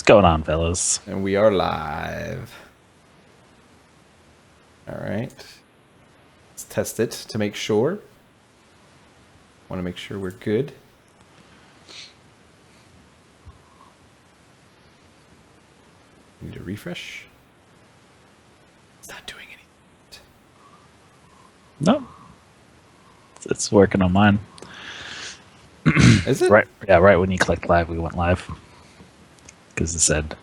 going on, fellas? And we are live. All right. Let's test it to make sure. Want to make sure we're good. Need to refresh. It's not doing anything. No. It's working on mine. Is it? Right. Yeah, right when you clicked live, we went live. Because it said,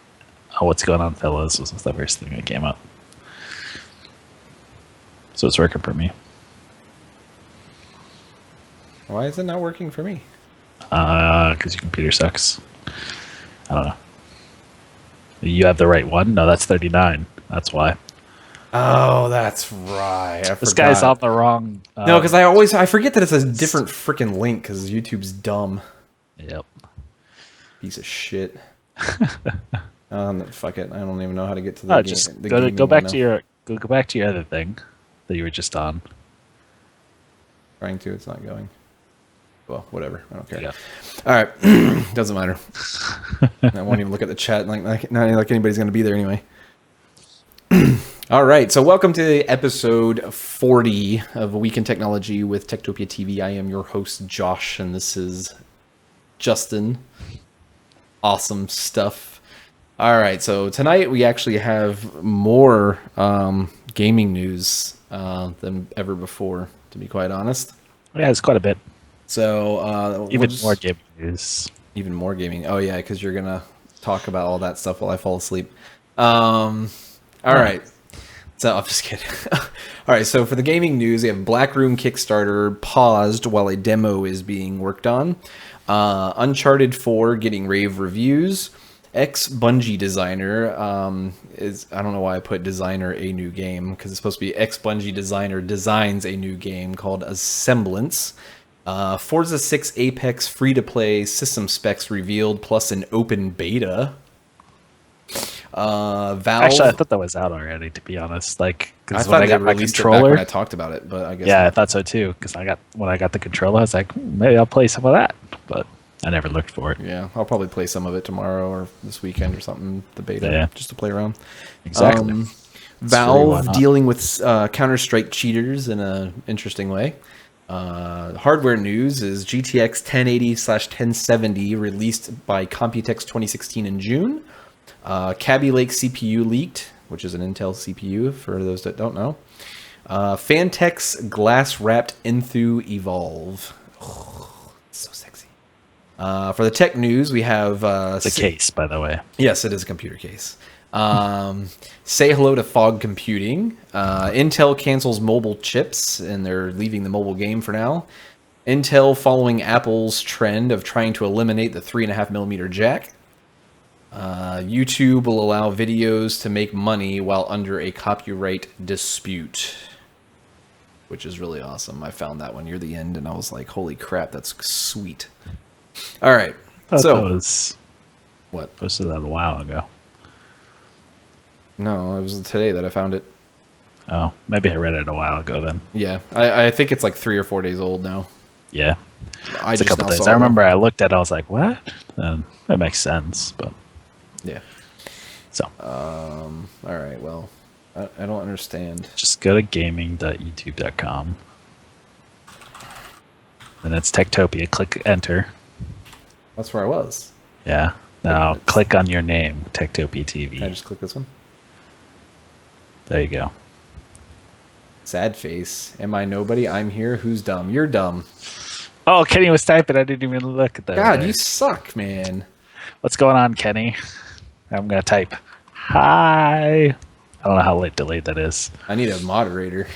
"Oh, what's going on, fellas?" was the first thing that came up. So it's working for me. Why is it not working for me? Because your computer sucks. I don't know. You have the right one? No, that's 39. That's why. Oh, that's right. This guy's on the wrong... no, because I forget that it's a different freaking link because YouTube's dumb. Yep. Piece of shit. Fuck it. I don't even know how to get to the game. Just go back to your other thing that you were just on. Trying to, it's not going. Well, whatever. I don't care. Yeah. All right. Doesn't matter. I won't even look at the chat like anybody's going to be there anyway. All right. So welcome to episode 40 of A Week in Technology with Techtopia TV. I am your host, Josh, and this is Justin. Awesome stuff. All right. So tonight we actually have more gaming news than ever before, to be quite honest. Yeah, it's quite a bit. So more gaming news. Even more gaming. Oh yeah, because you're gonna talk about all that stuff while I fall asleep. All right. So I'm just kidding. All right. So for the gaming news, we have Blackroom Kickstarter paused while a demo is being worked on. Uncharted 4 getting rave reviews. Ex-Bungie designer I don't know why I put designer a new game because it's supposed to be ex-Bungie designer designs a new game called Asemblance. Forza 6 Apex free-to-play system specs revealed, plus an open beta. Valve. Actually, I thought that was out already. To be honest, because when I got my controller, when I talked about it, but I guess I thought so too. Because when I got the controller, I was like, maybe I'll play some of that, but I never looked for it. Yeah, I'll probably play some of it tomorrow or this weekend or something. The beta, just to play around. Exactly. Valve dealing with Counter-Strike cheaters in an interesting way. Hardware news is GTX 1080/1070 released by Computex 2016 in June. Kaby Lake CPU leaked, which is an Intel CPU for those that don't know. Phanteks glass-wrapped Entho Evolv. Oh, so sexy. For the tech news, we have... it's a case, by the way. Yes, it is a computer case. Say hello to fog computing. Intel cancels mobile chips, and they're leaving the mobile game for now. Intel following Apple's trend of trying to eliminate the 3.5mm jack. YouTube will allow videos to make money while under a copyright dispute, which is really awesome. I found that one near the end, and I was like, holy crap, that's sweet. All right. That was what? Posted that a while ago. No, it was today that I found it. Oh, maybe I read it a while ago then. Yeah, I think it's like 3 or 4 days old now. Yeah, it's a couple days. I remember I looked at it, I was like, what? And that makes sense, but... Yeah. So. All right, well, I don't understand. Just go to gaming.youtube.com. And it's Techtopia. Click enter. That's where I was. Yeah. Now click on your name, Techtopia TV. Can I just click this one? There you go. Sad face. Am I nobody? I'm here. Who's dumb? You're dumb. Oh, Kenny was typing. I didn't even look at that. God, you suck, man. What's going on, Kenny? I'm going to type, hi. I don't know how late delayed that is. I need a moderator.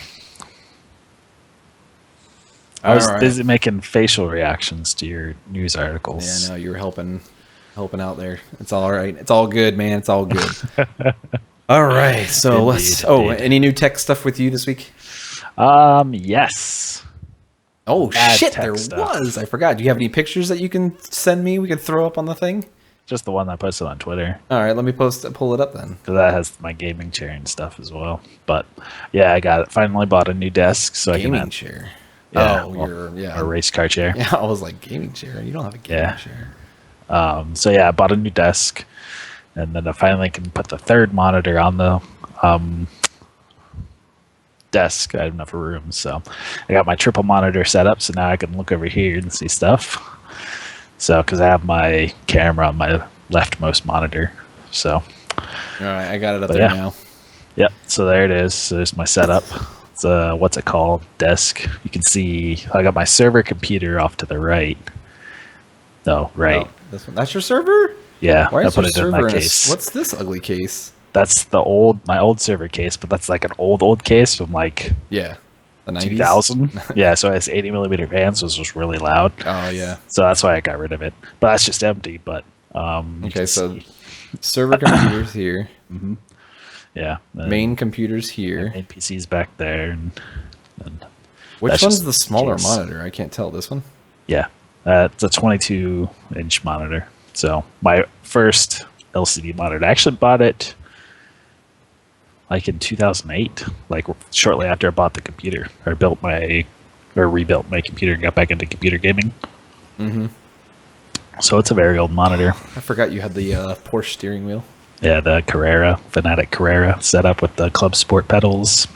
I was busy making facial reactions to your news articles. Yeah, no, you were helping out there. It's all right. It's all good, man. It's all good. All right. So let's... Oh, any new tech stuff with you this week? Yes. Oh, shit, there was. I forgot. Do you have any pictures that you can send me we could throw up on the thing? Just the one I posted on Twitter. All right, let me pull it up then. Because that has my gaming chair and stuff as well. But yeah, I got it. Finally bought a new desk so gaming I can chair. Yeah, a race car chair. Yeah, I was like gaming chair. You don't have a gaming chair. So yeah, I bought a new desk. and then I finally can put the third monitor on the desk. I have enough room, so I got my triple monitor set up, so now I can look over here and see stuff. So because I have my camera on my leftmost monitor, so All right, I got it up there now. Yep, so there it is. So there's my setup. It's what's it called? Desk. You can see I got my server computer off to the right. No, right. Oh, this one. That's your server? Yeah, Why I is put your it in server that case. what's this ugly case? That's my old server case, but that's like an old case from like the 90s. 2000. Yeah, so it has 80mm fans, which was really loud. Oh yeah. So that's why I got rid of it. But that's just empty. But okay, so server computers here. Mm-hmm. Yeah. Main computers here. Main PC's back there. And which one's the smaller monitor? I can't tell. This one? Yeah. It's a 22-inch monitor. So my first LCD monitor, I actually bought it like in 2008, like shortly after I bought the computer. I rebuilt my computer and got back into computer gaming. Mm-hmm. So it's a very old monitor. I forgot you had the Porsche steering wheel. Yeah, the Phanteks Carrera set up with the Club Sport pedals.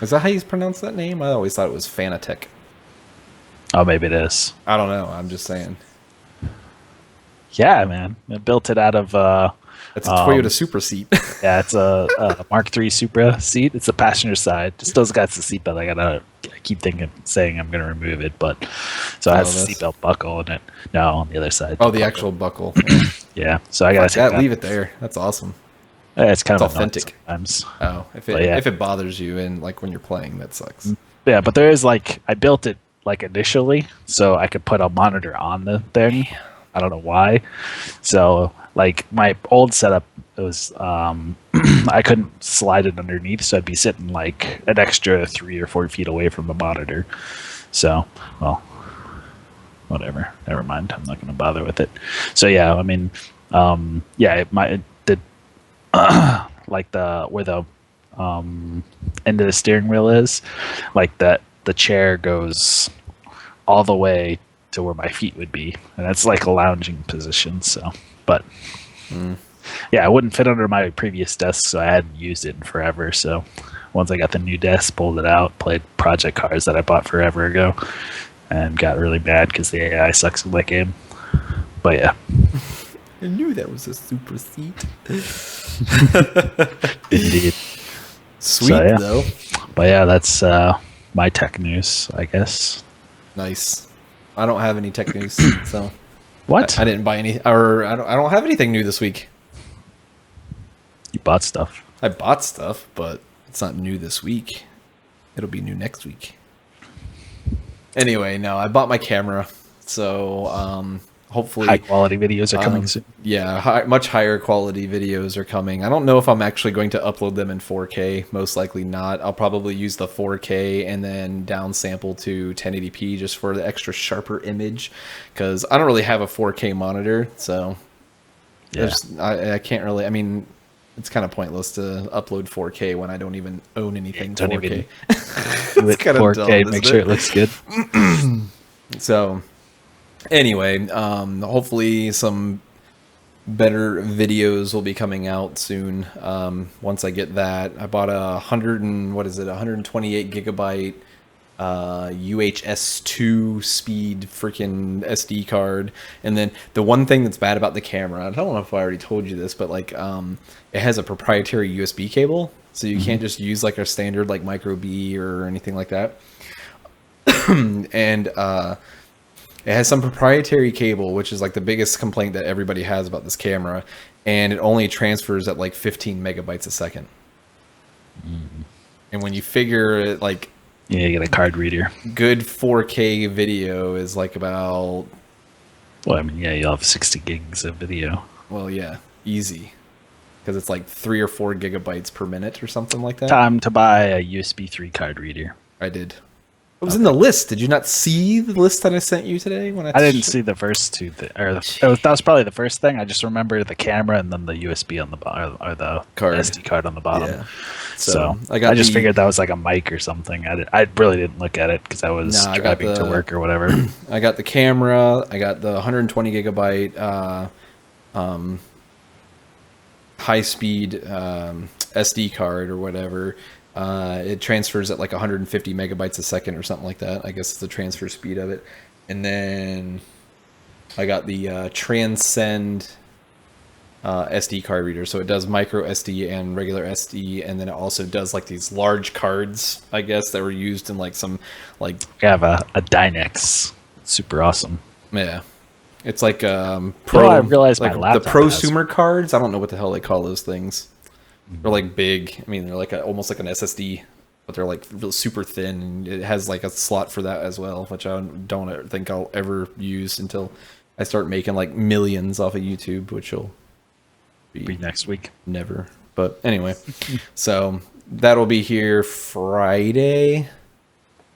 Is that how you pronounce that name? I always thought it was Phanteks. Oh, maybe it is. I don't know. I'm just saying. Yeah, man. I built it out of... it's a Toyota Supra seat. Yeah, it's a Mark III Supra seat. It's the passenger side. Just those guys the seatbelt. I keep saying I'm going to remove it, but so it has a seatbelt buckle in it. No, on the other side. Oh, the actual buckle. Yeah, so I got to take that. Leave it there. That's awesome. Yeah, it's kind of authentic. Sometimes. Oh, if it bothers you and like when you're playing, that sucks. Yeah, but there is like I built it like initially so I could put a monitor on the thing. Damn. I don't know why. So like my old setup, it was I couldn't slide it underneath, so I'd be sitting like an extra 3 or 4 feet away from the monitor. So, well, whatever. Never mind. I'm not going to bother with it. So yeah, I mean, it did like where the end of the steering wheel is, like that the chair goes all the way to where my feet would be, and that's like a lounging position. So, but yeah, it wouldn't fit under my previous desk, so I hadn't used it in forever. So once I got the new desk, pulled it out, played Project Cars that I bought forever ago, and got really mad because the AI sucks in that game. But yeah, I knew that was a super seat. Indeed. Sweet, so, yeah. Though. But yeah, that's my tech news, I guess. Nice. I don't have any tech news, so what? I didn't buy any, or I don't have anything new this week. You bought stuff. I bought stuff, but it's not new this week. It'll be new next week. Anyway, no, I bought my camera, so hopefully high quality videos are coming soon. Yeah, much higher quality videos are coming. I don't know if I'm actually going to upload them in 4K. Most likely not. I'll probably use the 4K and then downsample to 1080p just for the extra sharper image, because I don't really have a 4K monitor, so yeah. I can't really. I mean, it's kind of pointless to upload 4K when I don't even own anything 4K. It's kind of 4K, dumb, make sure it looks good. So. Anyway, hopefully some better videos will be coming out soon. Once I get that, I bought a 128 gigabyte UHS-2 speed freaking SD card. And then the one thing that's bad about the camera, I don't know if I already told you this, but like it has a proprietary USB cable, so you can't just use like a standard like micro B or anything like that. And it has some proprietary cable, which is like the biggest complaint that everybody has about this camera, and it only transfers at like 15 megabytes a second. And when you figure it, like, yeah, you get a card reader. Good 4K video is like about. Well, I mean, yeah, you'll have 60 gigs of video. Well, yeah, easy, because it's like 3 or 4 gigabytes per minute or something like that. Time to buy a USB 3 card reader. I did. It was in the list. Did you not see the list that I sent you today? When I didn't see the first two. That was probably the first thing. I just remember the camera and then the USB on the bottom, or the SD card on the bottom. Yeah. So I just figured that was like a mic or something. I really didn't look at it because I was driving to work or whatever. I got the camera. I got the 120 gigabyte high-speed SD card or whatever. It transfers at like 150 megabytes a second or something like that. I guess it's the transfer speed of it. And then I got the Transcend SD card reader, so it does micro SD and regular SD, and then it also does like these large cards, I guess, that were used in like some like. I have a Dynex, super awesome. Yeah, it's like pro. I realized like my laptop the prosumer cards. I don't know what the hell they call those things. They're like big. I mean, they're like almost like an SSD, but they're like real super thin, and it has like a slot for that as well, which I don't think I'll ever use until I start making like millions off of YouTube, which will be next week. Never. But anyway, so that'll be here Friday.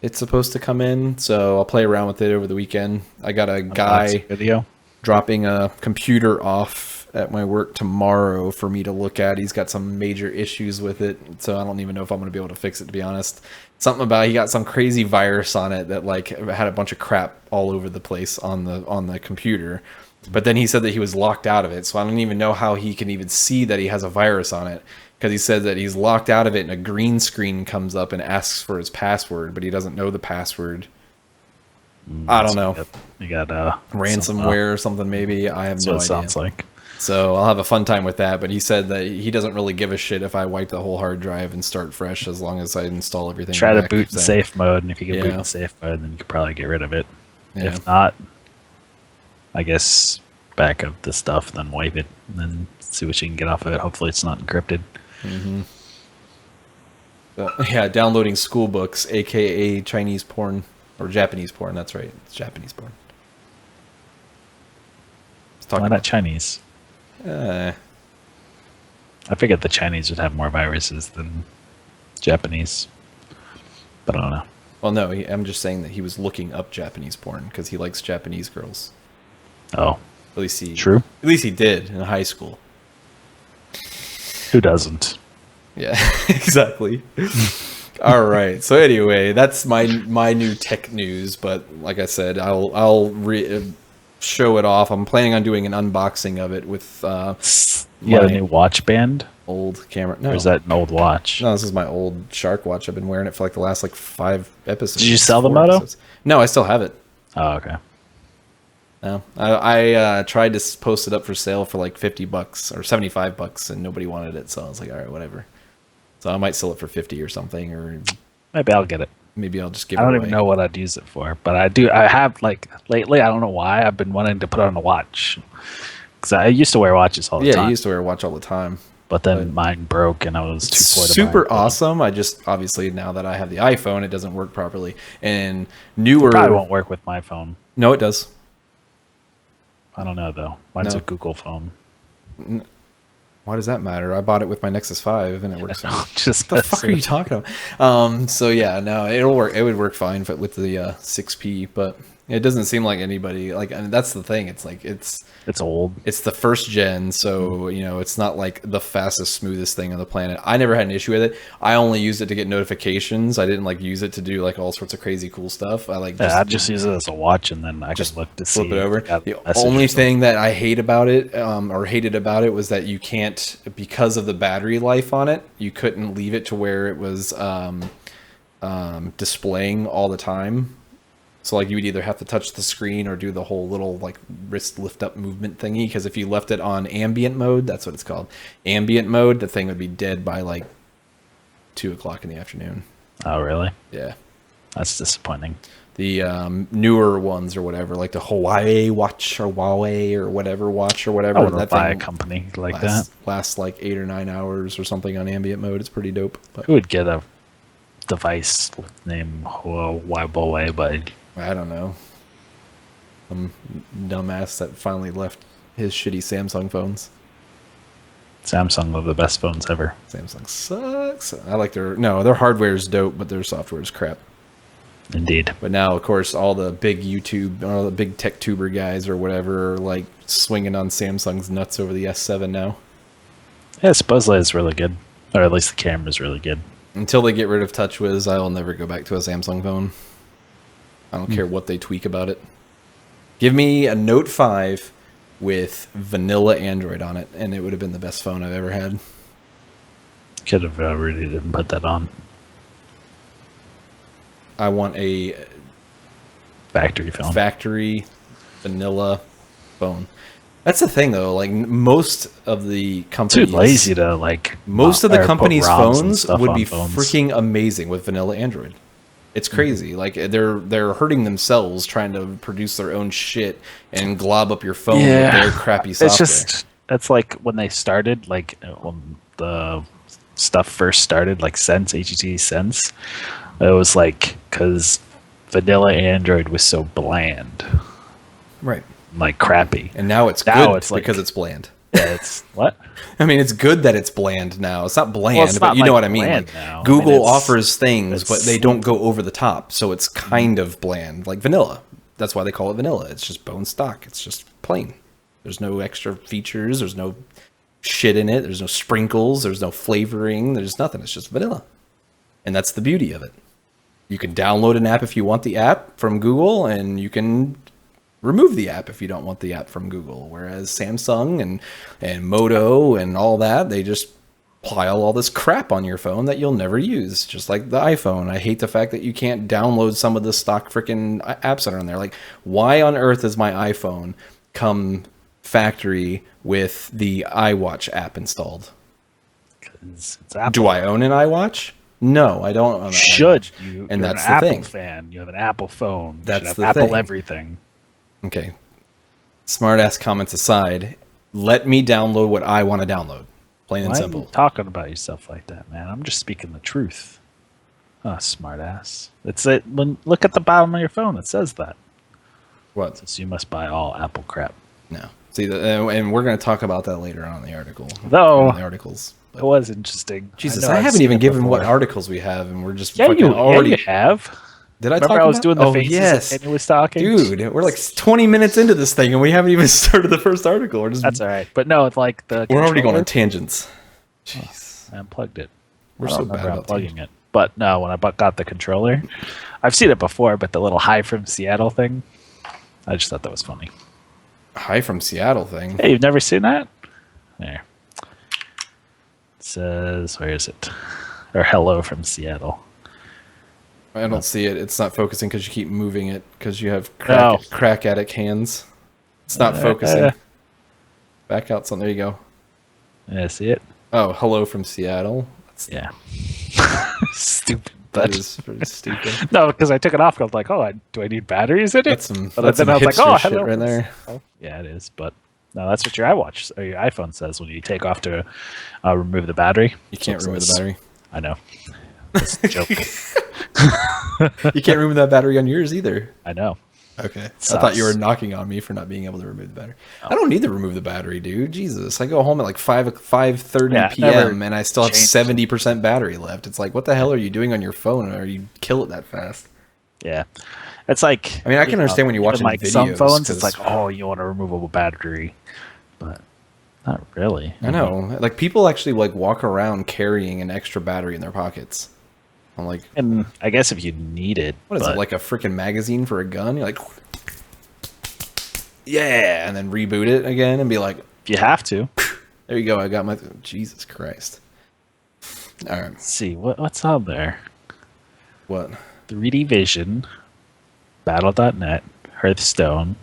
It's supposed to come in, so I'll play around with it over the weekend. I got a guy video dropping a computer off at my work tomorrow for me to look at. He's got some major issues with it, so I don't even know if I'm going to be able to fix it, to be honest. Something about he got some crazy virus on it that like had a bunch of crap all over the place on the computer. But then he said that he was locked out of it, so I don't even know how he can even see that he has a virus on it, because he said that he's locked out of it and a green screen comes up and asks for his password, but he doesn't know the password. I don't know. You got ransomware or something maybe. I have no idea. Sounds like. So I'll have a fun time with that, but he said that he doesn't really give a shit if I wipe the whole hard drive and start fresh, as long as I install everything. Try to boot in safe mode, and if you can boot in safe mode, then you could probably get rid of it. Yeah. If not, I guess back up the stuff, then wipe it, and then see what you can get off of it. Hopefully it's not encrypted. Mm-hmm. Yeah, downloading school books, aka Chinese porn or Japanese porn. That's right, it's Japanese porn. Why not Chinese? I figured the Chinese would have more viruses than Japanese, but I don't know. Well, no, I'm just saying that he was looking up Japanese porn because he likes Japanese girls. Oh, at least he true. At least he did in high school. Who doesn't? Yeah, exactly. All right. So anyway, that's my new tech news. But like I said, I'll show it off. I'm planning on doing an unboxing of it with you got a new watch band? Old camera. No. Or is that an old watch? No, this is my old Shark watch. I've been wearing it for like the last like 5 episodes. Did you sell the Moto? Episodes. No, I still have it. Oh, okay. No, I tried to post it up for sale for like $50 or $75, and nobody wanted it. So I was like, all right, whatever. So I might sell it for 50 or something, or maybe I'll get it. Maybe I'll just give it away. I don't even know what I'd use it for, but I have like lately. I don't know why I've been wanting to put on a watch, because I used to wear watches all the time. Yeah, you used to wear a watch all the time. But then mine broke, and I was too poor to super awesome. I just obviously now that I have the iPhone, it doesn't work properly, and newer. It probably won't work with my phone. No, it does. I don't know though. Mine's a Google phone. Why does that matter? I bought it with my Nexus 5 and it works. Just what the fuck are you talking about? So yeah, no, it'll work. It would work fine with the 6P, but it doesn't seem like anybody like. And that's the thing. It's like it's old. It's the first gen, so you know it's not like the fastest, smoothest thing on the planet. I never had an issue with it. I only used it to get notifications. I didn't like use it to do like all sorts of crazy cool stuff. I just use it as a watch, and then I just look to flip it over. The only thing that I hate about it, or hated about it, was that you can't, because of the battery life on it, you couldn't leave it to where it was displaying all the time. So like you would either have to touch the screen or do the whole little like wrist lift up movement thingy, because if you left it on ambient mode, that's what it's called, ambient mode, the thing would be dead by like 2 o'clock in the afternoon. Oh really? Yeah, that's disappointing. The newer ones or whatever, like the Hawaii watch or Huawei or whatever watch or whatever, I would buy a company like that. Lasts like 8 or 9 hours or something on ambient mode. It's pretty dope. But who would get a device with the name Huawei, but I don't know. Some dumbass that finally left his shitty Samsung phones. Samsung are the best phones ever. Samsung sucks. I like their hardware is dope, but their software is crap. Indeed. But now, of course, all the big YouTube, all the big tech tuber guys or whatever are like swinging on Samsung's nuts over the S7 now. Yeah, supposedly it's really good. Or at least the camera's really good. Until they get rid of TouchWiz, I will never go back to a Samsung phone. I don't care what they tweak about it. Give me a Note 5 with vanilla Android on it, and it would have been the best phone I've ever had. Could have really didn't put that on. I want a Factory phone. Factory vanilla phone. That's the thing, though. Like most of the companies, too lazy to like. Most of the companies' phones would be phones. freaking amazing with vanilla Android. It's crazy. Like they're hurting themselves trying to produce their own shit and glob up your phone with their crappy software. That's like when they started, like when the stuff first started, like Sense, HTC Sense. It was like because vanilla Android was so bland, right? Like crappy. And now it's good because it's bland. Yeah, it's what? I mean, it's good that it's bland now. It's not bland, it's but not you know like what I mean. Like, Google offers things, but they don't go over the top. So it's kind of bland, like vanilla. That's why they call it vanilla. It's just bone stock. It's just plain. There's no extra features. There's no shit in it. There's no sprinkles. There's no flavoring. There's nothing. It's just vanilla. And that's the beauty of it. You can download an app if you want the app from Google, and you can remove the app if you don't want the app from Google. Whereas Samsung and Moto and all that, they just pile all this crap on your phone that you'll never use. Just like the iPhone. I hate the fact that you can't download some of the stock freaking apps that are on there. Like, why on earth does my iPhone come factory with the iWatch app installed? Because it's Apple. Do I own an iWatch? No, I don't own an Should iWatch. you? And You're that's an the Apple thing. fan. You have an Apple phone. You That's should have the Apple thing. everything. Okay. Smartass comments aside, let me download what I want to download. Plain and Why simple. are you talking about yourself like that, man? I'm just speaking the truth. Oh, smartass. It's it. Look at the bottom of your phone. It says that. What? Since you must buy all Apple crap. No. See, and we're going to talk about that later on in the article. Though in the articles. It was interesting. Jesus, I haven't even given what articles we have, and we're just fucking already. Yeah, you have. Did I Remember talk I was doing the faces yes. and he was talking? Dude, we're like 20 minutes into this thing, and we haven't even started the first article. That's all right. But no, it's like the we're already going on tangents. Jeez. I unplugged it. We're so bad about unplugging it. But no, when I got the controller, I've seen it before, but the little Hi from Seattle thing, I just thought that was funny. Hi from Seattle thing? Hey, you've never seen that? There. It says, where is it? Or hello from Seattle. I don't see it. It's not focusing because you keep moving it because you have crack addict hands. It's not focusing. Back out something. There you go. Yeah, see it? Oh, hello from Seattle. Yeah. Stupid. That is pretty stupid. No, because I took it off. I was like, oh, do I need batteries in it? That's then some I was like, oh, hello. right there. Yeah, it is. But no, that's what your iWatch or your iPhone says when you take off to remove the battery. You can't remove the battery. I know. That's a joke. You can't remove that battery on yours either. I know. Okay. I thought you were knocking on me for not being able to remove the battery. Oh. I don't need to remove the battery, dude. Jesus. I go home at like 5:30 p.m. and I still have 70% battery left. It's like, what the hell are you doing on your phone? Or you kill it that fast? Yeah. It's like, I mean, I can understand when you're watching like videos. Some phones, it's like, oh, you want a removable battery. But not really. I know. Like people actually like walk around carrying an extra battery in their pockets. I'm like, and I guess if you need it, what is it, like a freaking magazine for a gun? You're like, yeah, and then reboot it again and be like, if you have to. There you go. I got my Jesus Christ. All right. Let's see what's on there. What? 3D Vision, Battle.net, Hearthstone.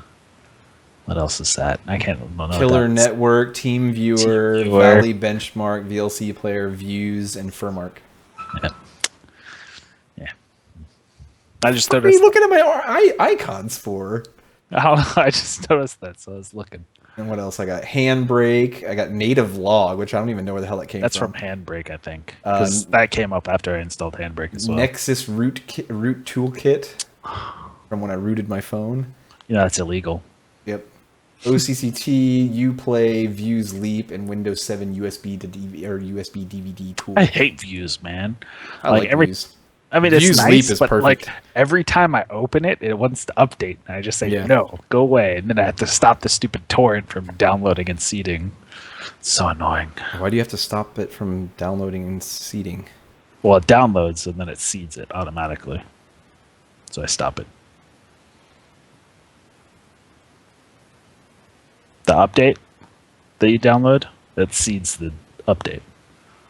What else is that? I can't remember. Killer Network, Team Viewer, Valley Benchmark, VLC Player, Views, and Furmark. Yeah. I just noticed. What are you looking at my icons for? I just noticed that, so I was looking. And what else I got? Handbrake. I got Native Log, which I don't even know where the hell that came from. That's from Handbrake, I think. Because that came up after I installed Handbrake as well. Nexus root Toolkit from when I rooted my phone. You know, that's illegal. Yep. OCCT, Uplay, Views Leap, and Windows 7 USB to DVD or USB DVD tool. I hate Views, man. I like Views. I mean, Views it's nice, Leap is but perfect. like every time I open it, it wants to update, and I just say no, go away, and then I have to stop the stupid torrent from downloading and seeding. It's so annoying. Why do you have to stop it from downloading and seeding? Well, it downloads and then it seeds it automatically, so I stop it. The update that you download, that seeds the update.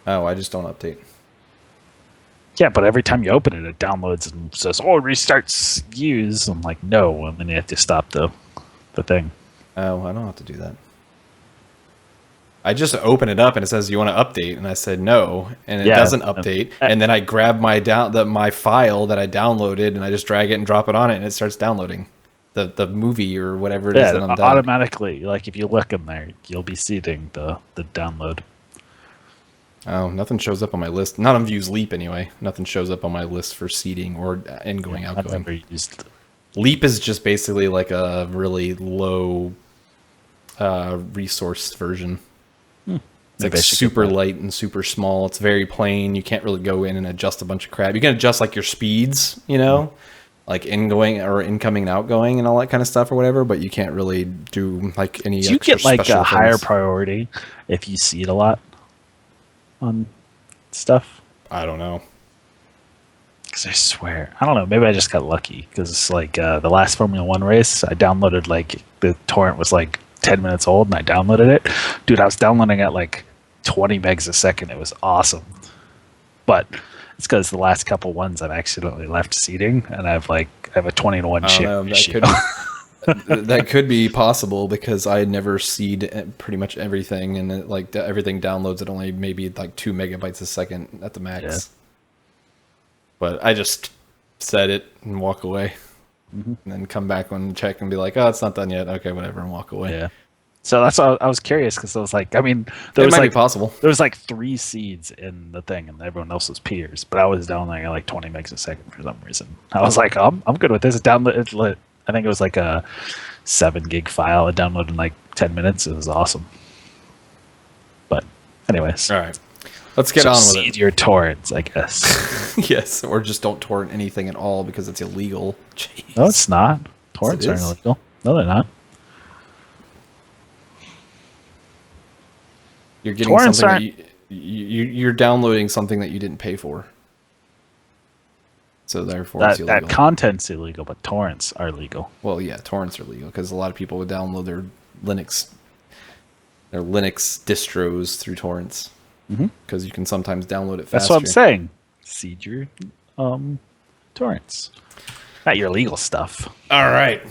Oh, I just don't update. Yeah, but every time you open it, it downloads and says, "Oh, restarts use." I'm like, no, and then you have to stop the thing. Oh, I don't have to do that. I just open it up and it says, "You want to update?" And I said no, and it doesn't update. And then I grab my file that I downloaded and I just drag it and drop it on it, and it starts downloading the movie or whatever it is that I'm downloading. Automatically, like if you look in there, you'll be seeding the download. Oh, nothing shows up on my list. Not on Views Leap anyway. Nothing shows up on my list for seeding or ingoing, outgoing. I've never used Leap is just basically like a really low resource version. It's like super light and super small. It's very plain. You can't really go in and adjust a bunch of crap. You can adjust like your speeds, you know, like ingoing or incoming and outgoing and all that kind of stuff or whatever, but you can't really do like any Do you get like a higher priority if you seed a lot on stuff? I don't know. Because I swear, I don't know. Maybe I just got lucky because it's like the last Formula One race, I downloaded like the torrent was like 10 minutes old and I downloaded it. Dude, I was downloading at like 20 megs a second. It was awesome. But it's because the last couple ones I've accidentally left seeding and I have a 20-to-1 chip. That could be possible because I never seed pretty much everything, and everything downloads at only maybe like 2 megabytes a second at the max. Yeah. But I just set it and walk away, and then come back and check and be like, "Oh, it's not done yet." Okay, whatever, and walk away. Yeah. So that's why I was curious because I was like, I mean, it might be possible. There was like 3 seeds in the thing, and everyone else was peers. But I was downloading at like 20 megs a second for some reason. I was like, I'm good with this. It's lit. I think it was like a 7 gig file. I downloaded in like 10 minutes. It was awesome. But anyways. All right. Let's get on with it. Seed your torrents, I guess. Yes, or just don't torrent anything at all because it's illegal. Jeez. No, it's not. Torrents aren't illegal. No, they're not. You're getting torrents something you're downloading something that you didn't pay for. So therefore it's illegal. That content's illegal, but torrents are legal. Well, yeah, torrents are legal because a lot of people would download their Linux distros through torrents. Because you can sometimes download it faster. That's what I'm saying. Seed your torrents. Not your legal stuff. All right.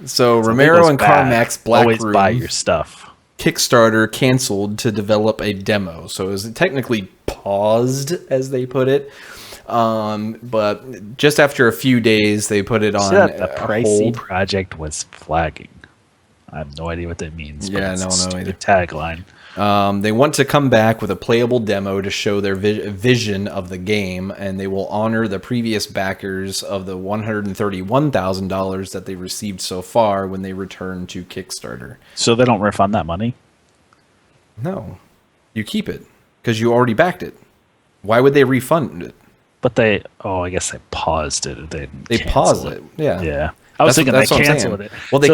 So Romero and Carmack's Blackroom. Always buy your stuff. Kickstarter canceled to develop a demo. So it was technically paused, as they put it. But just after a few days, they put it on the pricey hold. Project was flagging. I have no idea what that means. Yeah, no either. Tagline. They want to come back with a playable demo to show their vision of the game, and they will honor the previous backers of the $131,000 that they received so far when they return to Kickstarter. So they don't refund that money? No. You keep it, because you already backed it. Why would they refund it? But I guess they paused it. They paused it. Yeah. Yeah. I was thinking they canceled it. Well, they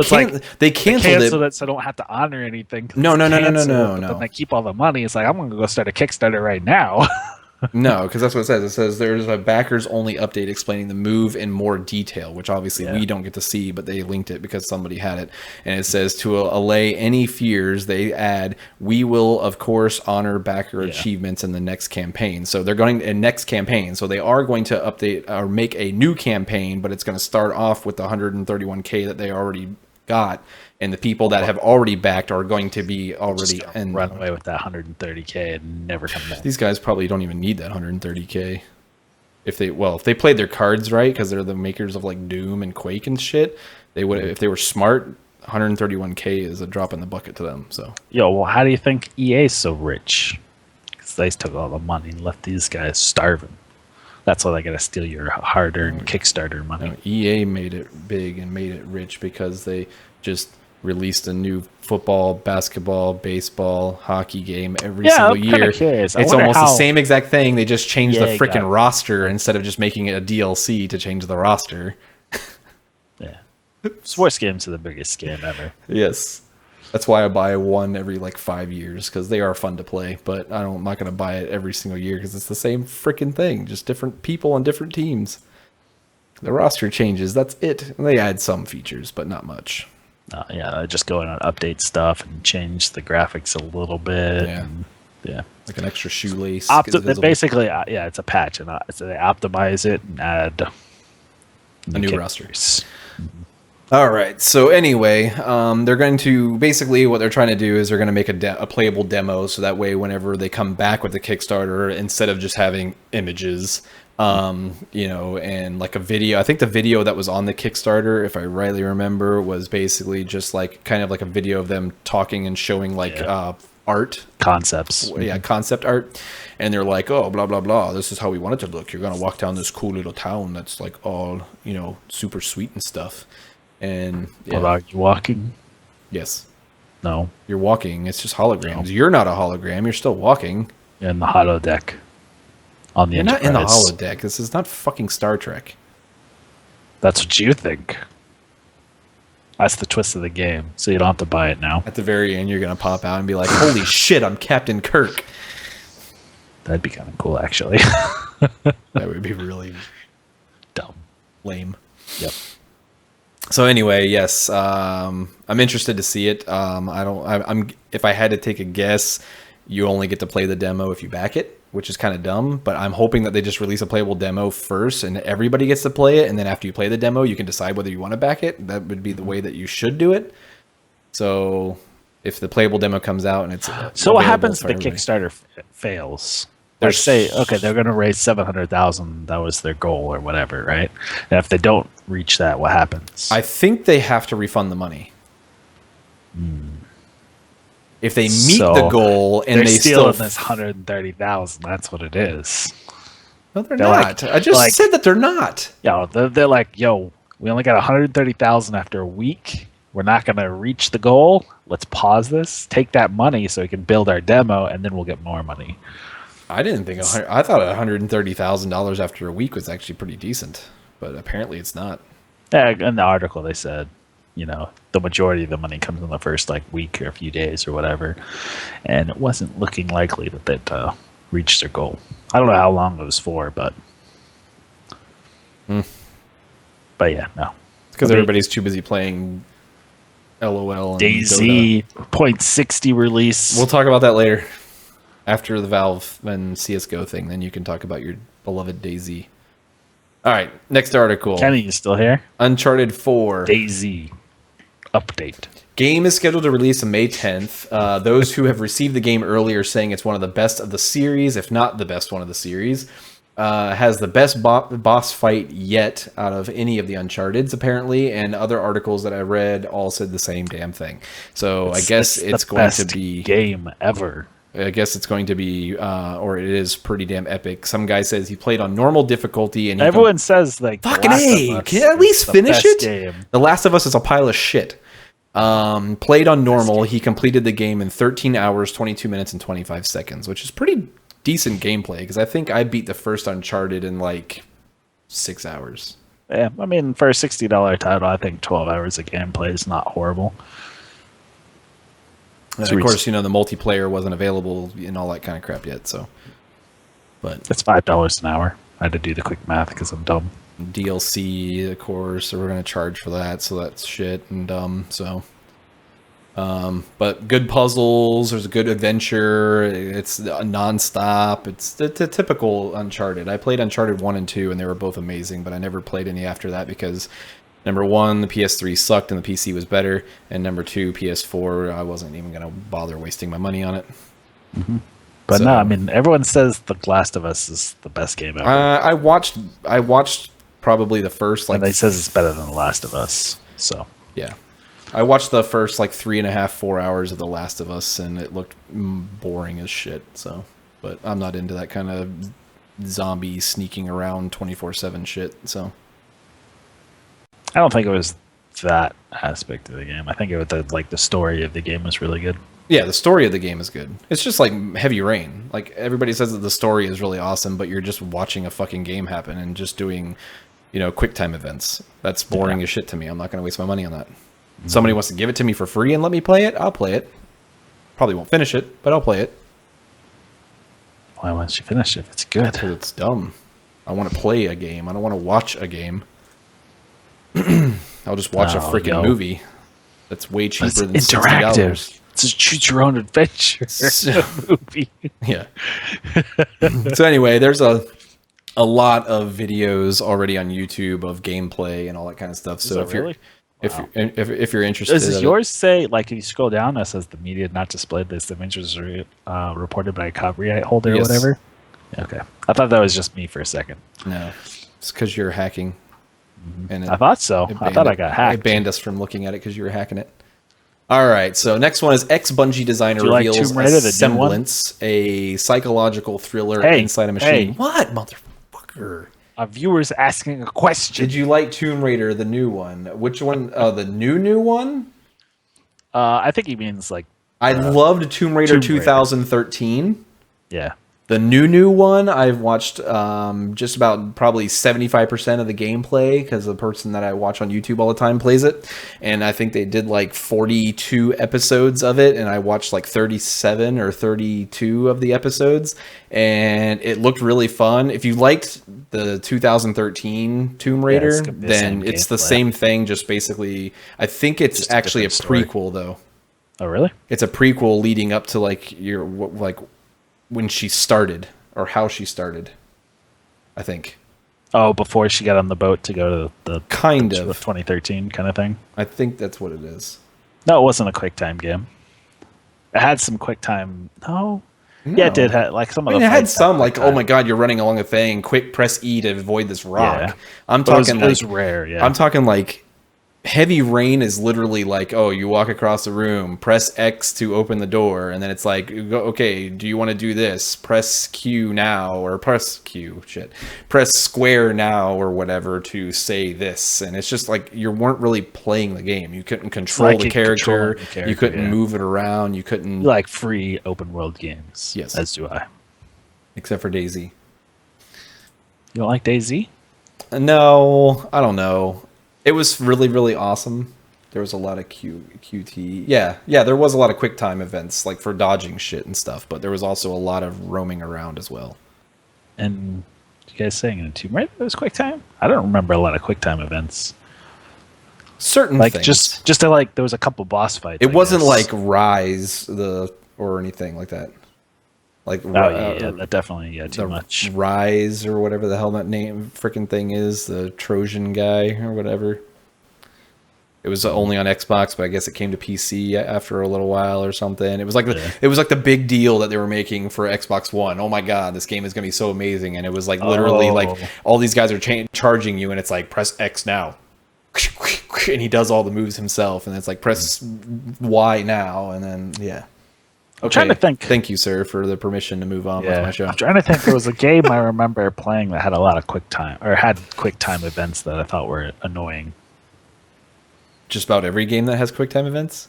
canceled it, so I don't have to honor anything. No. But they keep all the money. It's like, I'm going to go start a Kickstarter right now. No, because that's what it says. It says there's a backers only update explaining the move in more detail, which obviously we don't get to see, but they linked it because somebody had it. And it says to allay any fears, they add, we will, of course, honor backer achievements in the next campaign. So they're going in next campaign. So they are going to update or make a new campaign, but it's going to start off with the 131K that they already got. And the people that have already backed are going to be already and run away with that 130K and never come back. These guys probably don't even need that 130K. If they played their cards right, because they're the makers of like Doom and Quake and shit, they would. If they were smart, 131K is a drop in the bucket to them. So well, how do you think EA is so rich? Because they took all the money and left these guys starving. That's why they got to steal your hard-earned Kickstarter money. No, EA made it big and made it rich because they just released a new football, basketball, baseball, hockey game every single year. It's almost the same exact thing. They just changed the freaking roster instead of just making it a DLC to change the roster. Yeah. Sports games are the biggest scam ever. Yes. That's why I buy one every like 5 years, because they are fun to play, but I'm not going to buy it every single year because it's the same freaking thing. Just different people on different teams. The roster changes. That's it. And they add some features, but not much. Yeah, I just go in and update stuff and change the graphics a little bit. Yeah. And, yeah. Like an extra shoelace. Basically, yeah, it's a patch, and so they optimize it and add a new characters. roster. All right. So anyway, they're going to basically what they're trying to do is they're going to make a playable demo, so that way whenever they come back with the Kickstarter, instead of just having images, you know, and like a video. I think the video that was on the Kickstarter, if I rightly remember, was basically just like kind of like a video of them talking and showing like art concepts. Yeah, concept art. And they're like, oh, blah, blah, blah. This is how we want it to look. You're going to walk down this cool little town that's like all, you know, super sweet and stuff. And yeah. What, are you walking? Yes. No. You're walking. It's just holograms. No. You're not a hologram. You're still walking. You're in the holodeck. On the Enterprise. You're not in the holodeck. This is not fucking Star Trek. That's what you think. That's the twist of the game, so you don't have to buy it now. At the very end, you're going to pop out and be like, holy shit, I'm Captain Kirk. That'd be kind of cool, actually. That would be really dumb. Lame. Yep. So anyway, yes, I'm interested to see it. I'm if I had to take a guess, you only get to play the demo if you back it, which is kind of dumb, but I'm hoping that they just release a playable demo first and everybody gets to play it, and then after you play the demo, you can decide whether you want to back it. That would be the way that you should do it. So if the playable demo comes out and it's so what happens if the Kickstarter fails? They say, okay, they're going to raise 700,000. That was their goal or whatever, right? And if they don't reach that, what happens? I think they have to refund the money. If they meet the goal and they still this 130,000, that's what it is. No, they're not. I just said that they're not. Yeah, they're like, yo, we only got 130,000 after a week. We're not going to reach the goal. Let's pause this. Take that money so we can build our demo, and then we'll get more money. I didn't think I thought $130,000 after a week was actually pretty decent, but apparently it's not. Yeah, in the article they said, you know, the majority of the money comes in the first like week or a few days or whatever, and it wasn't looking likely that they'd reach their goal. I don't know how long it was for, but yeah, no, because everybody's too busy playing LOL and DayZ .60 release. We'll talk about that later. After the Valve and CSGO thing, then you can talk about your beloved DayZ. All right, next article. Kenny, you still here? Uncharted 4. DayZ update. Game is scheduled to release on May 10th. Those who have received the game early are saying it's one of the best of the series, if not the best one of the series. Has the best boss fight yet out of any of the Uncharteds, apparently, and other articles that I read all said the same damn thing. So I guess it's going to be game ever. I guess it's going to be, or it is pretty damn epic. Some guy says he played on normal difficulty, and everyone says like, "Fucking A, can you at least finish it?" Game. The Last of Us is a pile of shit. Played on normal, he completed the game in 13 hours, 22 minutes, and 25 seconds, which is pretty decent gameplay. Because I think I beat the first Uncharted in like 6 hours. Yeah, I mean, for a $60 title, I think 12 hours of gameplay is not horrible. And of course, you know, the multiplayer wasn't available and all that kind of crap yet, so. But it's $5 an hour. I had to do the quick math because I'm dumb. DLC, of course, so we're going to charge for that, so that's shit and dumb, so. But good puzzles, there's a good adventure, it's non-stop, it's the typical Uncharted. I played Uncharted 1 and 2, and they were both amazing, but I never played any after that because... Number one, the PS3 sucked and the PC was better. And number two, PS4, I wasn't even going to bother wasting my money on it. Mm-hmm. But no, I mean, everyone says The Last of Us is the best game ever. I watched probably the first and they says it's better than The Last of Us. So yeah, I watched the first 3.5, 4 hours of The Last of Us, and it looked boring as shit. So, but I'm not into that kind of zombie sneaking around 24/7 shit. So. I don't think it was that aspect of the game. I think it was the story of the game was really good. Yeah, the story of the game is good. It's just like Heavy Rain. Like everybody says that the story is really awesome, but you're just watching a fucking game happen and just doing, you know, quick time events. That's boring as shit to me. I'm not going to waste my money on that. Mm-hmm. Somebody wants to give it to me for free and let me play it, I'll play it. Probably won't finish it, but I'll play it. Why won't you finish it if it's good? Because it's dumb. I want to play a game. I don't want to watch a game. I'll just watch a freaking movie. That's way cheaper It's than interactive. $60. It's a choose your own adventure movie. Yeah. So anyway, there's a lot of videos already on YouTube of gameplay and all that kind of stuff. So if you're interested, does yours say, like, if you scroll down, it says the media not displayed this images are reported by a copyright holder or whatever? Okay, I thought that was just me for a second. No, it's because you're hacking. And I thought so. I thought I got hacked. It banned us from looking at it because you were hacking it. All right, so next one is ex-Bungie designer reveals Asemblance, a psychological thriller inside a machine. What, motherfucker? A viewer's asking a question. Did you like Tomb Raider, the new one? Which one? The new one? I think he means like... I loved Tomb Raider 2013. Yeah. The new one, I've watched just about probably 75% of the gameplay because the person that I watch on YouTube all the time plays it. And I think they did like 42 episodes of it, and I watched like 37 or 32 of the episodes. And it looked really fun. If you liked the 2013 Tomb Raider, then it's the same thing, just basically... I think it's just actually a prequel, though. Oh, really? It's a prequel leading up to like when she started, or how she started, I think. Oh, before she got on the boat to go to the kind of 2013 kind of thing. I think that's what it is. No, it wasn't a QuickTime game. It had some QuickTime. No. Yeah, it did have like some of the. It had some like, oh my god, you're running along a thing. Quick, press E to avoid this rock. Yeah. I'm talking it was rare. Yeah, I'm talking like Heavy Rain is literally like, oh, you walk across the room, press X to open the door, and then it's like, okay, do you want to do this? Press Q now, or press square now, or whatever to say this. And it's just like you weren't really playing the game. You couldn't control the character. You couldn't move it around. You couldn't... You like free open world games. Yes, as do I. Except for DayZ. You don't like DayZ? No, I don't know. It was really, really awesome. There was a lot of QT. Yeah, there was a lot of quick time events, like for dodging shit and stuff, but there was also a lot of roaming around as well. And you guys saying in Tomb Raider it was quick time? I don't remember a lot of quick time events. Certain like things. just to, like, there was a couple boss fights. It wasn't like Rise or anything like that. Like that definitely too much. Rise or whatever the hell that name freaking thing is, the Trojan guy or whatever. It was only on Xbox, but I guess it came to PC after a little while or something. It was like the big deal that they were making for Xbox One. Oh my god, this game is gonna be so amazing! And it was like literally like all these guys are charging you, and it's like press X now, and he does all the moves himself, and it's like press Y now, and then yeah. I'm trying to think. Thank you, sir, for the permission to move on with my show. I'm trying to think. There was a game I remember playing that had a lot of quick time events that I thought were annoying. Just about every game that has quick time events?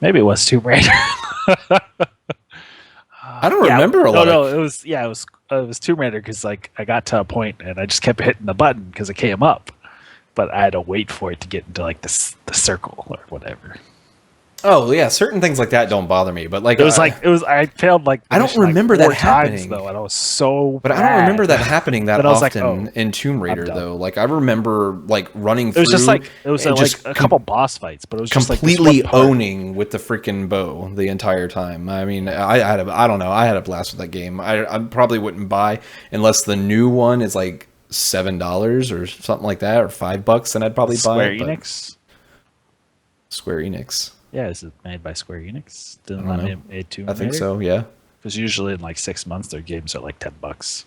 Maybe it was Tomb Raider. I don't remember a lot. No, it was Tomb Raider because like I got to a point and I just kept hitting the button because it came up, but I had to wait for it to get into like the circle or whatever. Oh yeah, certain things like that don't bother me, but like I failed like I don't remember that happening though, and I was so. But I don't remember that happening that often in Tomb Raider though. Like I remember like running through. It was just like like a couple boss fights, but it was just completely like owning with the freaking bow the entire time. I mean, I don't know. I had a blast with that game. I probably wouldn't buy unless the new one is like $7 or something like that, or $5, and I'd probably buy it. Square Enix. Yeah, is it made by Square Enix? Didn't let me made Tomb Raider? I think so, yeah. Because usually in like 6 months, their games are like $10.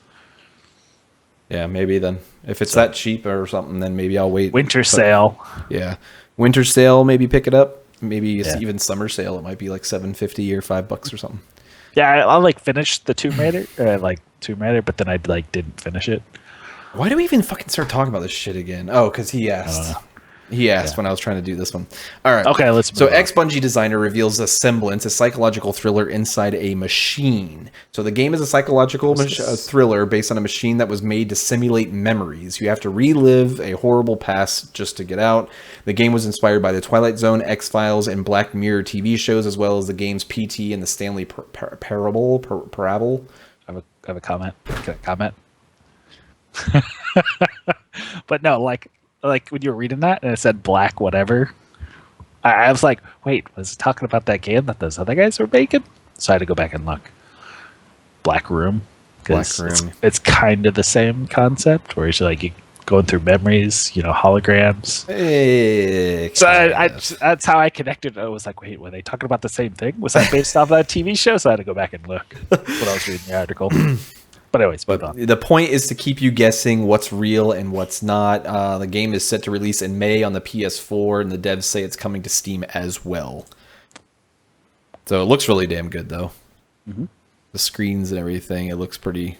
Yeah, maybe then. If it's that cheap or something, then maybe I'll wait. Winter sale. Yeah. Winter sale, maybe pick it up. Maybe even summer sale. It might be like $7.50 or $5 or something. Yeah, I like finished the Tomb Raider, but then I like didn't finish it. Why do we even fucking start talking about this shit again? Oh, because he asked. He asked when I was trying to do this one. All right. Okay, let's move on. Ex-Bungie designer reveals Asemblance, a psychological thriller inside a machine. So the game is a psychological thriller based on a machine that was made to simulate memories. You have to relive a horrible past just to get out. The game was inspired by the Twilight Zone, X-Files, and Black Mirror TV shows, as well as the game's PT and the Stanley Parable. I have a comment. Can I comment? But no, like like when you were reading that and it said black whatever, I was like, wait, was it talking about that game that those other guys were making? So I had to go back and look. Blackroom. Blackroom. It's kind of the same concept where it's like you going through memories, holograms. So that's how I connected. I was like, wait, were they talking about the same thing? Was that based off that TV show? So I had to go back and look when I was reading the article. But anyways, the point is to keep you guessing what's real and what's not. The game is set to release in May on the PS4, and the devs say it's coming to Steam as well. So it looks really damn good, though. Mm-hmm. The screens and everything, it looks pretty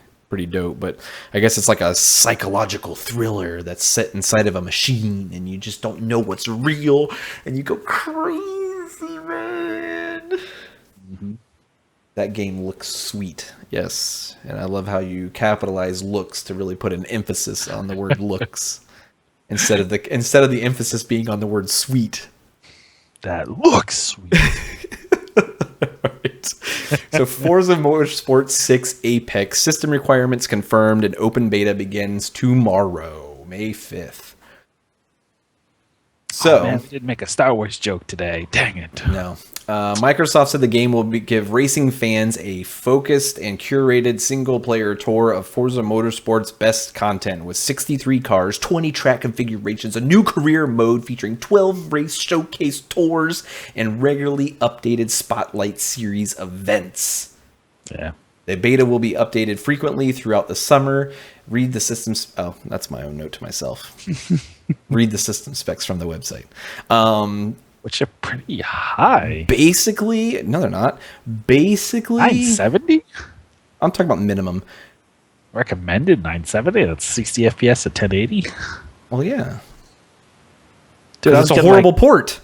dope. But I guess it's like a psychological thriller that's set inside of a machine, and you just don't know what's real, and you go crazy, man. Mm-hmm. That game looks sweet, yes, and I love how you capitalize looks to really put an emphasis on the word looks instead of the emphasis being on the word sweet. That looks sweet. Right. So Forza Motorsport 6 Apex system requirements confirmed, and open beta begins tomorrow, May 5th. So, man, we didn't make a Star Wars joke today. Dang it. No. Microsoft said the game will give racing fans a focused and curated single-player tour of Forza Motorsport's best content with 63 cars, 20 track configurations, a new career mode featuring 12 race showcase tours, and regularly updated Spotlight Series events. Yeah. The beta will be updated frequently throughout the summer. Read the systems. Oh, that's my own note to myself. Read the system specs from the website. Which are pretty high. Basically, no, they're not. Basically, 970? I'm talking about minimum. Recommended 970. That's 60 FPS at 1080. Well, yeah. Dude, that's a horrible port.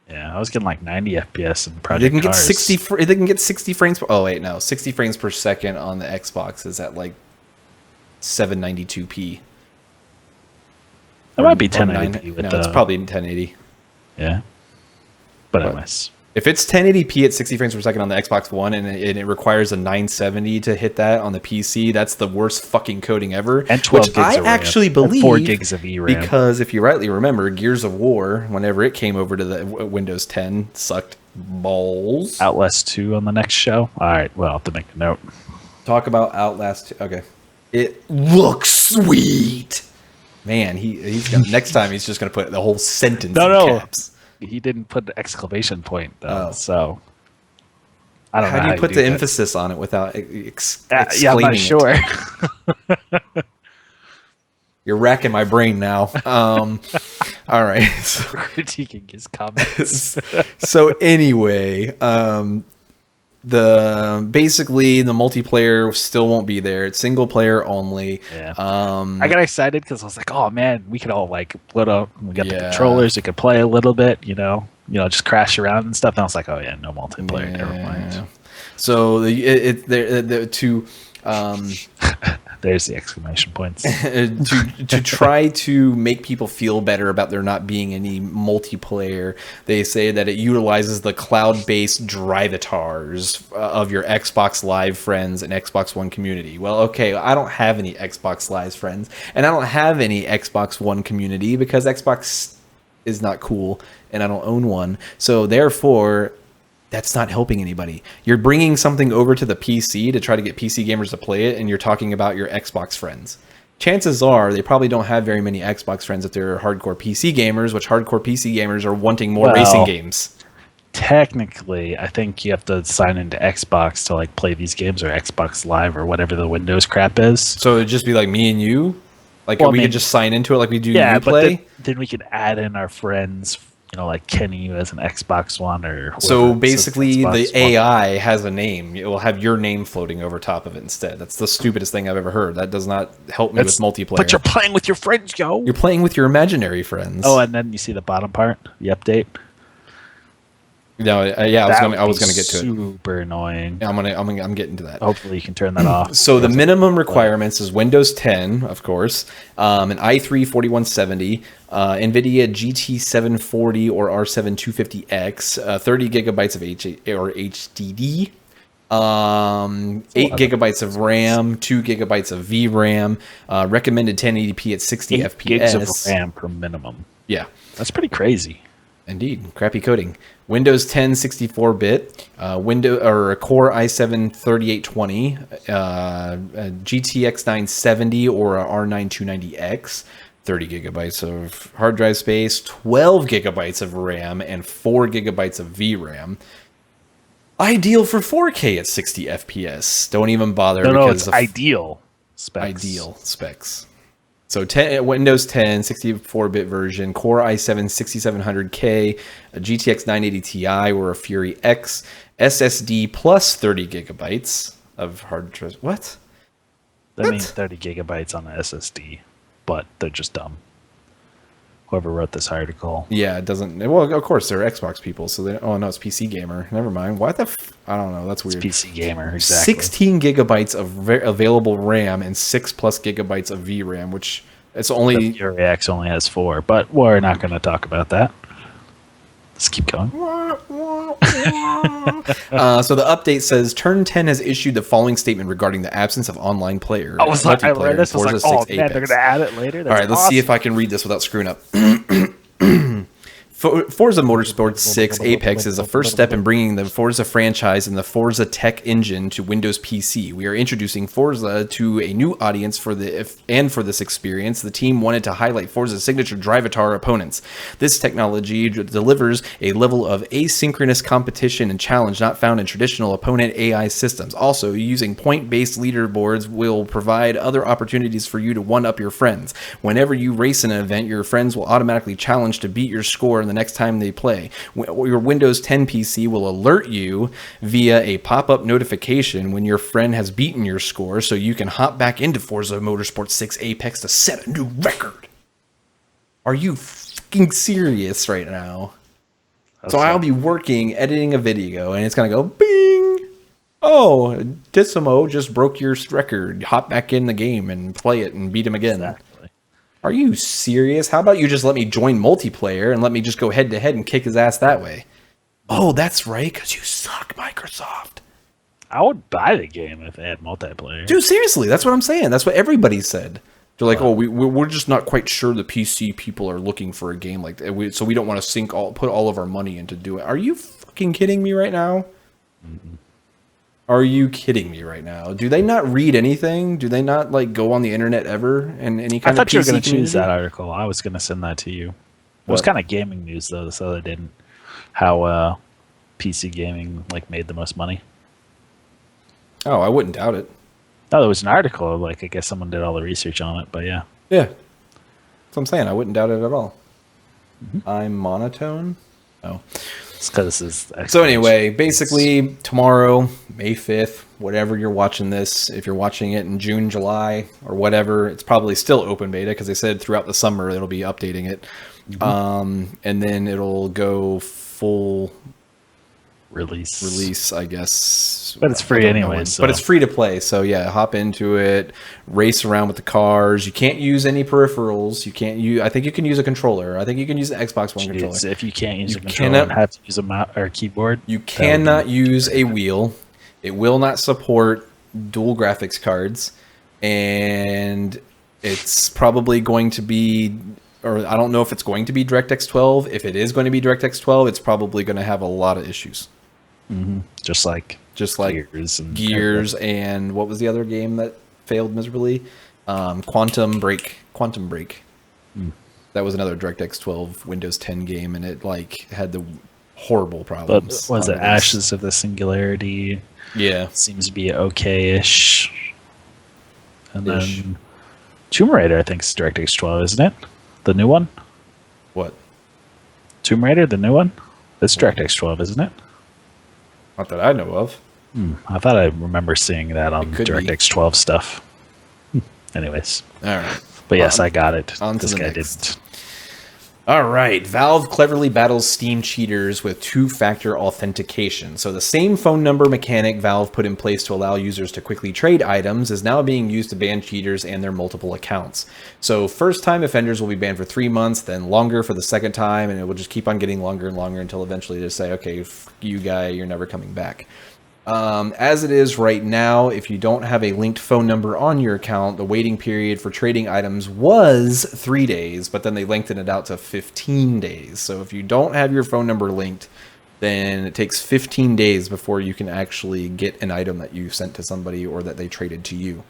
Yeah, I was getting like 90 FPS in Project They can get Cars. 60. They can get 60 frames. Oh wait, no, 60 frames per second on the Xbox is at like 792p. It might be 1080p. No, it's probably 1080. Yeah. But anyways. If it's 1080p at 60 frames per second on the Xbox One and it requires a 970 to hit that on the PC, that's the worst fucking coding ever. And 12 which gigs I of RAM. actually believe, and 4 gigs of VRAM. Because if you rightly remember, Gears of War, whenever it came over to the Windows 10, sucked balls. Outlast 2 on the next show. All right, well, I'll have to make a note. Talk about Outlast 2. Okay. It looks sweet. Man, he's gonna, next time he's just going to put the whole sentence in caps. He didn't put the exclamation point, though, so I don't know. How do you put the emphasis on it without exclaiming yeah, I'm not sure. You're racking my brain now. All right. So, critiquing his comments. So anyway, basically the multiplayer still won't be there. It's single player only. Yeah. I got excited because I was like, oh man, we could all like split up. We got the controllers. We could play a little bit. Just crash around and stuff. And I was like, oh yeah, no multiplayer. Yeah. Never mind. So there's the exclamation points. to try to make people feel better about there not being any multiplayer, they say that it utilizes the cloud-based drivatars of your Xbox Live friends and Xbox One community. Well, okay, I don't have any Xbox Live friends, and I don't have any Xbox One community because Xbox is not cool, and I don't own one. So therefore, that's not helping anybody. You're bringing something over to the PC to try to get PC gamers to play it, and you're talking about your Xbox friends. Chances are they probably don't have very many Xbox friends if they're hardcore PC gamers, which hardcore PC gamers are wanting more racing games. Technically, I think you have to sign into Xbox to like play these games, or Xbox Live, or whatever the Windows crap is. So it'd just be like me and you? Like we could just sign into it like we do Uplay? But then we could add in our friends, like Kenny as an Xbox One or whoever. So basically the AI has a name. It will have your name floating over top of it instead. That's the stupidest thing I've ever heard. That does not help me with multiplayer. But you're playing with your friends, yo. You're playing with your imaginary friends. Oh, and then you see the bottom part, the update. No, I was gonna get to it. Super annoying. Yeah, I'm getting to that. Hopefully you can turn that off. So the minimum requirements is Windows 10, of course, an i3 4170, NVIDIA GT 740 or R7 250X, 30 gigabytes of HDD, 8 gigabytes of RAM, 2 gigabytes of VRAM, recommended 1080p at 60 8 FPS. gigs of RAM per minimum. Yeah. That's pretty crazy. Indeed, crappy coding. Windows 10 64-bit, a Core i7 3820, GTX 970 or a R9 290X, 30 gigabytes of hard drive space, 12 gigabytes of RAM, and 4 gigabytes of VRAM. Ideal for 4K at 60 FPS. Don't even bother. No, it's ideal specs. Ideal specs. So Windows 10, 64-bit version, Core i7 6700K, a GTX 980 Ti or a Fury X, SSD plus 30 gigabytes of hard drive. What? That means 30 gigabytes on the SSD, but they're just dumb. Whoever wrote this article. Yeah, it doesn't. Well, of course, they're Xbox people, so they. Oh no, it's PC gamer. Never mind. What the? I don't know. That's weird. It's PC gamer, exactly. 16 gigabytes of available RAM and 6 plus gigabytes of VRAM, which it's only. The Fury X only has 4, but we're not going to talk about that. Let's keep going. So the update says Turn 10 has issued the following statement regarding the absence of online player. I was like, I read this. I was like, oh, man, they're going to add it later. All right, let's see if I can read this without screwing up. Forza Motorsport 6 Apex is the first step in bringing the Forza franchise and the Forza tech engine to Windows PC. We are introducing Forza to a new audience for this experience. The team wanted to highlight Forza's signature drive-atar opponents. This technology delivers a level of asynchronous competition and challenge not found in traditional opponent AI systems. Also, using point-based leaderboards will provide other opportunities for you to one-up your friends. Whenever you race in an event, your friends will automatically challenge to beat your score in the next time they play. Your Windows 10 PC will alert you via a pop-up notification when your friend has beaten your score, so you can hop back into Forza Motorsport 6 Apex to set a new record. Are you fucking serious right now? So I'll be working, editing a video, and it's gonna go bing. Oh, Dissimo just broke your record. Hop back in the game and play it and beat him again. Exactly. Are you serious? How about you just let me join multiplayer and let me just go head to head and kick his ass that way? Oh, that's right, because you suck, Microsoft. I would buy the game if they had multiplayer. Dude, seriously, that's what I'm saying. That's what everybody said. They're like, we're just not quite sure the PC people are looking for a game like that, so we don't want to put all of our money into doing it. Are you fucking kidding me right now? Mm-hmm. Are you kidding me right now? Do they not read anything? Do they not like go on the internet ever? And any kind of I thought you were going to community? choose that article. I was going to send that to you. It was kind of gaming news though, so they didn't. How PC gaming like made the most money. Oh, I wouldn't doubt it. No, there was an article. Like I guess someone did all the research on it, but yeah. Yeah, that's what I'm saying. I wouldn't doubt it at all. Mm-hmm. I'm monotone. Oh. Because this is so anyway, basically tomorrow, May 5th, whatever you're watching this, if you're watching it in June, July, or whatever, it's probably still open beta because they said throughout the summer it'll be updating it. Mm-hmm. And then it'll go full release, I guess. But it's free anyways. So. But it's free to play, so yeah, hop into it, race around with the cars. You can't use any peripherals. You can't use. I think you can use a controller. I think you can use an Xbox One controller. If you can't use a controller, you have to use a mouse or a keyboard. You cannot use a wheel. It will not support dual graphics cards, and it's probably going to be. Or I don't know if it's going to be DirectX 12. If it is going to be DirectX 12, it's probably going to have a lot of issues. Mm-hmm. Just like Gears and what was the other game that failed miserably? Quantum Break. That was another DirectX 12 Windows 10 game, and it like had the horrible problems. But was it Ashes of the Singularity? Yeah, seems to be okay-ish. And then Tomb Raider, I think, is DirectX 12, isn't it? The new one? What? Tomb Raider, the new one? It's DirectX 12, isn't it? Not that I know of. I thought I remember seeing that on DirectX 12 stuff. Anyways. All right. But yes, I got it. On to this the guy next. didn't. All right. Valve cleverly battles Steam cheaters with two-factor authentication. So the same phone number mechanic Valve put in place to allow users to quickly trade items is now being used to ban cheaters and their multiple accounts. So first-time offenders will be banned for 3 months, then longer for the second time, and it will just keep on getting longer and longer until eventually they say, okay, you guy, you're never coming back. As it is right now, if you don't have a linked phone number on your account, the waiting period for trading items was 3 days, but then they lengthened it out to 15 days. So if you don't have your phone number linked, then it takes 15 days before you can actually get an item that you sent to somebody or that they traded to you.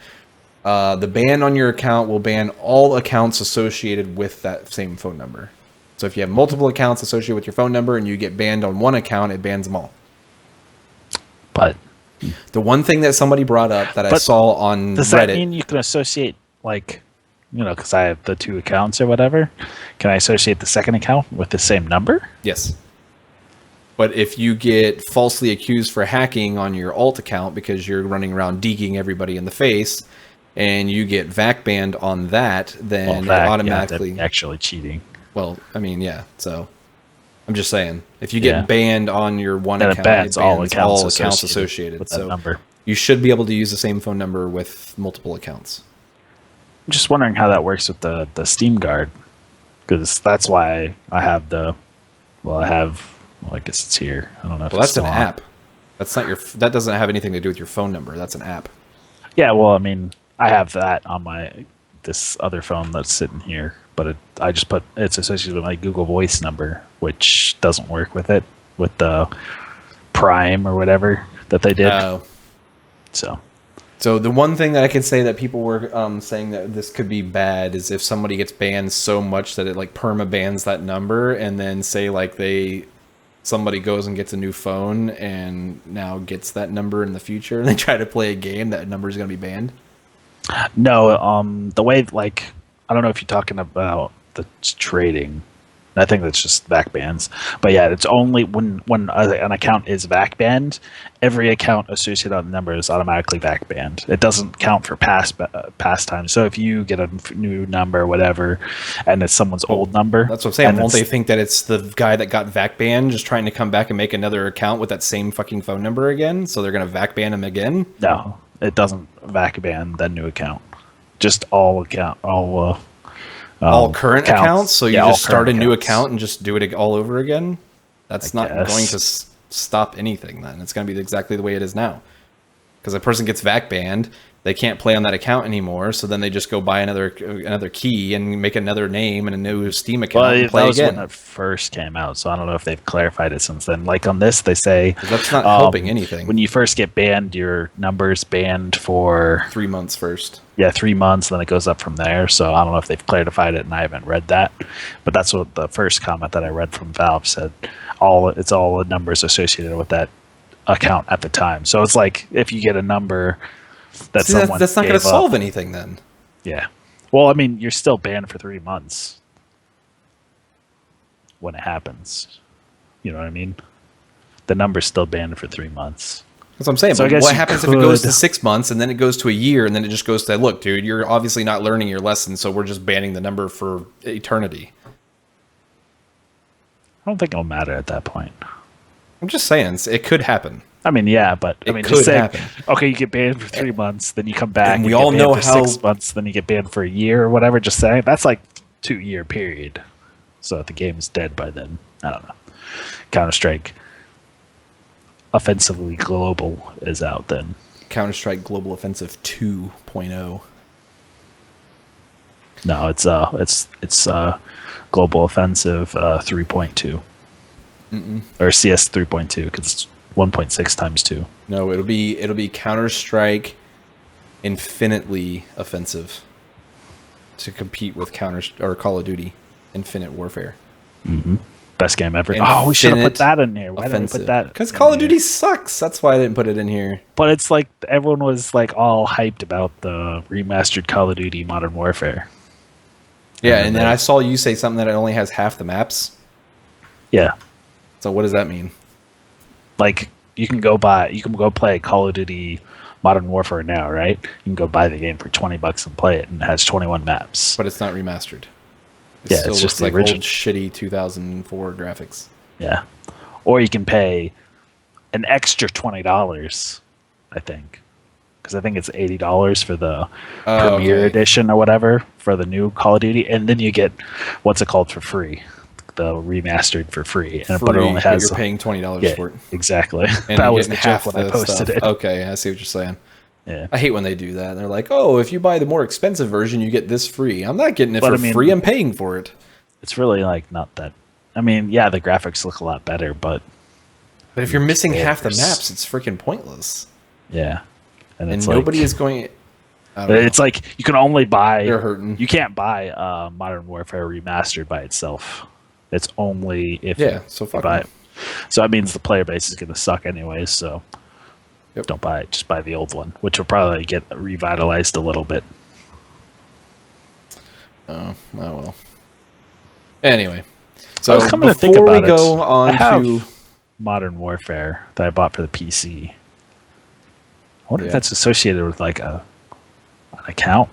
The ban on your account will ban all accounts associated with that same phone number. So if you have multiple accounts associated with your phone number and you get banned on one account, it bans them all. But the one thing that somebody brought up that I saw on does Reddit... that mean you can associate, like, you know, because I have the 2 accounts or whatever, can I associate the second account with the same number? Yes. But if you get falsely accused for hacking on your alt account because you're running around deking everybody in the face, and you get VAC banned on that, then it automatically... Yeah, actually cheating. Well, I mean, yeah, so... I'm just saying, if you get banned on your one account, it bans all accounts associated with so that number. You should be able to use the same phone number with multiple accounts. I'm just wondering how that works with the Steam Guard, because that's why I have the. Well, I guess it's here. I don't know. Well, that's an app. That's not your. That doesn't have anything to do with your phone number. That's an app. Yeah, well, I mean, I have that on this other phone that's sitting here, but I just put it's associated with my Google Voice number, which doesn't work with it with the Prime or whatever that they did. So the one thing that I could say that people were saying that this could be bad is if somebody gets banned so much that it like perma bans that number, and then say like somebody goes and gets a new phone and now gets that number in the future and they try to play a game, that number is going to be banned. No, the way, like, I don't know if you're talking about the trading. I think that's just VAC bans. But yeah, it's only when an account is VAC banned, every account associated on the number is automatically VAC banned. It doesn't count for past time. So if you get a new number or whatever, and it's someone's old number. That's what I'm saying. Won't they think that it's the guy that got VAC banned just trying to come back and make another account with that same fucking phone number again? So they're going to VAC ban him again? No, it doesn't VAC ban that new account. Just all current accounts, so you just start a new account and just do it all over again. That's not going to stop anything. Then it's going to be exactly the way it is now, because a person gets VAC banned, they can't play on that account anymore, so then they just go buy another key and make another name and a new Steam account and play that was again. When it first came out, so I don't know if they've clarified it since then. Like on this, they say that's not helping anything. When you first get banned, your number's banned for 3 months first. Yeah, 3 months, then it goes up from there. So I don't know if they've clarified it, and I haven't read that. But that's what the first comment that I read from Valve said. It's all the numbers associated with that account at the time. So it's like if you get a number that someone that's not going to solve anything then. Yeah. Well, I mean, you're still banned for 3 months when it happens. You know what I mean? The number's still banned for 3 months. That's what I'm saying. So but what happens if it goes to 6 months and then it goes to a year and then it just goes to, look, dude, you're obviously not learning your lesson, so we're just banning the number for eternity. I don't think it'll matter at that point. I'm just saying, it could happen. I mean, yeah, but I mean, could happen. Okay, you get banned for 3 months, then you come back, and we all know how 6 months, then you get banned for a year or whatever. Just saying, that's like 2-year period. So if the game is dead by then, I don't know. Counter-Strike Offensively Global is out then. Counter-Strike Global Offensive 2.0. No, it's Global Offensive 3.2. Or CS 3.2 because it's 1.6 times 2. No, it'll be Counter-Strike Infinitely Offensive to compete with Call of Duty Infinite Warfare. Mm-hmm. Best game ever. We should have put that in here. Why didn't we put that? Because Call of Duty sucks. That's why I didn't put it in here. But it's like everyone was like all hyped about the remastered Call of Duty Modern Warfare. Yeah, and then I saw you say something that it only has half the maps. Yeah. So what does that mean? Like you can go play Call of Duty Modern Warfare now, right? You can go buy the game for $20 and play it, and it has 21 maps. But it's not remastered. It's just the original old shitty 2004 graphics. Yeah, or you can pay an extra $20, I think, because I think it's $80 for the Premier Edition or whatever for the new Call of Duty, and then you get what's it called for free, the remastered for free, and Free, but it only has you're paying $20 yeah, for it. exactly. And That you're was getting the joke half when I posted stuff. it. Okay, I see what you're saying. Yeah, I hate when they do that. They're like, oh, if you buy the more expensive version, you get this free. I'm not getting it for free. I'm paying for it. It's really like not that. I mean, yeah, the graphics look a lot better, but if you're missing half the maps, it's freaking pointless. Yeah, and nobody is going. It's like you can only buy. They're hurting. You can't buy Modern Warfare Remastered by itself. It's only if so you buy it. So that means the player base is going to suck anyways. So don't buy it. Just buy the old one, which will probably get revitalized a little bit. Oh well. Anyway, so I was coming to think before about we go on to Modern Warfare that I bought for the PC, I wonder if that's associated with like an account,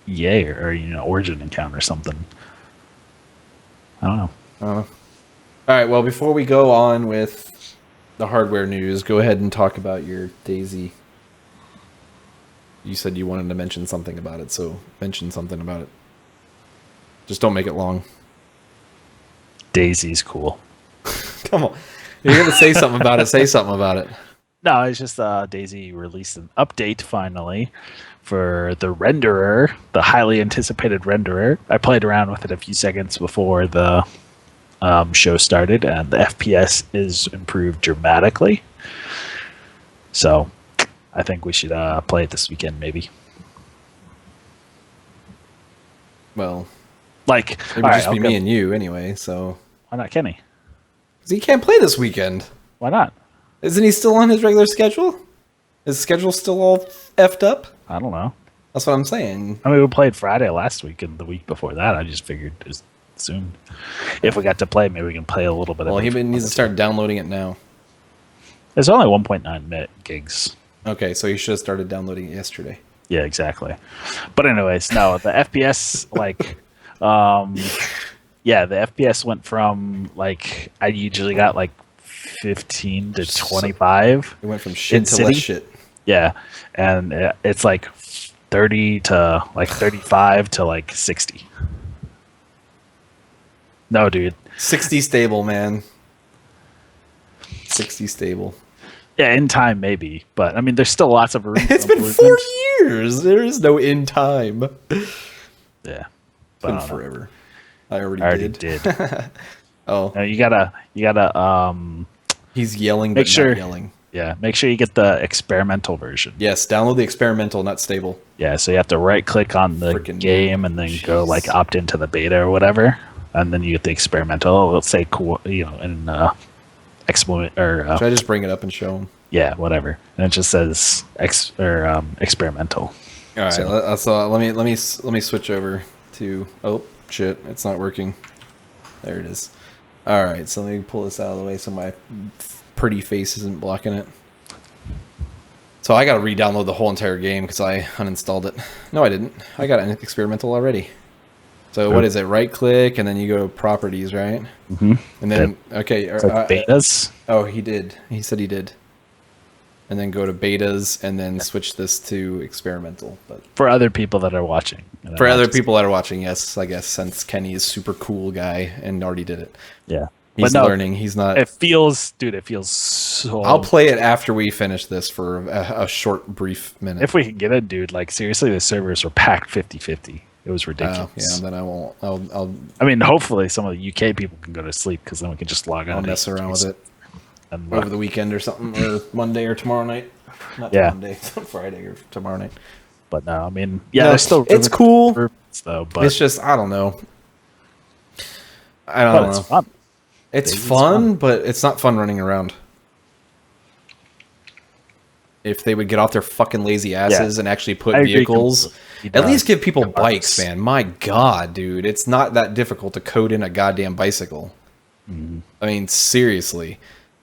EA or Origin account or something. I don't know. All right. Well, before we go on with the hardware news, go ahead and talk about your DayZ. You said you wanted to mention something about it, so mention something about it. Just don't make it long. DayZ's cool. Come on. You're going to say something about it. Say something about it. No, it's just DayZ released an update finally for the renderer, the highly anticipated renderer. I played around with it a few seconds before the show started, and the FPS is improved dramatically. So I think we should play it this weekend, maybe. Well, like it would just be me and you anyway. So why not Kenny? Because he can't play this weekend. Why not? Isn't he still on his regular schedule? His schedule still all effed up? I don't know. That's what I'm saying. I mean, we played Friday last week, and the week before that, I just figured just soon. If we got to play, maybe we can play a little bit. Well, he needs to start downloading it now. It's only 1.9 gigs. Okay, so he should have started downloading it yesterday. Yeah, exactly. But anyways, no, the FPS the FPS went from like I usually got like 15 to 25. It went from shit to less shit. Yeah, and it's like 30 to like 35 to like 60. No, dude. 60 stable, man. 60 stable. Yeah, in time maybe, but I mean, there's still lots of room. It's been 4 years. There is no in time. Yeah, it's been forever. I already did. Oh, no, you gotta. He's yelling, but not yelling. Yeah, make sure you get the experimental version. Yes, download the experimental, not stable. Yeah, so you have to right click on the game and then go like opt into the beta or whatever, and then you get the experimental. Let's say cool, in exploit or. Should I just bring it up and show him? Yeah, whatever. And it just says experimental. All right, so let me switch over to. Oh shit, it's not working. There it is. All right, so let me pull this out of the way so my pretty face isn't blocking it. So I got to re-download the whole entire game because I uninstalled it. No, I didn't. I got an experimental already. So what is it? Right click and then you go to properties, right? Mm-hmm. And then okay, betas. Oh, he did. He said he did. And then go to betas and then switch this to experimental. But for other people that are watching. For other people that are watching, yes, I guess, since Kenny is super cool guy and already did it. Yeah. He's learning. He's not. It feels so. I'll play it after we finish this for a short, brief minute. If we can get it, dude. Like, seriously, the servers were packed 50-50. It was ridiculous. Yeah, then I won't. I mean, hopefully some of the UK people can go to sleep because then we can just log on. I'll mess around with it. Over the weekend or something, or Monday or tomorrow night. Not Monday, Friday or tomorrow night. But no, I mean, there's still it's cool though. But it's just I don't know. I don't know. It's fun. It's fun, but it's not fun running around. If they would get off their fucking lazy asses and actually put vehicles, at least give people bikes, man. My God, dude, it's not that difficult to code in a goddamn bicycle. Mm-hmm. I mean, seriously.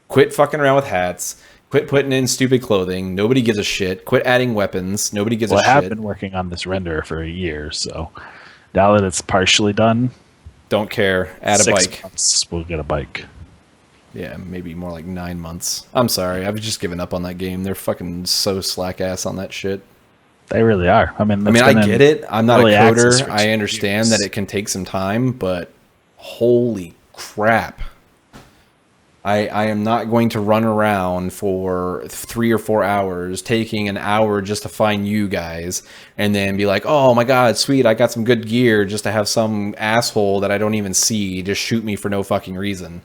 Quit fucking around with hats. Quit putting in stupid clothing. Nobody gives a shit. Quit adding weapons. Nobody gives a shit. I have been working on this render for a year, so now that it's partially done, don't care. Add a bike. 6 months, we'll get a bike. Yeah, maybe more like 9 months. I'm sorry. I've just given up on that game. They're fucking so slack ass on that shit. They really are. I mean, I get it. I'm not a coder. I understand that it can take some time, but holy crap. I am not going to run around for 3 or 4 hours, taking an hour just to find you guys, and then be like, oh my god, sweet, I got some good gear, just to have some asshole that I don't even see just shoot me for no fucking reason.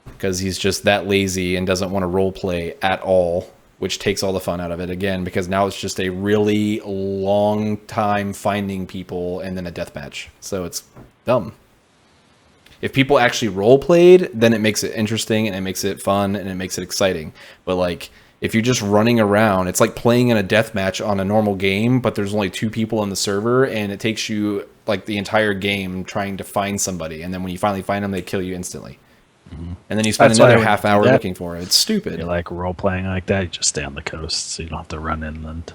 Because he's just that lazy and doesn't want to roleplay at all, which takes all the fun out of it again, because now it's just a really long time finding people and then a deathmatch. So it's dumb. If people actually role played, then it makes it interesting and it makes it fun and it makes it exciting. But like, if you're just running around, it's like playing in a deathmatch on a normal game, but there's only 2 people in the server, and it takes you like the entire game trying to find somebody, and then when you finally find them, they kill you instantly. Mm-hmm. And then you spend another half hour looking for it. It's stupid. You're like role playing like that, you just stay on the coast, so you don't have to run inland.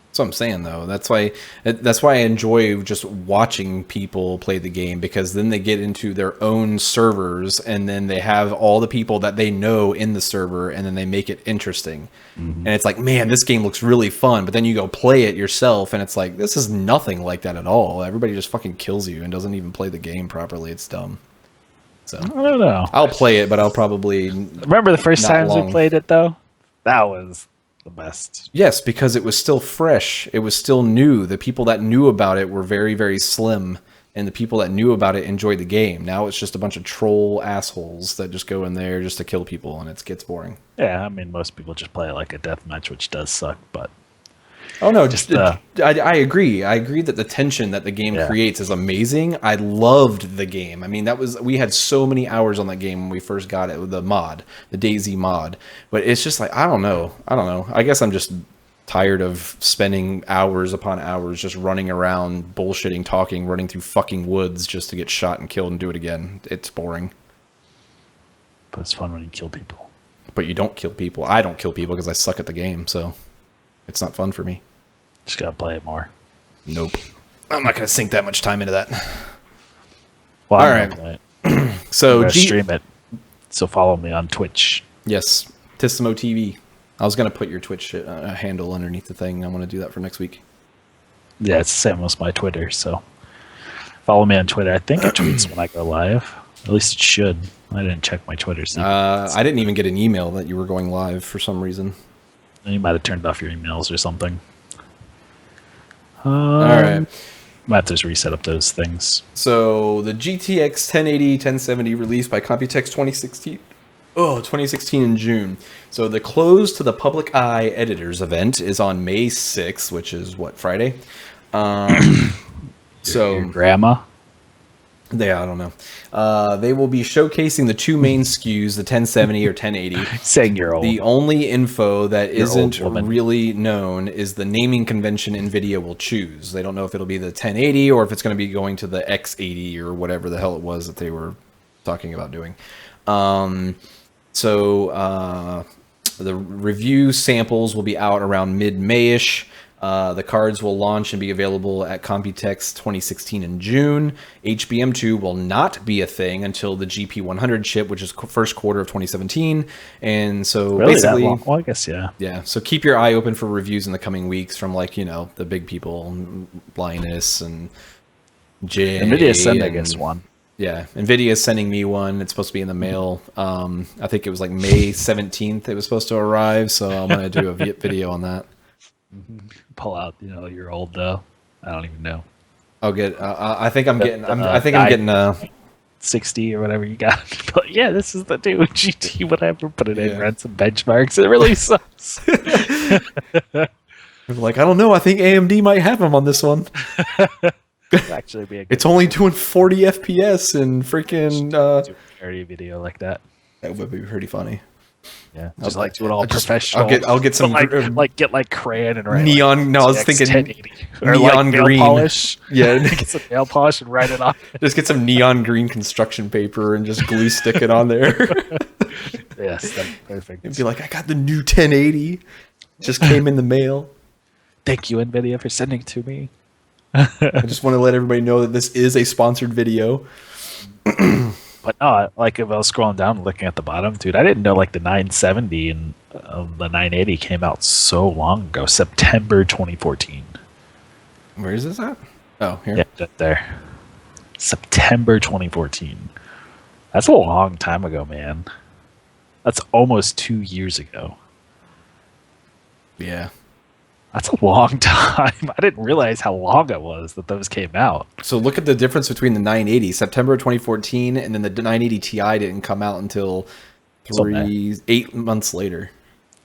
That's what I'm saying, though. That's why I enjoy just watching people play the game, because then they get into their own servers, and then they have all the people that they know in the server, and then they make it interesting. Mm-hmm. And it's like, man, this game looks really fun. But then you go play it yourself, and it's like, this is nothing like that at all. Everybody just fucking kills you and doesn't even play the game properly. It's dumb. So I don't know. I'll play it, but I'll probably remember the first times we played it, though. That was the best. Yes, because it was still fresh. It was still new. The people that knew about it were very, very slim, and the people that knew about it enjoyed the game. Now it's just a bunch of troll assholes that just go in there just to kill people, and it gets boring. Yeah, I mean, most people just play it like a deathmatch, which does suck, but... Oh no, I agree. I agree that the tension that the game creates is amazing. I loved the game. I mean, we had so many hours on that game when we first got it with the mod, the DayZ mod. But it's just like, I don't know. I guess I'm just tired of spending hours upon hours just running around, bullshitting, talking, running through fucking woods just to get shot and killed and do it again. It's boring. But it's fun when you kill people. But you don't kill people. I don't kill people because I suck at the game, so it's not fun for me. Just gotta play it more. Nope. I'm not gonna sink that much time into that. Well, all right. So stream it. So follow me on Twitch. Yes, Tissimo TV. I was gonna put your Twitch handle underneath the thing. I want to do that for next week. Yeah, it's the same as my Twitter. So follow me on Twitter. I think it tweets when I go live. At least it should. I didn't check my Twitter. I didn't even get an email that you were going live for some reason. You might have turned off your emails or something. All right. Might have to just reset up those things. So the GTX 1080, 1070 released by Computex 2016. 2016 in June. So the close to the public eye editors event is on May 6th, which is what, Friday? Your grandma? Yeah, I don't know. They will be showcasing the 2 main SKUs, the 1070 or 1080. Saying you're old. The only info that isn't really known is the naming convention NVIDIA will choose. They don't know if it'll be the 1080 or if it's going to be going to the X80 or whatever the hell it was that they were talking about doing. The review samples will be out around mid-May-ish. The cards will launch and be available at Computex 2016 in June. HBM2 will not be a thing until the GP100 chip, which is first quarter of 2017. And so really basically, that long? Well, I guess, yeah. Yeah. So keep your eye open for reviews in the coming weeks from the big people, Linus and Jay. NVIDIA sent, I guess, one. Yeah, NVIDIA is sending me one. It's supposed to be in the mail. I think it was like May 17th it was supposed to arrive, so I'm going to do a video on that. Pull out, you're old though. I don't even know. I'll get. I think I'm getting. I'm getting 60 or whatever you got. But yeah, this is the new GT whatever. Put it in, run some benchmarks. It really sucks. Like, I don't know. I think AMD might have them on this one. Actually, be a good it's only doing 40 FPS and freaking parody video like that. That would be pretty funny. Yeah, just like do it all professional. I'll get some get crayon and write neon. No, I was thinking or neon green polish. Yeah, get some nail polish and write it on. Just get some neon green construction paper and just glue stick it on there. Yes, that's perfect. And be like, I got the new 1080. Just came in the mail. Thank you, NVIDIA, for sending it to me. I just want to let everybody know that this is a sponsored video. But no, like if I was scrolling down and looking at the bottom, dude, I didn't know like the 970 and the 980 came out so long ago, September 2014. Where is this at? Oh, here. Yeah, just there. September 2014. That's a long time ago, man. That's almost 2 years ago. Yeah. That's a long time. I didn't realize how long it was that those came out. So look at the difference between the 980, September 2014, and then the 980 Ti didn't come out until 8 months later.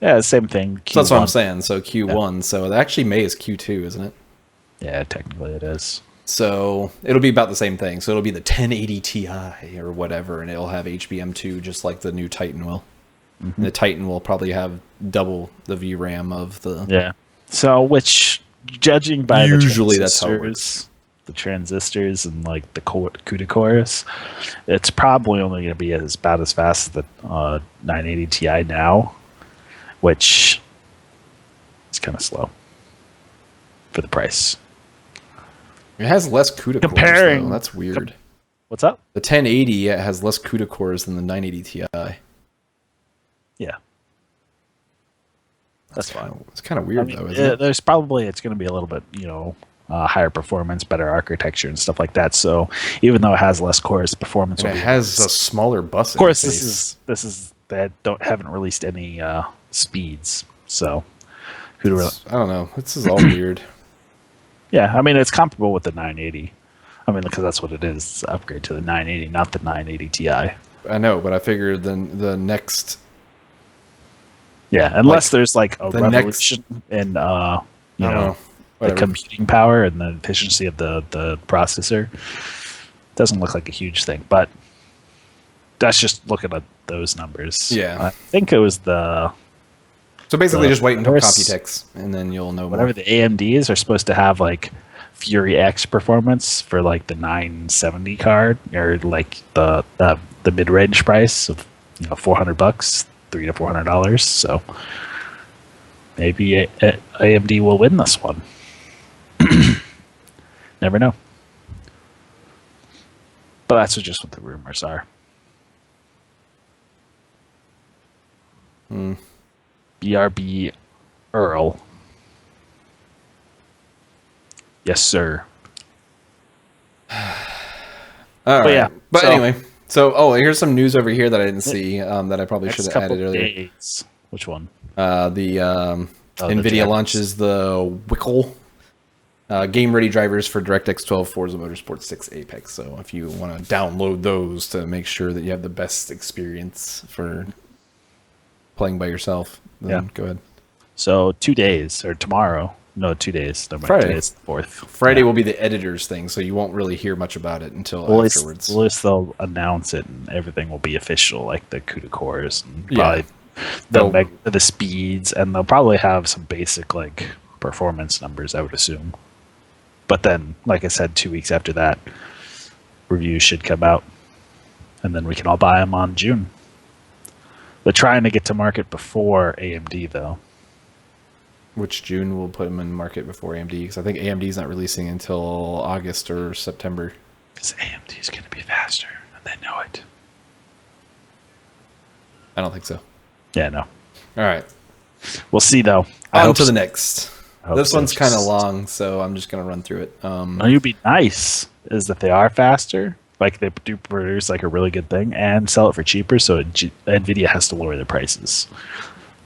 Yeah, same thing. So that's what I'm saying. So Q1. Yeah. So actually May is Q2, isn't it? Yeah, technically it is. So it'll be about the same thing. So it'll be the 1080 Ti or whatever, and it'll have HBM2 just like the new Titan will. Mm-hmm. And the Titan will probably have double the VRAM of the... Yeah. So, which, judging by usually that's how it works. The transistors and like the CUDA cores, it's probably only going to be about as fast as the 980 Ti now, which is kind of slow for the price. It has less CUDA cores, though. That's weird. What's up? The 1080 has less CUDA cores than the 980 Ti. Yeah. That's fine. It's kind of weird, though, isn't it? There's probably, it's going to be a little bit, higher performance, better architecture, and stuff like that. So even though it has less cores, performance will be... It has a smaller bus. Of course, this is they haven't released any speeds, so I don't know. This is all weird. Yeah, I mean, it's comparable with the 980. I mean, because that's what it is. It's an upgrade to the 980, not the 980 Ti. I know, but I figured the next... Yeah, unless there's like a revolution in the computing power and the efficiency of the processor. Doesn't look like a huge thing, but that's just looking at those numbers. Yeah. I think it was the... So basically just wait until Computex, and then you'll know whatever more. The AMDs are supposed to have like Fury X performance for like the 970 card, or like the mid-range price of $400, $300 to $400. So maybe AMD will win this one. Never know. But that's just what the rumors are. BRB Earl. Yes, sir. All right. Yeah. But anyway, so here's some news over here that I didn't see that I probably should have added earlier. Days. Which one? NVIDIA launches the Wickle game-ready drivers for DirectX 12, Forza Motorsport 6, Apex. So if you want to download those to make sure that you have the best experience for playing by yourself, then go ahead. So 2 days, or tomorrow. No, 2 days. Friday. Today's the 4th. Friday will be the editor's thing, so you won't really hear much about it until afterwards. At least they'll announce it, and everything will be official, like the CUDA cores, and probably the speeds, and they'll probably have some basic like performance numbers, I would assume. But then, like I said, 2 weeks after that, reviews should come out, and then we can all buy them on June. They're trying to get to market before AMD, though. Which June will put them in market before AMD? Because I think AMD is not releasing until August or September. Because AMD is going to be faster, and they know it. I don't think so. Yeah, no. All right. We'll see, though. On to the next. This one's kind of long, so I'm just going to run through it. What would be nice is that they are faster. Like, they do produce like a really good thing and sell it for cheaper, so NVIDIA has to lower their prices.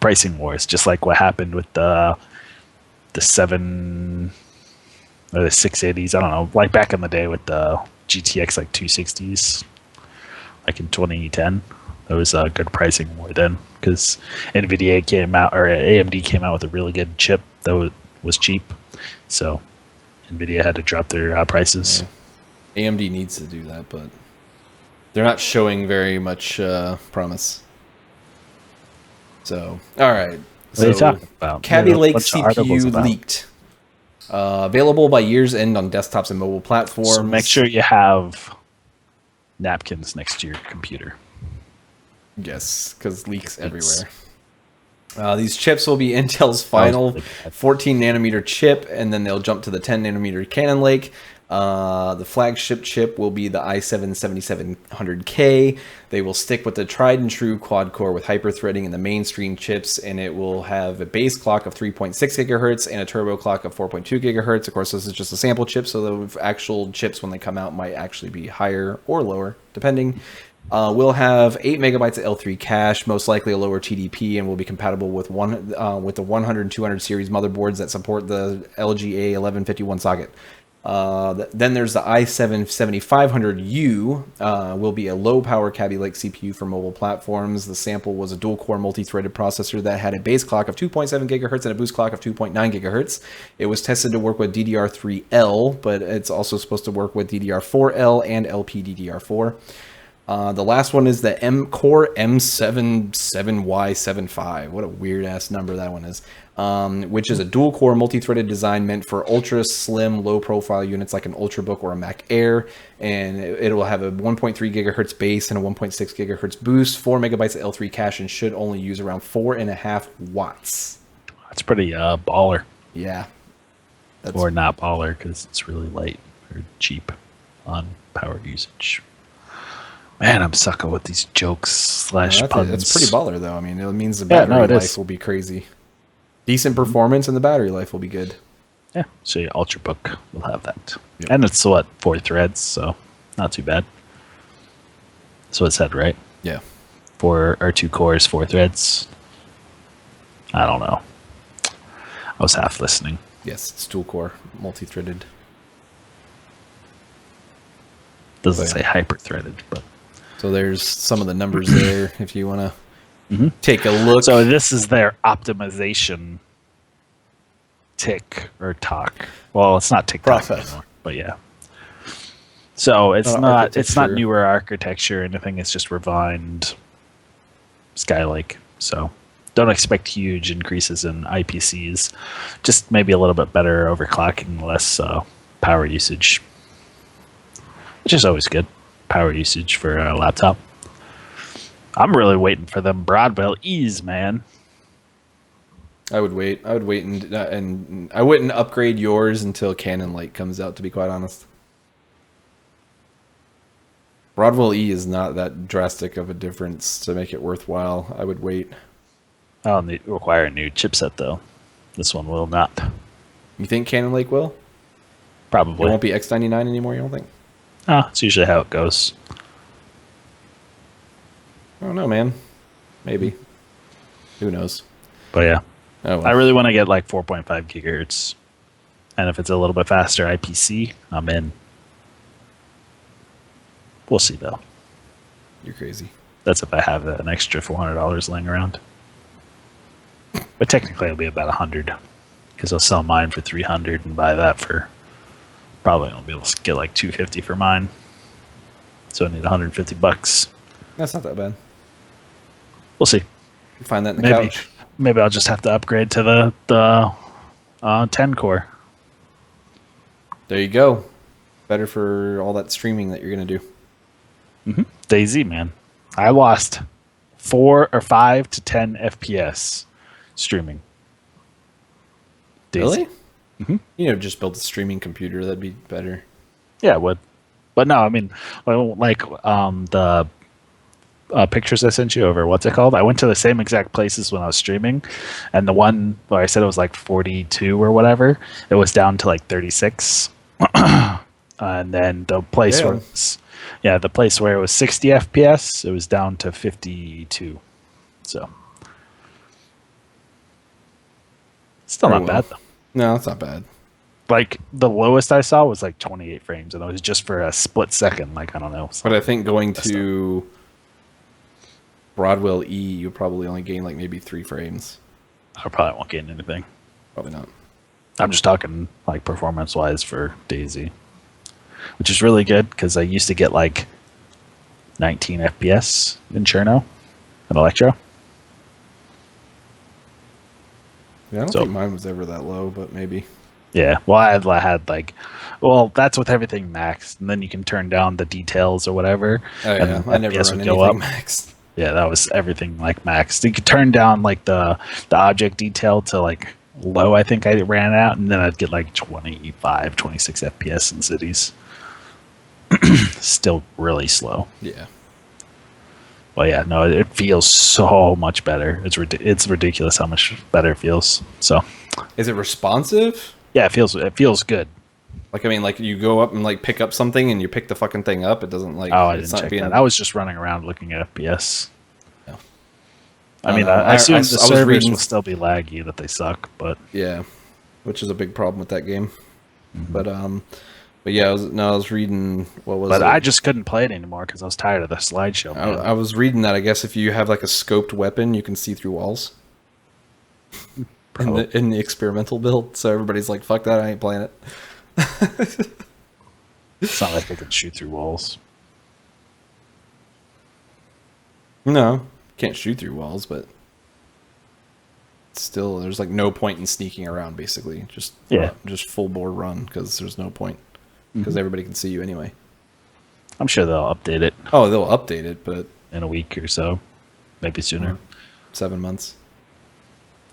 Pricing wars, just like what happened with the 7 or the 680s. I don't know, like back in the day with the GTX like 260s, like in 2010. There was a good pricing war then because NVIDIA came out, or AMD came out with a really good chip that was cheap, so NVIDIA had to drop their prices. Yeah. AMD needs to do that, but they're not showing very much promise. So, all right. What are you talking about? Kaby Lake CPU leaked. Available by year's end on desktops and mobile platforms. So make sure you have napkins next to your computer. Yes, because leaks everywhere. These chips will be Intel's final 14 nanometer chip, and then they'll jump to the 10 nanometer Cannon Lake. The flagship chip will be the i7-7700K. They will stick with the tried and true quad core with hyper-threading in the mainstream chips, and it will have a base clock of 3.6 gigahertz and a turbo clock of 4.2 gigahertz. Of course, this is just a sample chip, so the actual chips when they come out might actually be higher or lower, depending. We'll have 8 megabytes of L3 cache, most likely a lower TDP, and will be compatible with the 100 and 200 series motherboards that support the LGA 1151 socket. Then there's the i7-7500U, will be a low-power Kaby Lake CPU for mobile platforms. The sample was a dual-core multi-threaded processor that had a base clock of 2.7 gigahertz and a boost clock of 2.9 gigahertz. It was tested to work with DDR3L, but it's also supposed to work with DDR4L and LPDDR4. The last one is the Core M77Y75. What a weird-ass number that one is. Which is a dual-core multi-threaded design meant for ultra-slim, low-profile units like an Ultrabook or a Mac Air. And it will have a 1.3 gigahertz base and a 1.6 gigahertz boost, 4 megabytes of L3 cache, and should only use around 4.5 watts. That's pretty baller. Yeah. Or not baller, because it's really light or cheap on power usage. Man, I'm sucking with these jokes / puns. That's pretty baller, though. I mean, it means the battery life will be crazy. Decent performance, and the battery life will be good. Yeah, so your Ultrabook will have that. Yep. And it's, 4 threads, so not too bad. So it said, right? Yeah. 4 or 2 cores, 4 threads. I don't know. I was half listening. Yes, it's dual-core, multi-threaded. Doesn't say hyper-threaded, but... So there's some of the numbers there if you want to take a look. So this is their optimization tick or talk. Well, it's not TikTok anymore, but yeah. So it's not newer architecture or anything. It's just refined Skylake. So don't expect huge increases in IPCs. Just maybe a little bit better overclocking, less power usage, which is always good. Power usage for a laptop. I'm really waiting for them Broadwell E's, man. I would wait. And I wouldn't upgrade yours until Cannon Lake comes out, to be quite honest. Broadwell E is not that drastic of a difference to make it worthwhile. I would wait. I'll require a new chipset, though. This one will not. You think Cannon Lake will? Probably. It won't be X99 anymore, you don't think? It's usually how it goes. I don't know, man. Maybe. Who knows? But yeah. Oh, well. I really want to get like 4.5 gigahertz. And if it's a little bit faster IPC, I'm in. We'll see, though. You're crazy. That's if I have an extra $400 laying around. But technically it'll be about 100. Because I'll sell mine for 300 and buy that for... Probably I'll be able to get like 250 for mine. So I need 150 bucks. That's not that bad. We'll see. You find that in the couch. Maybe I'll just have to upgrade to the 10 core. There you go. Better for all that streaming that you're going to do. DayZ, man. I lost 4 or 5 to 10 FPS streaming. DayZ. Really? You know, just build a streaming computer. That'd be better. Yeah, it would. But no, I mean, like the pictures I sent you over, what's it called? I went to the same exact places when I was streaming, and the one where I said it was like 42 or whatever, it was down to like 36. And then the place where the place where it was 60 FPS, it was down to 52. So still not bad though. No, it's not bad. Like the lowest I saw was like 28 frames, and it was just for a split second. Like I don't know. But I think going to Broadwell E, you probably only gain like maybe 3 frames. I probably won't gain anything. Probably not. I'm just talking like performance wise for DayZ, which is really good because I used to get like 19 FPS in Cherno and Electro. Yeah, I don't think mine was ever that low, but maybe. Yeah, well, I had like, well, that's with everything maxed, and then you can turn down the details or whatever. Oh yeah, I never run anything maxed. Yeah, that was everything like maxed. You could turn down like the object detail to like low I think I ran out, and then I'd get like 25, 26 FPS in cities. Still really slow. Yeah. Well, yeah, no, it feels so much better. It's ridiculous how much better it feels. So, is it responsive? Yeah, it feels good. Like, I mean, like you go up and like pick up something and you pick the fucking thing up. It doesn't like. Oh, I didn't check that. I was just running around looking at FPS. No. I mean, I assume the servers will still be laggy, that they suck, but yeah, which is a big problem with that game. Mm-hmm. But yeah, I was reading what was. But I just couldn't play it anymore because I was tired of the slideshow. I was reading that I guess if you have like a scoped weapon, you can see through walls. In the experimental build, so everybody's like, "Fuck that! I ain't playing it." It's not like they can shoot through walls. No, can't shoot through walls, but still, there's like no point in sneaking around. Basically, just full bore run because there's no point because everybody can see you anyway. I'm sure they'll update it. Oh, they'll update it, but in a week or so, maybe sooner. 7 months.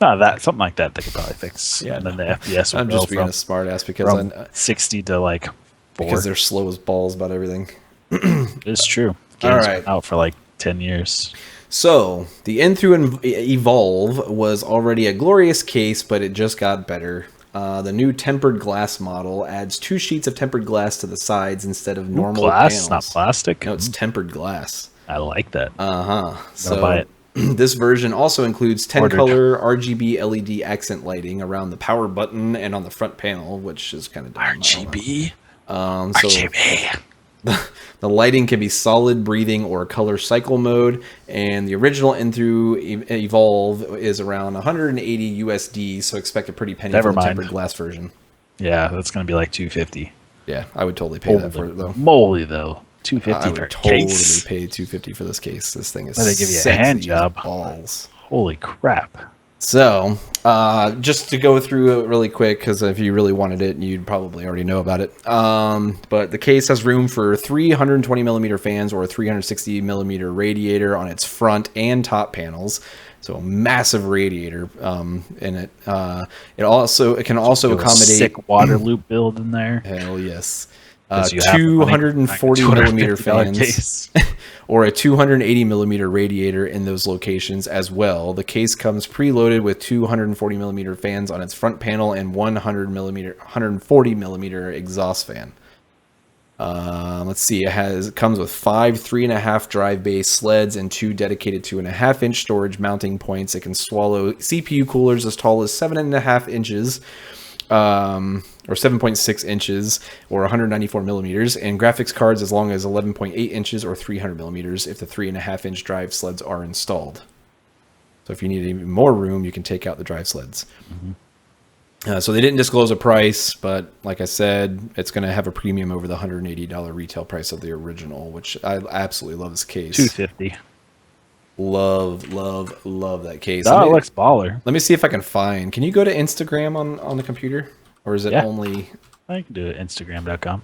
No, something like that they could probably fix. Yeah, and then the FPS. I'm just being a smart ass because 60 to like 4. Because they're slow as balls about everything. It's true. Games been out for like 10 years. So the Entho Evolv was already a glorious case, but it just got better. The new tempered glass model adds 2 sheets of tempered glass to the sides instead of normal glass, panels. Not plastic. No, it's tempered glass. I like that. So buy it. This version also includes 10-color RGB LED accent lighting around the power button and on the front panel, which is kind of dumb. RGB. RGB. The lighting can be solid, breathing, or color cycle mode, and the original Entho Evolv is around 180 USD, so expect a pretty penny for the tempered glass version. Yeah, that's going to be like 250. Yeah, I would totally pay that for it, though. Moly, though. 250 I would totally pay 250 for this case. This thing is they give you a hand job. Balls. Holy crap. So, just to go through it really quick, because if you really wanted it, you'd probably already know about it. But the case has room for 320 millimeter fans or a 360 millimeter radiator on its front and top panels. So a massive radiator in it. It can also accommodate a sick water loop build in there. Hell yes. 240 millimeter fans or a 280 millimeter radiator in those locations as well. The case comes preloaded with 240 millimeter fans on its front panel and 140 millimeter exhaust fan. Let's see. It comes with 5 3.5 drive bay sleds and 2 dedicated 2.5 inch storage mounting points. It can swallow CPU coolers as tall as 7.5 inches. Or 7.6 inches or 194 millimeters, and graphics cards as long as 11.8 inches or 300 millimeters if the 3.5 inch drive sleds are installed. So if you need even more room, you can take out the drive sleds. So they didn't disclose a price, but like I said, it's going to have a premium over the $180 retail price of the original, which I absolutely love this case. $250. Love that case. Oh, it looks baller. Let me see if I can find. Can you go to Instagram on the computer? Or is it only... I can do it Instagram.com.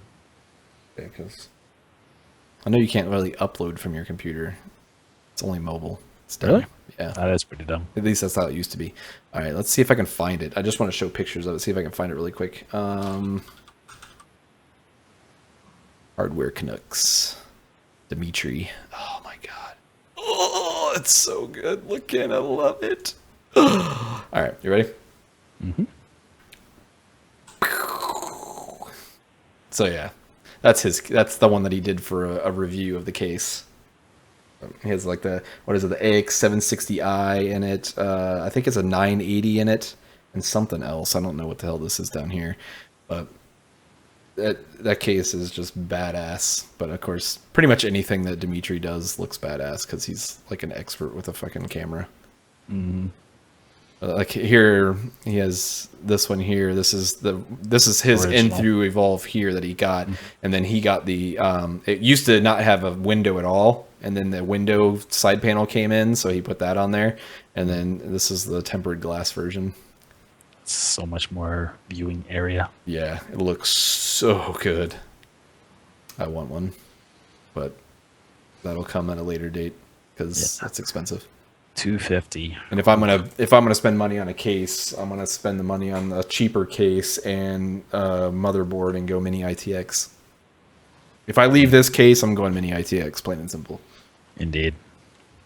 Okay, because I know you can't really upload from your computer. It's only mobile. It's dumb. Really? Yeah. That is pretty dumb. At least that's how it used to be. All right, let's see if I can find it. I just want to show pictures of it. See if I can find it really quick. Hardware Canucks. Dimitri. Oh, my God. Oh, it's so good looking. I love it. All right, you ready? Mm-hmm. So yeah, that's the one that he did for a review of the case. He has like the AX760i in it. I think it's a 980 in it and something else. I don't know what the hell this is down here, but that case is just badass. But of course, pretty much anything that Dimitri does looks badass because he's like an expert with a fucking camera. Mm-hmm. Like here, he has this one here. This is his Entho Evolv here that he got, and then he got the. It used to not have a window at all, and then the window side panel came in, so he put that on there, and then this is the tempered glass version. It's so much more viewing area. Yeah, it looks so good. I want one, but that'll come at a later date because that's expensive. $250. And if I'm gonna spend money on a case, I'm gonna spend the money on a cheaper case and motherboard and go mini ITX. If I leave this case, I'm going mini ITX, plain and simple. Indeed.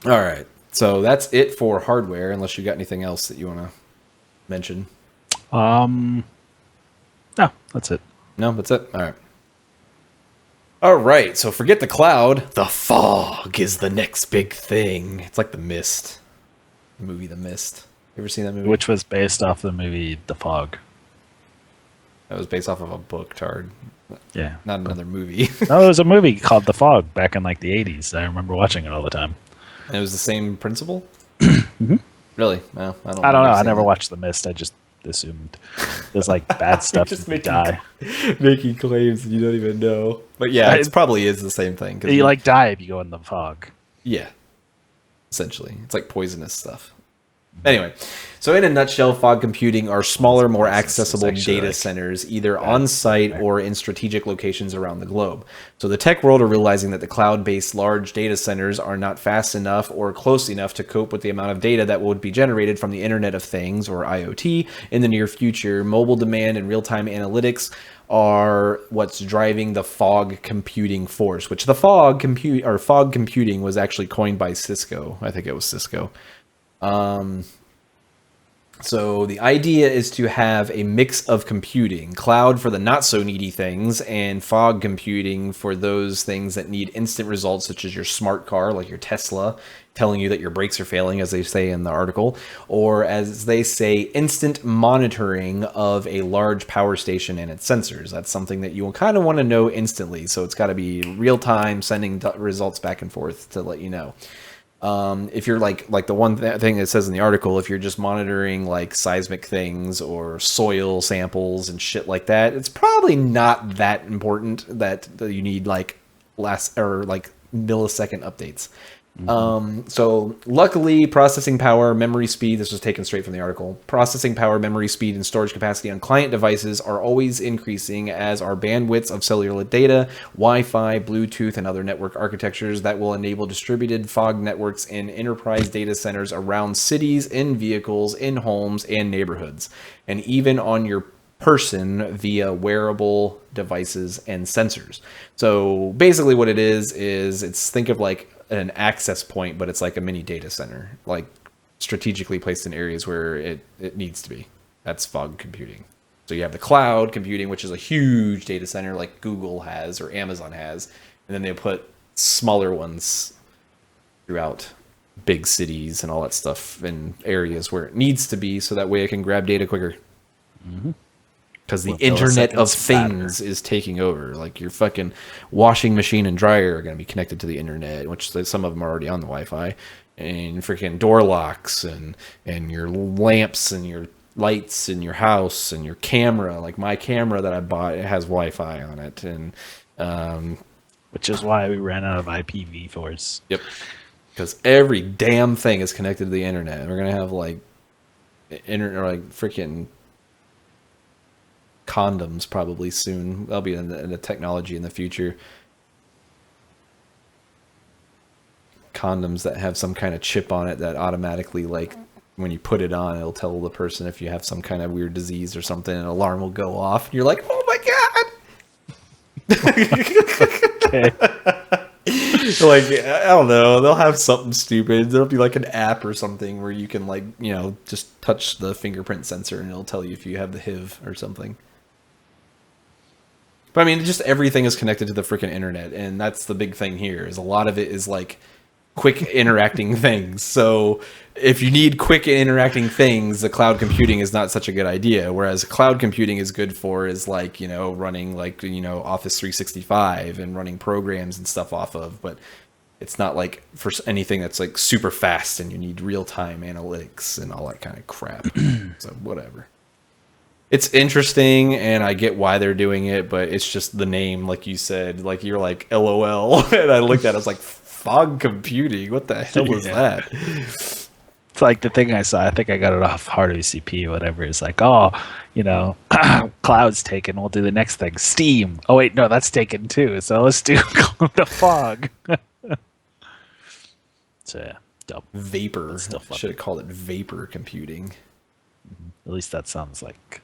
All right, so that's it for hardware. Unless you got anything else that you want to mention. No, that's it. No, that's it. All right. All right, so forget the cloud. The fog is the next big thing. It's like The Mist. The movie The Mist. You ever seen that movie? Which was based off the movie The Fog. That was based off of a book, Tard. Yeah. Not another movie. No, there was a movie called The Fog back in like the 80s. I remember watching it all the time. And it was the same principle? Mm-hmm. Really? Well, I don't know. I never watched The Mist. I just assumed there's like bad stuff just to die. Making claims you don't even know. But yeah, it probably is the same thing. You like die if you go in the fog. Yeah. Essentially. It's like poisonous stuff. Anyway, so in a nutshell, fog computing are smaller, more accessible data centers, either on-site or in strategic locations around the globe. So the tech world are realizing that the cloud-based large data centers are not fast enough or close enough to cope with the amount of data that would be generated from the Internet of Things, or IoT, in the near future. Mobile demand and real-time analytics are what's driving the fog computing force, which the fog computing was actually coined by Cisco. I think it was Cisco. So the idea is to have a mix of computing, cloud for the not so needy things, and fog computing for those things that need instant results, such as your smart car, like your Tesla, telling you that your brakes are failing, as they say in the article, or as they say, instant monitoring of a large power station and its sensors. That's something that you will kind of want to know instantly. So it's got to be real time, sending results back and forth to let you know. If you're like the one thing that says in the article, if you're just monitoring like seismic things or soil samples and shit like that, it's probably not that important that you need like millisecond updates. So luckily, processing power, memory speed, this was taken straight from the article, processing power, memory speed, and storage capacity on client devices are always increasing, as are bandwidths of cellular data, Wi-Fi, Bluetooth, and other network architectures that will enable distributed fog networks in enterprise data centers around cities, in vehicles, in homes, and neighborhoods, and even on your person via wearable devices and sensors. So basically what it is it's, think of like an access point, but it's like a mini data center, like strategically placed in areas where it needs to be. That's fog computing. So you have the cloud computing, which is a huge data center like Google has or Amazon has, and then they put smaller ones throughout big cities and all that stuff in areas where it needs to be, so that way it can grab data quicker. Because the Internet of Things is taking over. Like your fucking washing machine and dryer are going to be connected to the internet, which some of them are already on the Wi-Fi, and freaking door locks and your lamps and your lights in your house and your camera. Like my camera that I bought, it has Wi-Fi on it, and which is why we ran out of IPv4s. Yep. Because every damn thing is connected to the internet. We're gonna have like freaking condoms probably soon. That'll be in the technology in the future. Condoms that have some kind of chip on it that automatically, like, when you put it on, it'll tell the person if you have some kind of weird disease or something, and an alarm will go off. And you're like, oh my god! Okay. Like, I don't know, they'll have something stupid. There'll be like an app or something where you can, like, you know, just touch the fingerprint sensor and it'll tell you if you have the HIV or something. But I mean, just everything is connected to the freaking internet, and that's the big thing here, is a lot of it is like quick interacting things. So if you need quick interacting things, the cloud computing is not such a good idea. Whereas cloud computing is good for is like, you know, running like, you know, Office 365 and running programs and stuff off of, but it's not like for anything that's like super fast and you need real-time analytics and all that kind of crap. So whatever. It's interesting, and I get why they're doing it, but it's just the name, like you said, like you're like LOL, and I looked at it, I was like, fog computing, what the hell is that? It's like the thing I saw, I think I got it off Hard OCP or whatever. It's like, oh, you know, cloud's taken, we'll do the next thing. Steam. Oh wait, no, that's taken too. So let's do the fog. So yeah. Dope. Vapor. Still fun. Should have called it vapor computing. At least that sounds like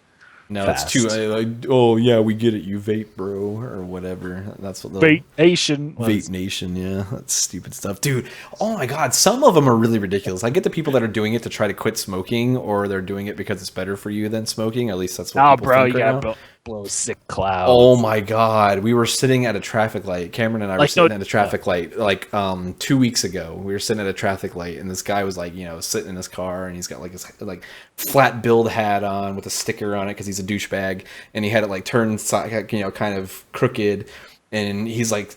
No, fast. it's too oh yeah, we get it, you vape, bro, or whatever. That's what Vape Nation. Vape Nation, yeah, that's stupid stuff, dude. Oh my god, some of them are really ridiculous. I get the people that are doing it to try to quit smoking, or they're doing it because it's better for you than smoking. At least that's what. Oh, people bro, think you right gotta now. blow sick clouds. Oh my god, we were sitting at a traffic light. Cameron and I were Like, sitting at a traffic light like 2 weeks ago. We were sitting at a traffic light, and this guy was like, you know, sitting in his car, and he's got like his like flat build hat on with a sticker on it because he's a douchebag, and he had it like turned, you know, kind of crooked. And he's like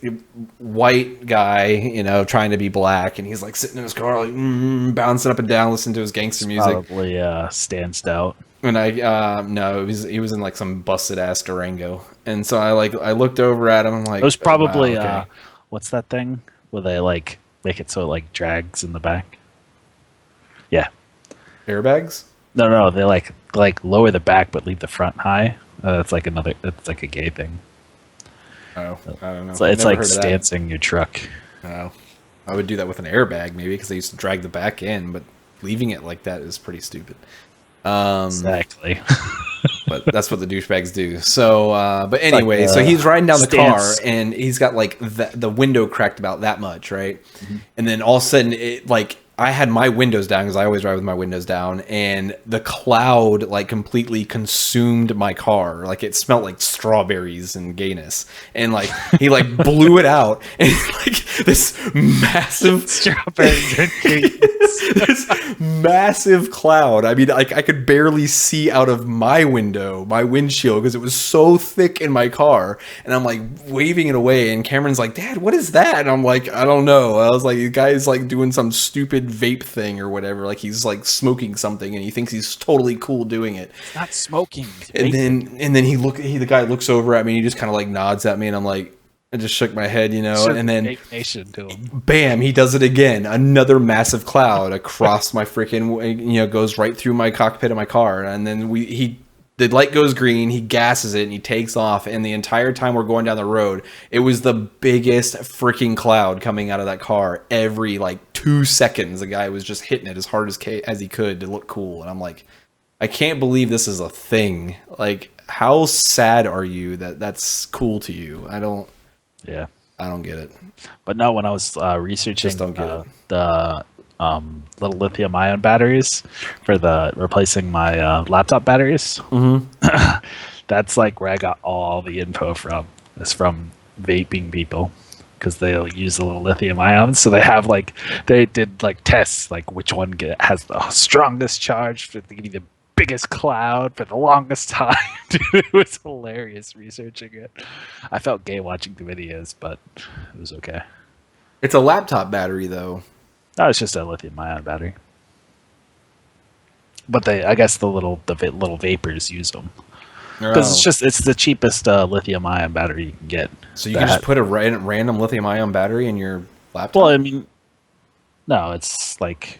white guy, you know, trying to be black, and he's like sitting in his car, like bouncing up and down, listening to his gangster music. Probably stands out. And I no, he was in like some busted ass Durango, and so I looked over at him. I'm like, It was probably wow, okay. what's that thing where they like make it so it like drags in the back? Yeah. Airbags? No, they like lower the back but leave the front high. That's like a gay thing. Oh, I don't know. It's like stancing your truck. Oh, I would do that with an airbag maybe because they used to drag the back in, but leaving it like that is pretty stupid. Exactly. But that's what the douchebags do. So, but anyway, so he's riding down the car and he's got like the window cracked about that much, right? Mm-hmm. And then all of a sudden, it like I had my windows down because I always ride with my windows down, and the cloud like completely consumed my car. Like it smelled like strawberries and gayness, and like he like blew it out, and like this massive strawberries and gayness. This massive cloud. I mean, like I could barely see out of my window, my windshield, because it was so thick in my car. And I'm like waving it away, and Cameron's like, "Dad, what is that?" And I'm like, "I don't know." I was like, "The guy's like doing some stupid vape thing or whatever. Like he's like smoking something, and he thinks he's totally cool doing it." It's not smoking. And then the guy looks over at me, and he just kind of like nods at me, and I'm like, I just shook my head, you know, and then bam, he does it again. Another massive cloud across my freaking, you know, goes right through my cockpit of my car. And then the light goes green, he gasses it, and he takes off. And the entire time we're going down the road, it was the biggest freaking cloud coming out of that car. Every like 2 seconds, the guy was just hitting it as hard as he could to look cool. And I'm like, I can't believe this is a thing. Like, how sad are you that that's cool to you? I don't get it. But no, when I was researching the little lithium ion batteries for replacing my laptop batteries, that's like where I got all the info from. It's from vaping people, because they'll use the little lithium ions. So they did like tests, like which one has the strongest charge to give you the biggest cloud for the longest time. Dude, it was hilarious researching it. I felt gay watching the videos, but it was okay. It's a laptop battery though. No, it's just a lithium ion battery. But I guess the little vapors use them, because it's the cheapest lithium ion battery you can get. So you can just put a random lithium ion battery in your laptop? Well, I mean, no, it's like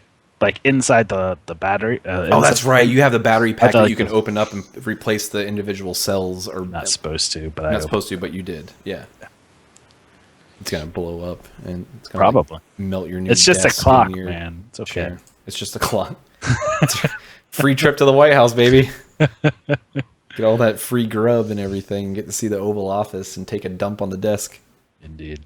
inside the battery. That's right. You have the battery pack that you can open up and replace the individual cells. Or not supposed to, but but you did. Yeah. It's gonna blow up and it's gonna probably melt your new. It's just a clock, man. It's okay. Chair. It's just a clock. Free trip to the White House, baby. Get all that free grub and everything. Get to see the Oval Office and take a dump on the desk. Indeed.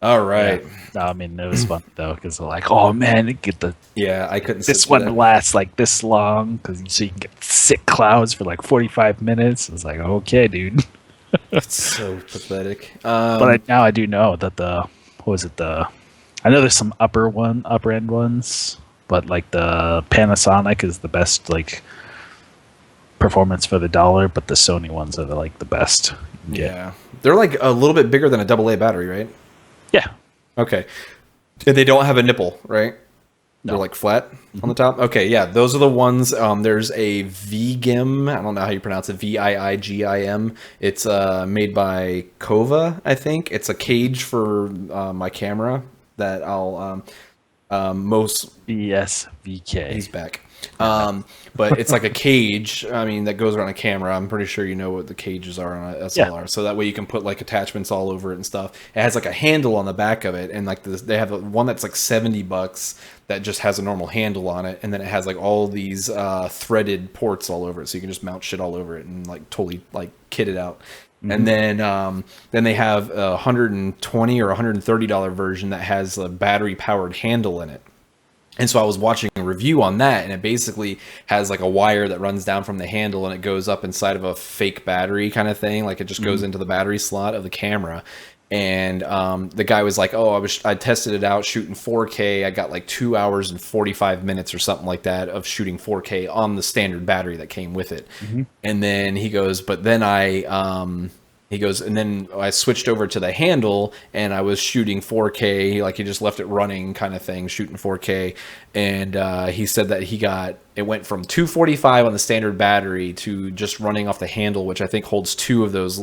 All right. Yeah. No, I mean, it was fun though, because they're like, "Oh man, I couldn't. This one lasts like this long, so you can get sick clouds for like 45 minutes." I was like, "Okay, dude." It's so pathetic. But now I do know that I know there's some upper end ones, but like the Panasonic is the best like performance for the dollar, but the Sony ones are the best. Yeah, they're like a little bit bigger than a AA battery, right? Yeah. Okay. They don't have a nipple, right? No. They're like flat on the top. Okay, yeah, those are the ones. There's a VGIM. I don't know how you pronounce it. VIIGIM. It's made by Kova, I think. It's a cage for my camera that I'll Most BSVK. He's back. But it's like a cage. I mean, that goes around a camera. I'm pretty sure you know what the cages are on a SLR. Yeah. So that way you can put like attachments all over it and stuff. It has like a handle on the back of it, and like they have one that's like $70 that just has a normal handle on it, and then it has like all these threaded ports all over it, so you can just mount shit all over it and like totally like kit it out. And then they have a $120 or $130 version that has a battery powered handle in it. And so I was watching a review on that, and it basically has like a wire that runs down from the handle and it goes up inside of a fake battery kind of thing. Like it just goes into the battery slot of the camera. And the guy was like, "Oh, I tested it out shooting 4K. I got like 2 hours and 45 minutes or something like that of shooting 4K on the standard battery that came with it." And then he goes, "But then and then I switched over to the handle and I was shooting 4K, like he just left it running kind of thing, shooting 4K." And he said that it went from 245 on the standard battery to just running off the handle, which I think holds 2 of those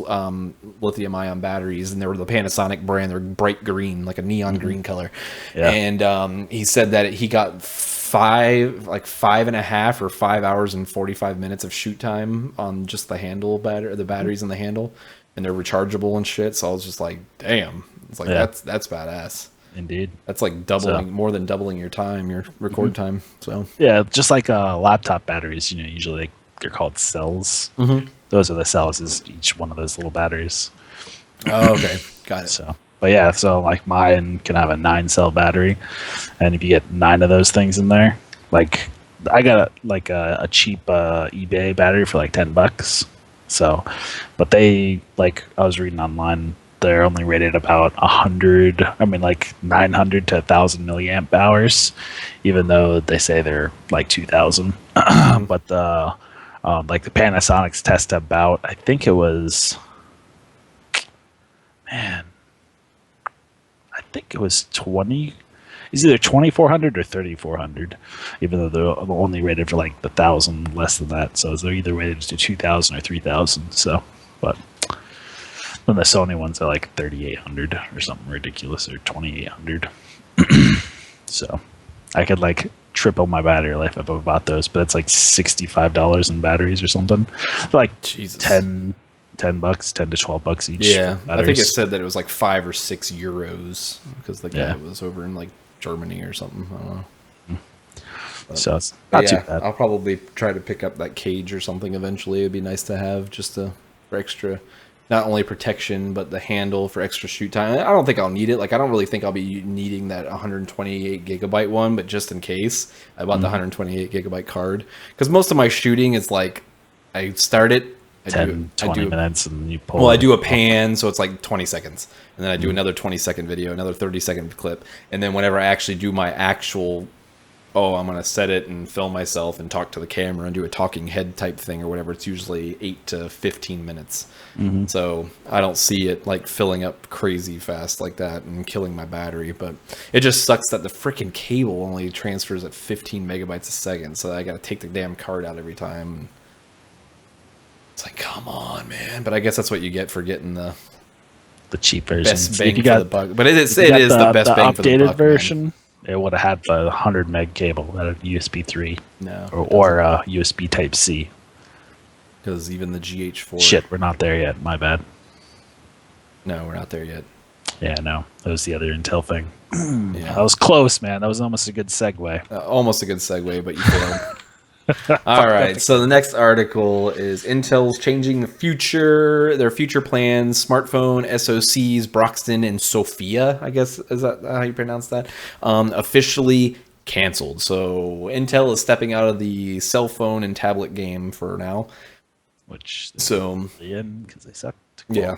lithium ion batteries. And they were the Panasonic brand. They're bright green, like a neon green color. Yeah. And he said that he got 5.5 or 5 hours and 45 minutes of shoot time on just the handle the batteries in the handle. And they're rechargeable and shit. So I was just like, damn. It's like, that's badass. Indeed. That's like more than doubling your time, your record time. So yeah, just like laptop batteries, usually they're called cells. Those are the cells, is each one of those little batteries. Oh, okay. Got it. So like mine can have a 9-cell battery. And if you get 9 of those things in there, like I got a cheap eBay battery for like $10. So, but they, like, I was reading online, they're only rated about 900 to 1,000 milliamp hours, even though they say they're like 2,000. But like the Panasonic's test about, I think it was, I think it was 20. It's either 2,400 or 3,400, even though they're only rated for like 1,000 less than that. So they're either rated to 2,000 or 3,000. So, but then the Sony ones are like 3,800 or something ridiculous, or 2,800. So I could like triple my battery life if I bought those, but it's like $65 in batteries or something. Like Jesus. $10, $10 to $12 each. Yeah, batteries. I think it said that it was like 5 or 6 euros because the guy was over in like Germany or something. I don't know. So it's not too bad. I'll probably try to pick up that cage or something eventually. It'd be nice to have just for extra, not only protection, but the handle for extra shoot time. I don't think I'll need it. Like, I don't really think I'll be needing that 128 gigabyte one, but just in case, I bought the 128 gigabyte card. Because most of my shooting is like, I start it, 20 minutes, and you pull. Well, I do a pan, so it's like 20 seconds. And then I do another 20-second video, another 30-second clip. And then whenever I actually do my actual, I'm going to set it and film myself and talk to the camera and do a talking head type thing or whatever, it's usually 8 to 15 minutes. So I don't see it like filling up crazy fast like that and killing my battery. But it just sucks that the freaking cable only transfers at 15 megabytes a second. So I got to take the damn card out every time. It's like, come on, man. But I guess that's what you get for getting the cheap version. Best bang for the buck. But it is the best bang for the buck. The updated version, man. It would have had the 100 meg cable, that a USB 3. No. Or USB Type C. Because even the GH4. Shit, we're not there yet. My bad. No, we're not there yet. Yeah, no. That was the other Intel thing. Yeah. That was close, man. That was almost a good segue. Almost a good segue, but you failed. All right, so the next article is Intel's changing their future plans, smartphone SoCs, Broxton and Sophia, I guess, is that how you pronounce that, officially canceled. So Intel is stepping out of the cell phone and tablet game for now. Because they suck. Yeah.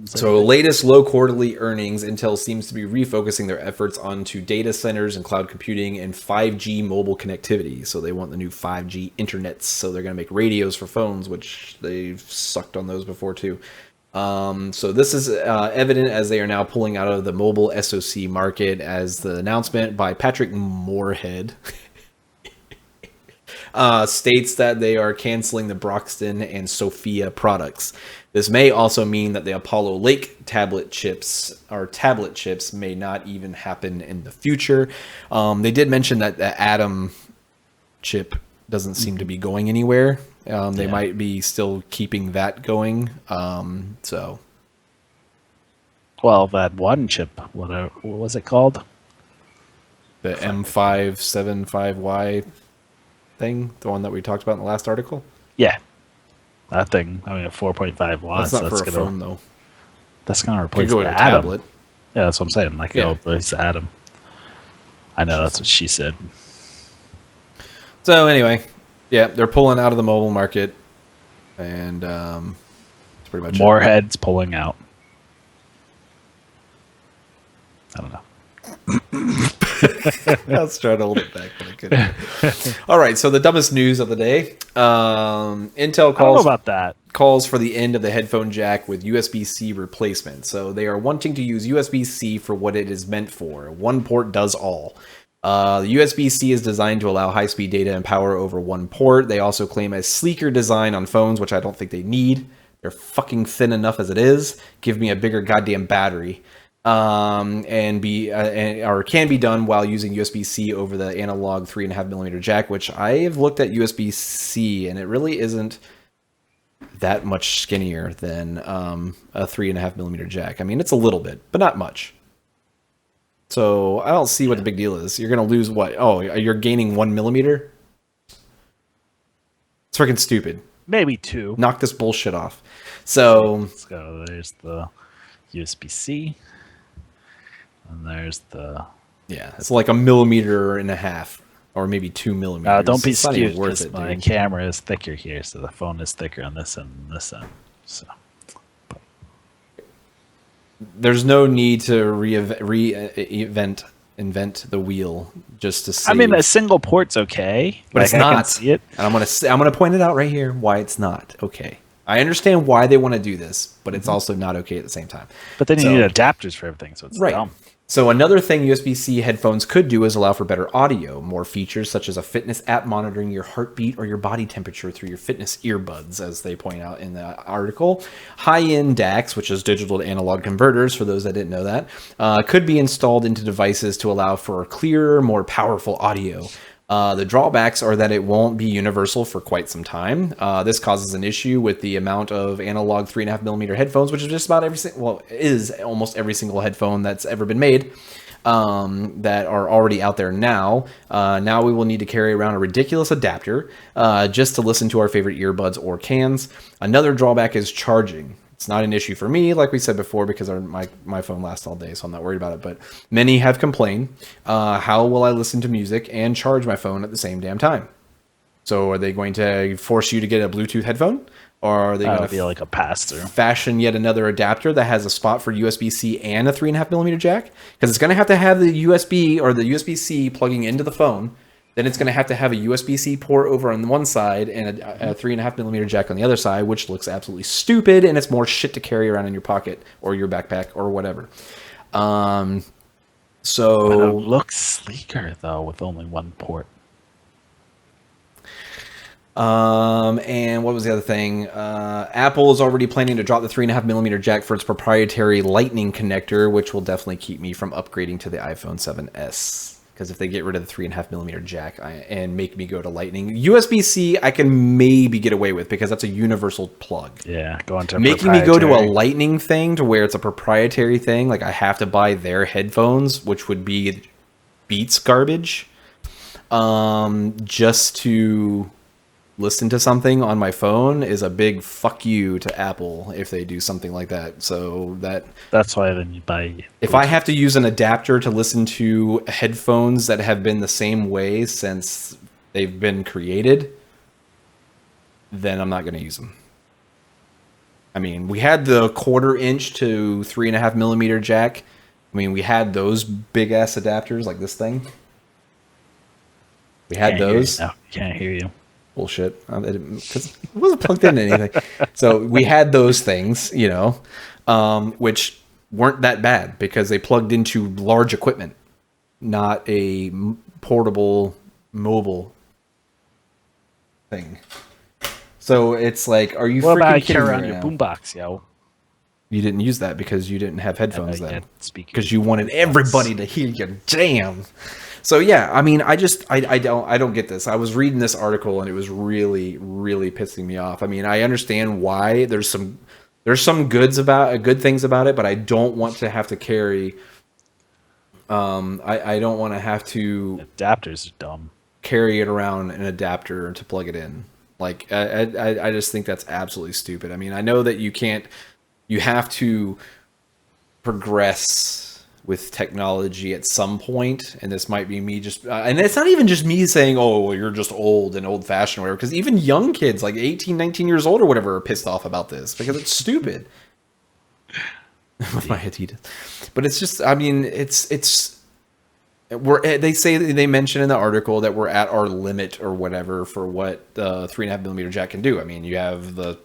So latest low quarterly earnings, Intel seems to be refocusing their efforts onto data centers and cloud computing and 5G mobile connectivity. So they want the new 5G internets. So they're going to make radios for phones, which they've sucked on those before too. So this is evident as they are now pulling out of the mobile SoC market, as the announcement by Patrick Moorhead states that they are canceling the Broxton and Sophia products. This may also mean that the Apollo Lake tablet chips may not even happen in the future. They did mention that the Atom chip doesn't seem to be going anywhere. They might be still keeping that going. Well, that one chip, what was it called? The M575Y thing, the one that we talked about in the last article. Yeah, that thing. I mean, a 4.5 watts. That's not for a phone, though. That's gonna replace the Atom. Tablet. Yeah, that's what I'm saying. Like, it'll replace Atom. I know that's what she said. So anyway, yeah, they're pulling out of the mobile market, and that's pretty much more heads pulling out. I don't know. I was trying to hold it back, but I couldn't. All right, so the dumbest news of the day. Intel calls for the end of the headphone jack with USB-C replacement. So they are wanting to use USB-C for what it is meant for. One port does all. The USB-C is designed to allow high-speed data and power over one port. They also claim a sleeker design on phones, which I don't think they need. They're fucking thin enough as it is. Give me a bigger goddamn battery. Or can be done while using USB-C over the analog 3.5mm jack, which I have looked at USB-C and it really isn't that much skinnier than a 3.5mm jack. I mean, it's a little bit, but not much. So I don't see what the big deal is. You're gonna lose what? Oh, you're gaining 1mm. It's freaking stupid. Maybe 2. Knock this bullshit off. So let's go. There's the USB-C. And there's the... Yeah, it's like 1.5 millimeters, or maybe 2 millimeters. Don't be skewed, worth it, my camera is thicker here, so the phone is thicker on this end and this end. So, there's no need to invent the wheel just to save. I mean, a single port's okay, but it's not. I can see it. And I'm gonna point it out right here why it's not okay. I understand why they want to do this, but it's also not okay at the same time. But then you need adapters for everything, so it's dumb. So another thing USB-C headphones could do is allow for better audio, more features such as a fitness app monitoring your heartbeat or your body temperature through your fitness earbuds, as they point out in the article. High-end DACs, which is digital to analog converters, for those that didn't know that, could be installed into devices to allow for clearer, more powerful audio. The drawbacks are that it won't be universal for quite some time. This causes an issue with the amount of analog 3.5mm headphones, which is just about is almost every single headphone that's ever been made, that are already out there now. Now we will need to carry around a ridiculous adapter just to listen to our favorite earbuds or cans. Another drawback is charging. It's not an issue for me, like we said before, because my phone lasts all day, so I'm not worried about it. But many have complained, how will I listen to music and charge my phone at the same damn time? So are they going to force you to get a Bluetooth headphone? Or are they going to be like a pass-through? Fashion yet another adapter that has a spot for USB-C and a 3.5mm jack? Because it's going to have the USB or the USB-C plugging into the phone. Then it's going to have a USB-C port over on one side and a 3.5mm jack on the other side, which looks absolutely stupid, and it's more shit to carry around in your pocket or your backpack or whatever. But it looks sleeker, though, with only one port. And what was the other thing? Apple is already planning to drop the 3.5mm jack for its proprietary Lightning connector, which will definitely keep me from upgrading to the iPhone 7s. Because if they get rid of the 3.5mm jack and make me go to Lightning, USB-C I can maybe get away with because that's a universal plug. Yeah, going to making me go to a Lightning thing to where it's a proprietary thing, like I have to buy their headphones, which would be Beats garbage, just to listen to something on my phone is a big fuck you to Apple if they do something like that. So that's why then you buy. If I have to use an adapter to listen to headphones that have been the same way since they've been created, then I'm not going to use them. I mean, we had the 1/4" to 3.5mm jack. I mean, we had those big ass adapters like this thing. We had those. No, can't hear you. Bullshit, because it wasn't plugged into anything. So we had those things, which weren't that bad because they plugged into large equipment, not a portable mobile thing. So it's like, are you What freaking about you kidding carry me around right your now? boombox, yo? You didn't use that because you didn't have headphones Yeah, then. speaking Because you wanted everybody to hear your jam. So yeah, I mean, I don't get this. I was reading this article and it was really, really pissing me off. I mean, I understand why there's some good things about it, but I don't want to have to carry. I don't want to have to adapters are dumb. Carry it around an adapter to plug it in. Like I just think that's absolutely stupid. I mean, I know that you have to progress with technology at some point, and this might be me just and it's not even just me saying, oh, well, you're just old and old-fashioned or whatever, because even young kids like 18, 19 years old or whatever are pissed off about this because it's stupid. With my Adidas. But it's just, I mean, they mention in the article that we're at our limit or whatever for what the 3.5mm jack can do. I mean, you have the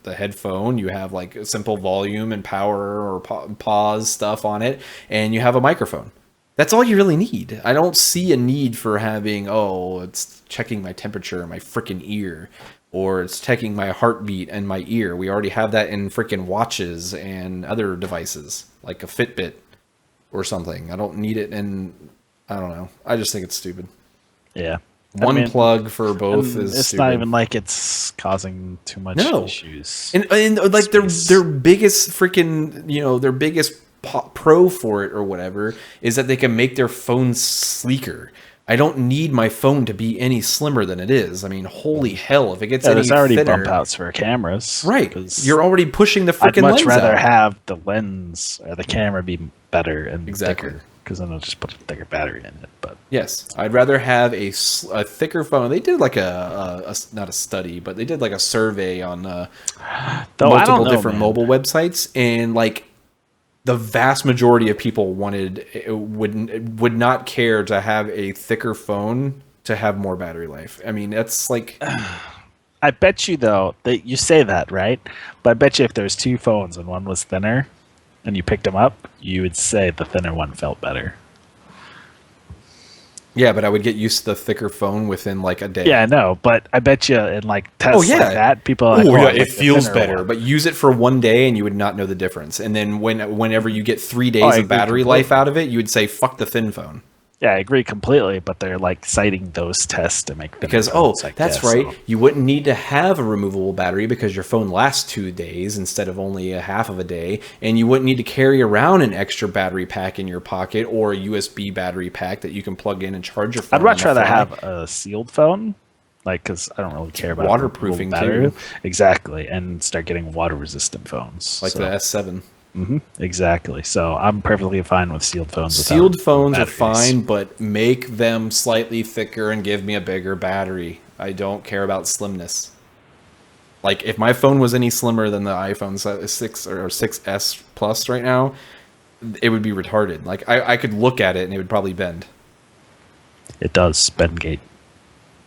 headphone, you have like a simple volume and power or pause stuff on it, and you have a microphone. That's all you really need. I don't see a need for having, it's checking my temperature in my freaking ear, or it's checking my heartbeat in my ear. We already have that in freaking watches and other devices like a Fitbit or something. I don't need it in, I don't know. I just think it's stupid. Yeah. One plug for both is it's stupid. not even like it's causing too much issues. And like their biggest freaking, their biggest pro for it or whatever is that they can make their phones sleeker. I don't need my phone to be any slimmer than it is. I mean, holy hell, if it gets any there's already thinner, bump outs for cameras. Right. You're already pushing the freaking lens I'd much rather out. have the lens or the camera be better and thicker, because then I'll just put a thicker battery in it. But yes, I'd rather have a thicker phone. They did like not a study, but they did like a survey on multiple different mobile websites, and like the vast majority of people would not care to have a thicker phone to have more battery life. I mean, that's like, I bet you though that you say that, right? But I bet you if there's two phones and one was thinner and you picked them up, you would say the thinner one felt better. Yeah, but I would get used to the thicker phone within like a day. Yeah, I know, but I bet you in like tests like that, people are like, it feels better. But use it for one day and you would not know the difference. And then whenever you get 3 days of battery life out of it, you would say, fuck the thin phone. Yeah, I agree completely, but they're like citing those tests to make because that's right. So. You wouldn't need to have a removable battery because your phone lasts 2 days instead of only a half of a day, and you wouldn't need to carry around an extra battery pack in your pocket or a USB battery pack that you can plug in and charge your phone. I'd much rather have a sealed phone, like because I don't really care about waterproofing battery. Exactly, and start getting water resistant phones like the S7. Mm-hmm. Exactly. So I'm perfectly fine with sealed phones. Sealed phones are fine, but make them slightly thicker and give me a bigger battery. I don't care about slimness. Like if my phone was any slimmer than the iPhone 6 or 6S Plus right now, it would be retarded. Like I could look at it and it would probably bend. It does bend gate.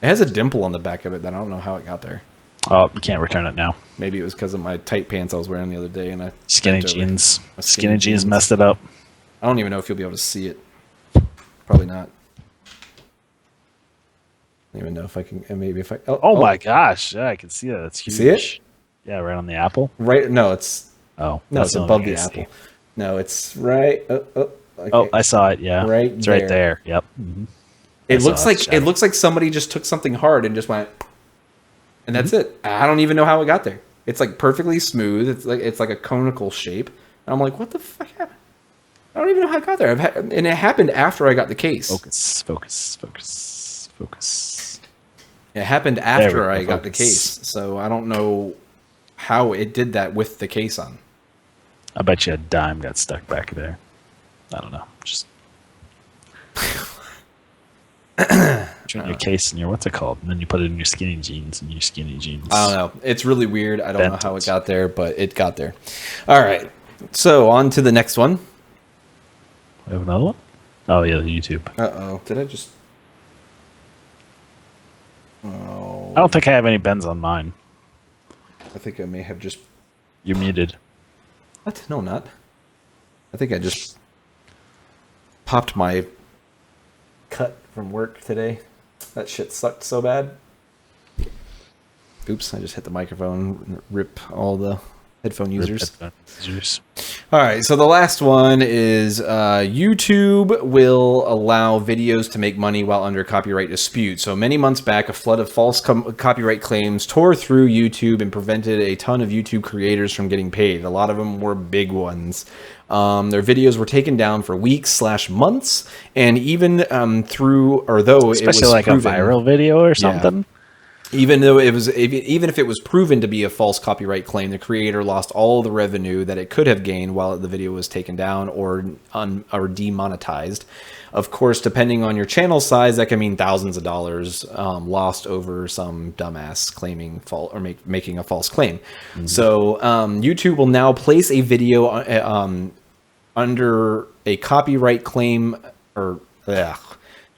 It has a dimple on the back of it that I don't know how it got there. Oh, you can't return it now. Maybe it was because of my tight pants I was wearing the other day, and skinny jeans. Skinny jeans messed it up. I don't even know if you'll be able to see it. Probably not. I don't even know if I can. Maybe if I. Oh my gosh! Yeah, I can see that. It's huge. See it? Yeah, right on the apple. Right? No, it's. Oh, no, it's above the apple. No, it's right. Okay. Oh, I saw it. Yeah, right. It's right there. Yep. Mm-hmm. It looks like somebody just took something hard and just went. And that's it. I don't even know how it got there. It's like perfectly smooth. It's like a conical shape. And I'm like, what the fuck happened? I don't even know how it got there. And it happened after I got the case. Focus. It happened after I got the case. So I don't know how it did that with the case on. I bet you a dime got stuck back there. I don't know. Just turn your case in your what's it called, and then you put it in your skinny jeans and your skinny jeans. I don't know. It's really weird. I don't know how it got there, but it got there. All right. So on to the next one. We have another one? Oh yeah, the YouTube. Uh-oh. Did I just... Oh. I don't think I have any bends on mine. I think I may have just... You're muted. What? No, not. I think I just popped my cut from work today. That shit sucked so bad. Oops, I just hit the microphone. Rip all the headphone users. Users. All right, so the last one is YouTube will allow videos to make money while under copyright dispute. So many months back, a flood of false copyright claims tore through YouTube and prevented a ton of YouTube creators from getting paid. A lot of them were big ones. Their videos were taken down for weeks/months, and even though especially it was like proven, a viral video or something. Yeah. Even if it was proven to be a false copyright claim, the creator lost all the revenue that it could have gained while the video was taken down or demonetized. Of course, depending on your channel size, that can mean thousands of dollars lost over some dumbass claiming making a false claim. Mm-hmm. So YouTube will now place a video under a copyright claim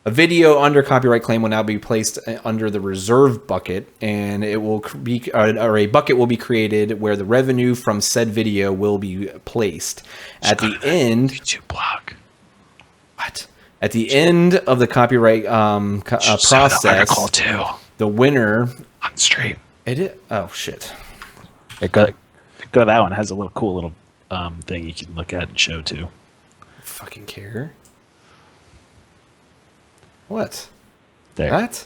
a video under copyright claim will now be placed under the reserve bucket, and it will be, or a bucket will be created where the revenue from said video will be placed. At the end, YouTube blog. What? At the end of the copyright process, the winner on stream. Oh shit! Go to that one. It has a little cool little thing you can look at and show too. Fucking care. What? There. What?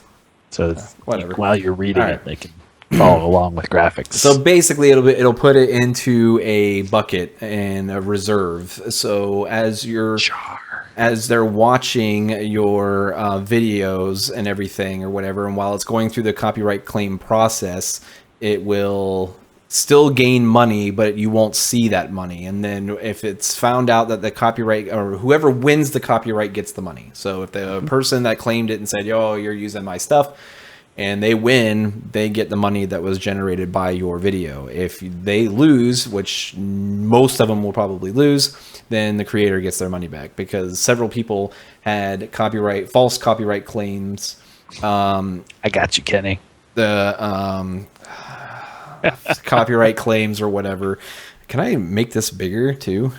So whatever. While you're reading it, they can follow along with graphics. So basically, it'll put it into a bucket and a reserve. So as they're watching your videos and everything or whatever, and while it's going through the copyright claim process, it will still gain money, but you won't see that money. And then if it's found out that the copyright, or whoever wins the copyright gets the money. So if the person that claimed it and said, "Yo, you're using my stuff," and they win, they get the money that was generated by your video. If they lose, which most of them will probably lose, then the creator gets their money back, because several people had false copyright claims. I got you, Kenny. Copyright claims or whatever. Can I make this bigger too?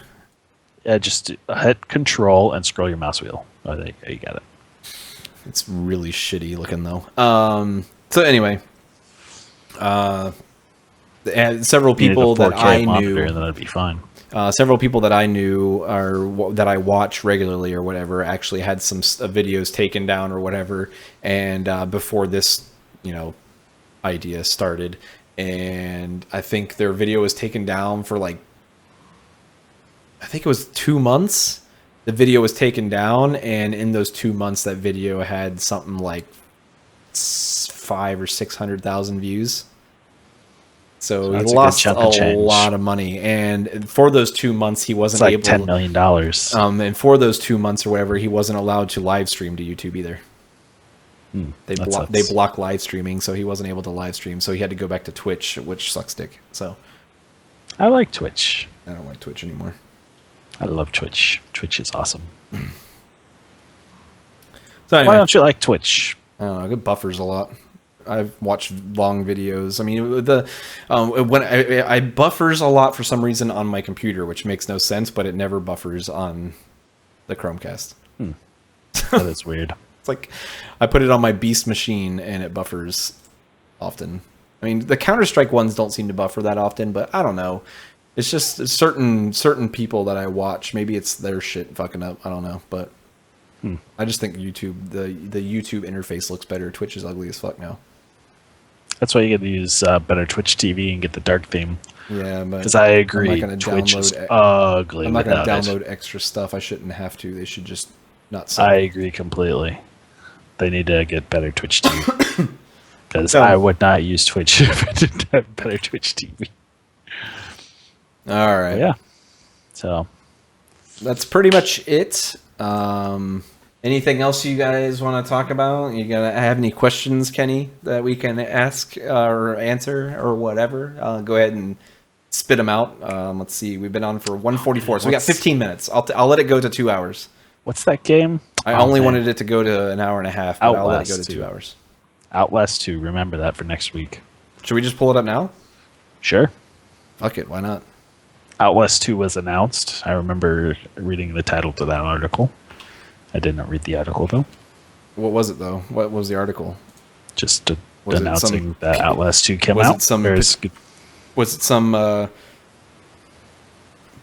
Yeah, just hit Control and scroll your mouse wheel. Oh, there you got it. It's really shitty looking though. So anyway, and several people that I knew, then that'd be fine. Several people that I knew or that I watch regularly or whatever actually had some videos taken down or whatever, and before this, idea started. And I think their video was taken down for I think it was 2 months. The video was taken down, and in those 2 months, that video had something like 500,000 or 600,000 views. So he lost a lot of money, and for those 2 months, he wasn't able. $10 million. And for those 2 months or whatever, he wasn't allowed to live stream to YouTube either. They block live streaming, so he wasn't able to live stream, so he had to go back to Twitch, which sucks dick. So I like Twitch. I don't like Twitch anymore. I love Twitch. Twitch is awesome. So anyway, why don't you like Twitch? I don't know. It buffers a lot. I've watched long videos. I mean, when I buffers a lot for some reason on my computer, which makes no sense, but it never buffers on the Chromecast. That is weird. It's like I put it on my Beast machine and it buffers often. I mean, the Counter-Strike ones don't seem to buffer that often, but I don't know. It's just certain people that I watch. Maybe it's their shit fucking up. I don't know, but I just think YouTube, the YouTube interface looks better. Twitch is ugly as fuck now. That's why you got to use better Twitch TV and get the dark theme. Yeah, but because I agree, Twitch is ugly. I'm not going to download extra stuff. I shouldn't have to. They should just not sell I agree completely. They need to get better Twitch TV. Because I would not use Twitch if I didn't have better Twitch TV. All right. Yeah. So that's pretty much it. Anything else you guys want to talk about? You gonna have any questions, Kenny, that we can ask or answer or whatever? Go ahead and spit them out. Let's see. We've been on for 1:44, so we got 15 minutes. I'll let it go to 2 hours. What's that game? I only wanted it to go to an hour and a half, but I'll let it go to 2 hours. Outlast 2. Remember that for next week. Should we just pull it up now? Sure. Fuck it. Why not? Outlast 2 was announced. I remember reading the title to that article. I did not read the article, though. What was it, though? What was the article? Just a announcing that Outlast 2 came out. Was it some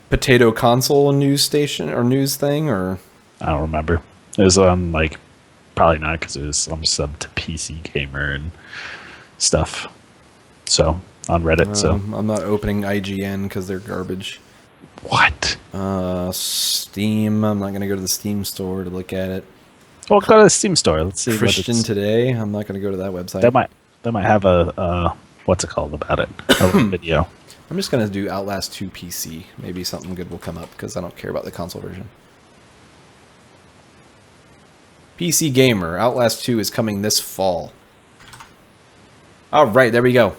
potato console news station or news thing, or I don't remember. It was on like probably not, because it was some sub to PC Gamer and stuff. So on Reddit. So I'm not opening IGN because they're garbage. What? Steam. I'm not gonna go to the Steam store to look at it. Well, go to the Steam store. Let's see. Christian Today. I'm not gonna go to that website. They might have a what's it called about it? A video. I'm just gonna do Outlast 2 PC. Maybe something good will come up because I don't care about the console version. PC Gamer. Outlast 2 is coming this fall. All right, there we go.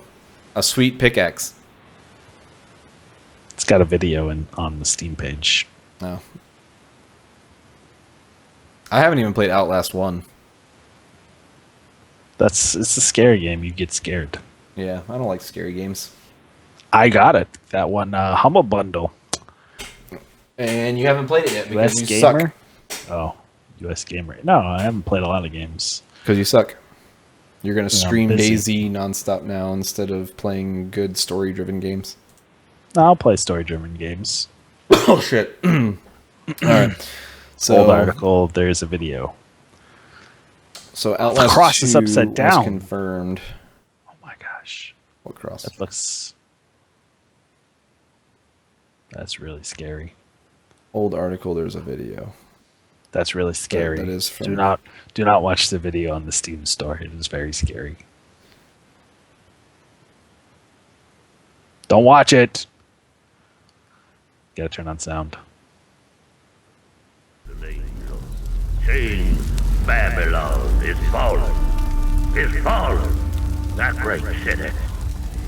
A sweet pickaxe. It's got a video on the Steam page. No. I haven't even played Outlast 1. It's a scary game. You get scared. Yeah, I don't like scary games. I got it. That one Humble Bundle. And you haven't played it yet because US you Gamer? suck. Oh, US Gamer. No, I haven't played a lot of games. Because you suck. You're going to stream busy. DayZ nonstop now instead of playing good story-driven games. I'll play story-driven games. Oh, shit. All right. So, old article, there's a video. So Outlast cross 2 is upside down. was confirmed. Oh my gosh. What cross? That's really scary. Old article, there's a video. That's really scary. That is from... Do not watch the video on the Steam store. It is very scary. Don't watch it. Gotta turn on sound. Change Babylon is fallen. Is fallen. That great city.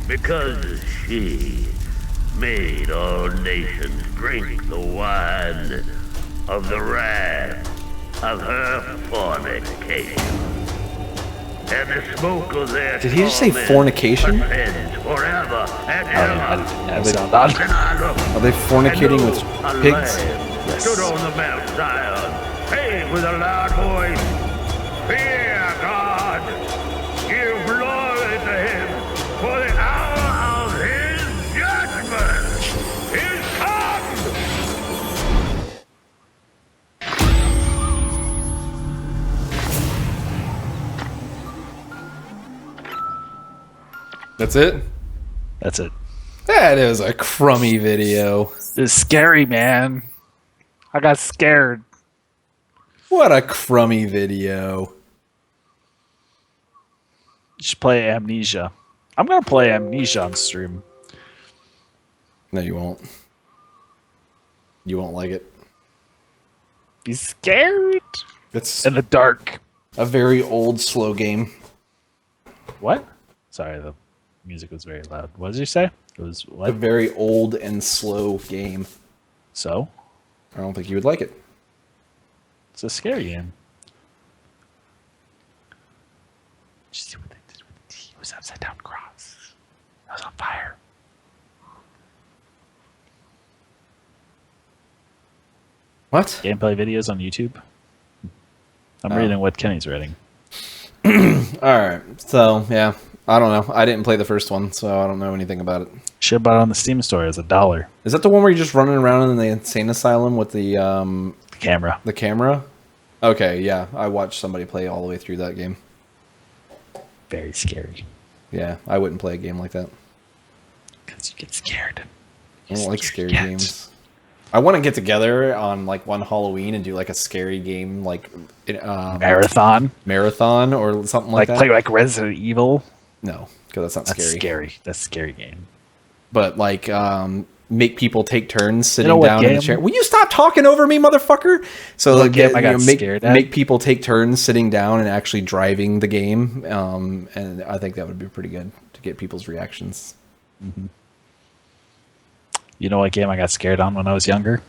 Because she made all nations drink the wine of the wrath of her fornication. And the smoke of their Did he just say fornication? Forever and I ever. didn't have sound on. Are they fornicating with pigs? Yes. Stood on the Mount Zion, prayed with a loud voice, fear God, give glory to him, for the hour of his judgment is come. That's it? That's it. That is a crummy video. It's scary, man. I got scared. What a crummy video. You should play Amnesia. I'm gonna play Amnesia on stream. No, you won't. You won't like it. Be scared. It's In the dark. a very old, slow game. What? Sorry, the music was very loud. What did you say? It was A what? very old and slow game. So? I don't think you would like it. It's a scary game. Did you see what they did with the T? It was upside down cross. It was on fire. What? Gameplay videos on YouTube. I'm reading what Kenny's reading. Alright, so, yeah. I don't know. I didn't play the first one, so I don't know anything about it. Should buy it on the Steam store as $1. Is that the one where you're just running around in the insane asylum with the Camera. the camera? Okay, yeah. I watched somebody play all the way through that game. Very scary. Yeah, I wouldn't play a game like that. Because you get scared. I don't like scary games. I want to get together on like one Halloween and do like a scary game, like marathon or something like that. Play like Resident Evil. No, because that's not That's scary. scary. That's a scary game. But like, make people take turns sitting what down in the game? chair. Will you stop talking over me, motherfucker? So like, game I got scared at? make people take turns sitting down and actually driving the game. And I think that would be pretty good to get people's reactions. Mm-hmm. You know what game I got scared on when I was younger?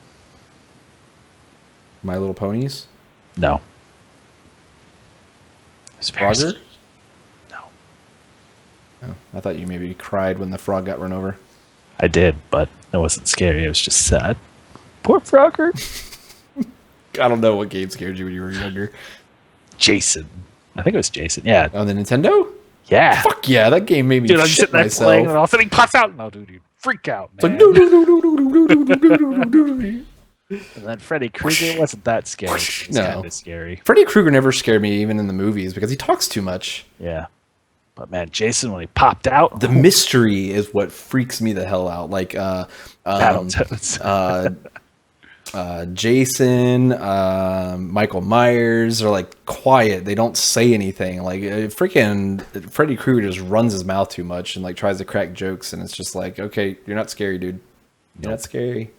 My Little Ponies. No. Frogger? No. Oh, I thought you maybe cried when the frog got run over. I did, but it wasn't scary. It was just sad. Poor Frogger. I don't know what game scared you when you were younger. Jason. I think it was Jason. Yeah. On the Nintendo? Yeah. Fuck yeah, that game made me Dude, I'm shit sitting there myself. playing, and all of a sudden he pops out. No, dude, you freak out, It's like, man. no, no, no, no, no, no, no, no, no, no, no, no. And then Freddy Krueger wasn't that scary. It was No. kind of scary. Freddy Krueger never scared me, even in the movies, because he talks too much. Yeah. But man, Jason, when he popped out, The mystery is what freaks me the hell out. Like, Battletoads. Jason, Michael Myers are like quiet. They don't say anything. Like freaking Freddy Krueger just runs his mouth too much and like tries to crack jokes. And it's just like, okay, you're not scary, dude. You're not scary.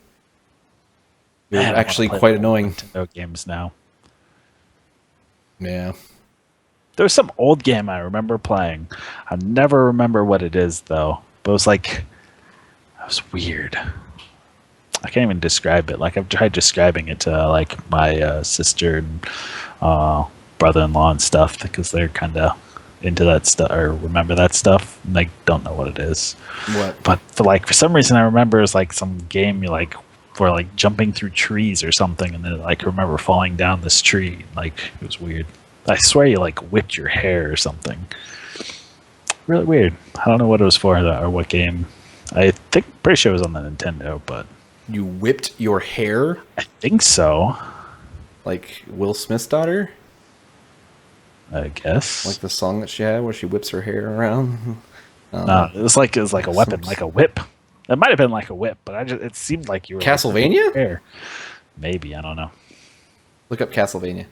You're Man, I actually wanna play quite more annoying. Nintendo games now. Yeah. There was some old game I remember playing. I never remember what it is though. But it was like, it was weird. I can't even describe it. Like I've tried describing it to like my sister and brother-in-law and stuff because they're kind of into that stuff or remember that stuff. And they don't know what it is. What? But for some reason, I remember it was like some game you like for like jumping through trees or something, and then like I remember falling down this tree. Like it was weird. I swear you like whipped your hair or something. Really weird. I don't know what it was for or what game. I think pretty sure it was on the Nintendo, but You whipped your hair I think so. like Will Smith's daughter? I guess. Like the song that she had where she whips her hair around? No, it was like a weapon, like a whip. It might have been like a whip, but it seemed like you were Castlevania? Like, hair. Maybe, I don't know. Look up Castlevania.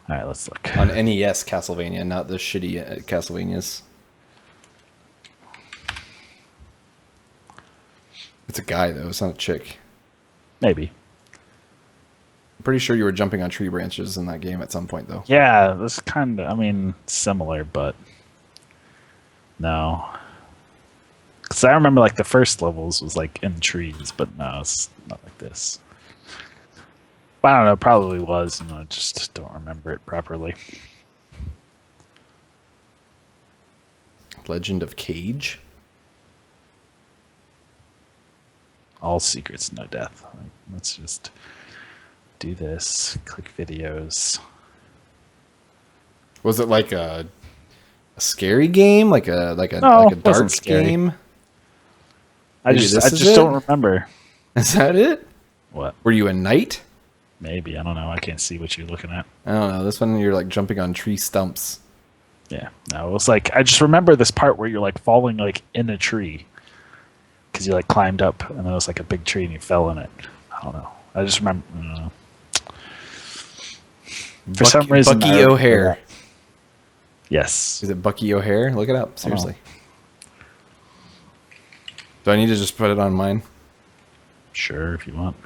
All right, let's look. On NES Castlevania, not the shitty Castlevanias. It's a guy, though. It's not a chick. Maybe. I'm pretty sure you were jumping on tree branches in that game at some point, though. Yeah, this kind of, I mean, similar, but no. Because I remember like the first levels was like in trees, but no, it's not like this. But I don't know, probably was, and I just don't remember it properly. Legend of Cage? All secrets, no death. Like, let's just do this. Click videos. Was it like a scary game? Like a No, like a it wasn't dark scary. game? I Maybe just this is don't it? remember. Is that it? What? Were you a knight? Maybe, I don't know. I can't see what you're looking at. I don't know. This one you're like jumping on tree stumps. Yeah, no, it was like I just remember this part where you're like falling like in a tree because you like climbed up and there was like a big tree and you fell in it. I don't know. I just remember. I don't know. For some reason, Bucky I remember O'Hare. that. Yes. Is it Bucky O'Hare? Look it up. Seriously. Do I need to just put it on mine? Sure, if you want.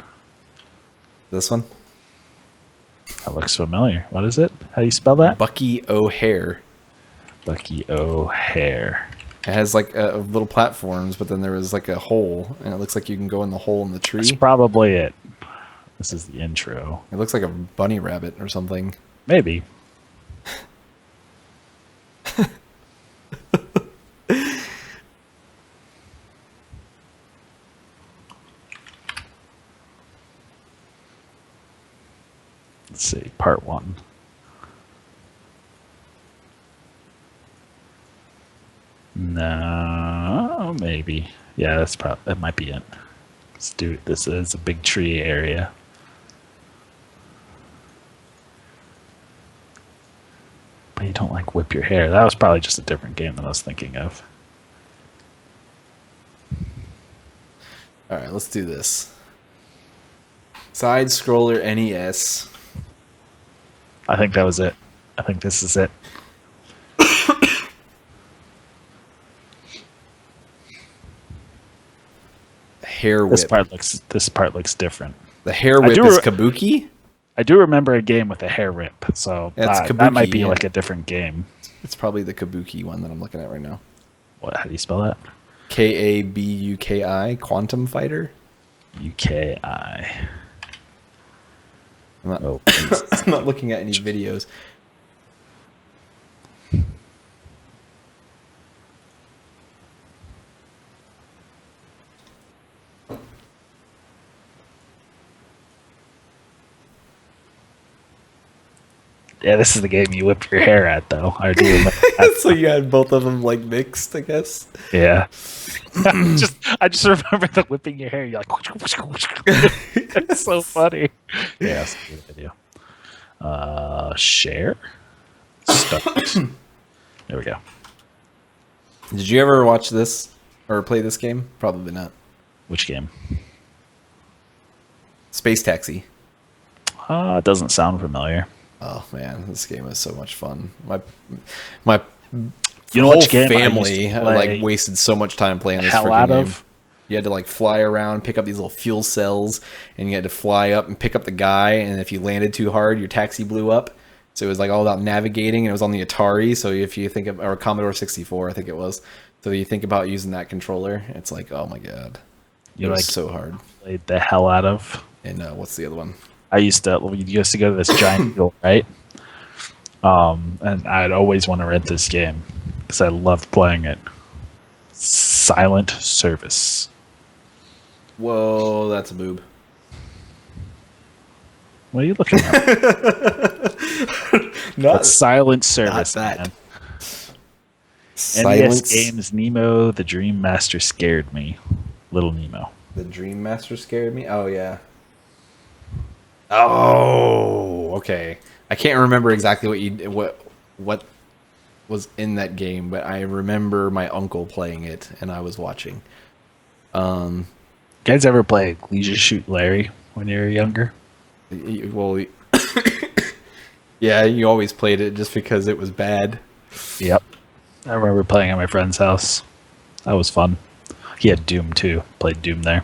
This one? That looks familiar. What is it? How do you spell that? Bucky O'Hare. Bucky O'Hare. It has like little platforms, but then there is like a hole, and it looks like you can go in the hole in the tree. That's probably it. This is the intro. It looks like a bunny rabbit or something. Maybe. Let's see, part 1. No, maybe. Yeah, that might be it. Let's do it. This is a big tree area. But you don't like whip your hair. That was probably just a different game than I was thinking of. All right, let's do this. Side scroller NES. I think that was it. I think this is it. Hair whip. This part looks different. The hair I whip do is re- Kabuki. I do remember a game with a hair rip, so That's that might Kabuki, be yeah. like a different game. It's probably the Kabuki one that I'm looking at right now. What? How do you spell that? Kabuki, Quantum Fighter. UKI. I'm not, Oh, I'm not looking at any videos. yeah, this is the game you whip your hair at, though. I do remember So you had both of them like mixed, I guess. Yeah. I just remember the whipping your hair. You're like, it's so funny. Yeah, it's a good video. Share. Start. There we go. Did you ever watch this or play this game? Probably not. Which game? Space Taxi. It doesn't sound familiar. Oh man, this game is so much fun. My You know whole which game I used family to play like wasted so much time playing this hell freaking out game. of? You had to like fly around, pick up these little fuel cells, and you had to fly up and pick up the guy. And if you landed too hard, your taxi blew up. So it was like all about navigating. And it was on the Atari. So if you think of, or Commodore 64, I think it was. So you think about using that controller, it's like, oh my god, it was so hard. Played the hell out of. And what's the other one? We used to go to this giant field, right? And I'd always want to rent this game because I loved playing it. Silent Service. Whoa, that's a boob. What are you looking at? That's Silent Service. Not that. Man. Silence. NES games Nemo, the Dream Master scared me. Little Nemo. The Dream Master scared me. Oh yeah. Oh, okay. I can't remember exactly what was in that game, but I remember my uncle playing it and I was watching. You guys ever play Leisure Shoot Larry when you were younger? Well, yeah, you always played it just because it was bad. Yep. I remember playing at my friend's house. That was fun. He had Doom too. Played Doom there.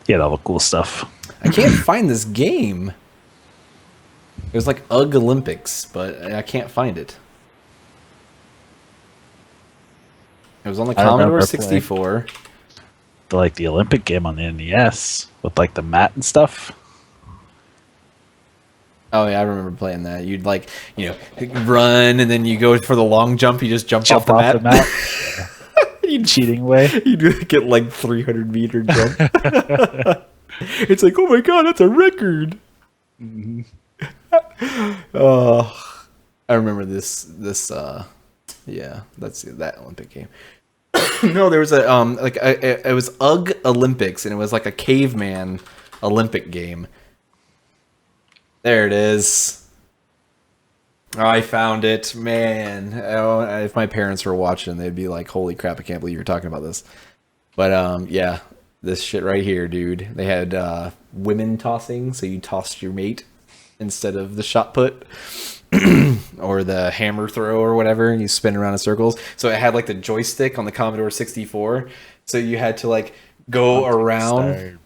He had all the cool stuff. I can't find this game. It was like UGG Olympics, but I can't find it. It was on the Commodore 64. The Olympic game on the NES with like the mat and stuff. Oh yeah, I remember playing that. You'd like, run and then you go for the long jump. You just jump off the mat. You'd cheating way. You'd get like 300-meter jump. It's like, oh my god, that's a record. Mm-hmm. Oh, I remember this. Yeah, that's that Olympic game. No, there was it was UGG Olympics, and it was like a caveman Olympic game. There it is. I found it, man. If my parents were watching, they'd be like, "Holy crap! I can't believe you're talking about this." But yeah, this shit right here, dude. They had women tossing, so you tossed your mate instead of the shot put or the hammer throw or whatever, and you spin around in circles. So it had like the joystick on the Commodore 64, so you had to like go around.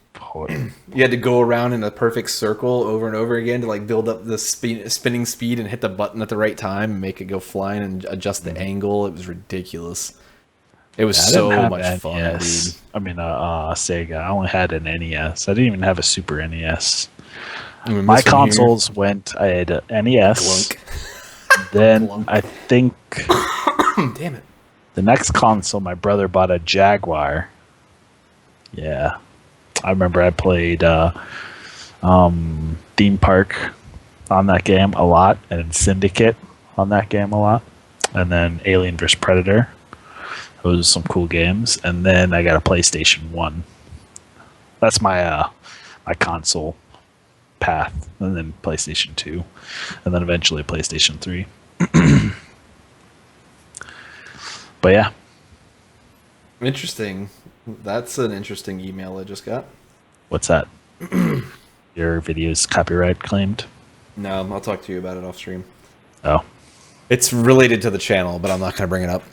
You had to go around in a perfect circle over and over again to like build up the spinning speed and hit the button at the right time and make it go flying and adjust the angle. It was ridiculous. It was so much fun, dude. I mean, Sega. I only had an NES. I didn't even have a Super NES. My consoles went. I had a NES. Then Glunk. I think. Damn it. The next console, my brother bought a Jaguar. Yeah, I remember I played Theme Park on that game a lot, and Syndicate on that game a lot, and then Alien vs Predator. Those are some cool games, and then I got a PlayStation 1. That's my my console path, and then PlayStation 2, and then eventually PlayStation 3. But yeah. Interesting. That's an interesting email I just got. What's that? Your video's copyright claimed? No, I'll talk to you about it off stream. Oh. It's related to the channel, but I'm not going to bring it up.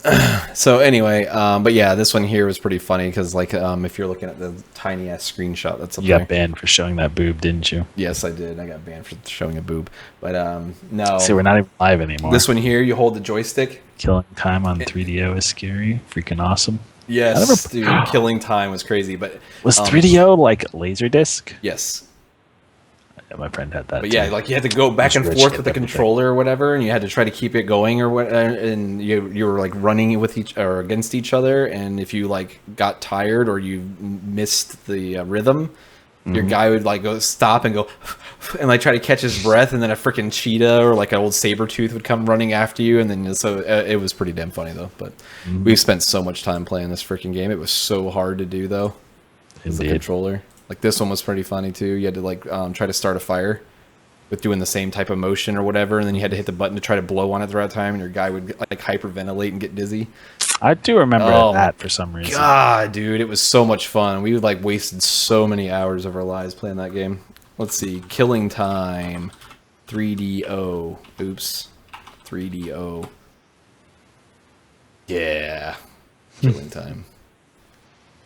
So anyway, but yeah, this one here was pretty funny because, like, if you're looking at the tiny ass screenshot that's up there. You got banned for showing that boob, didn't you? Yes, I did. I got banned for showing a boob. But no. See, we're not even live anymore. This one here, you hold the joystick. Killing time on 3DO is scary. Freaking awesome. Yes, dude. Killing time was crazy, but was 3DO like Laserdisc? Yes. Yeah, my friend had that. But yeah, like you had to go back and forth with the controller or whatever, and you had to try to keep it going or what, and you were like running with each or against each other, and if you like got tired or you missed the rhythm, Your guy would like go stop and go and like try to catch his breath, and then a freaking cheetah or like an old saber tooth would come running after you, and then so it was pretty damn funny though. But we've spent so much time playing this freaking game. It was so hard to do though. With the controller, like this one was pretty funny too. You had to like try to start a fire with doing the same type of motion or whatever, and then you had to hit the button to try to blow on it the right time, and your guy would like hyperventilate and get dizzy. I do remember that for some reason. God, dude, it was so much fun. We like wasted so many hours of our lives playing that game. Let's see, killing time, 3DO. Oops, 3DO. Yeah, killing time.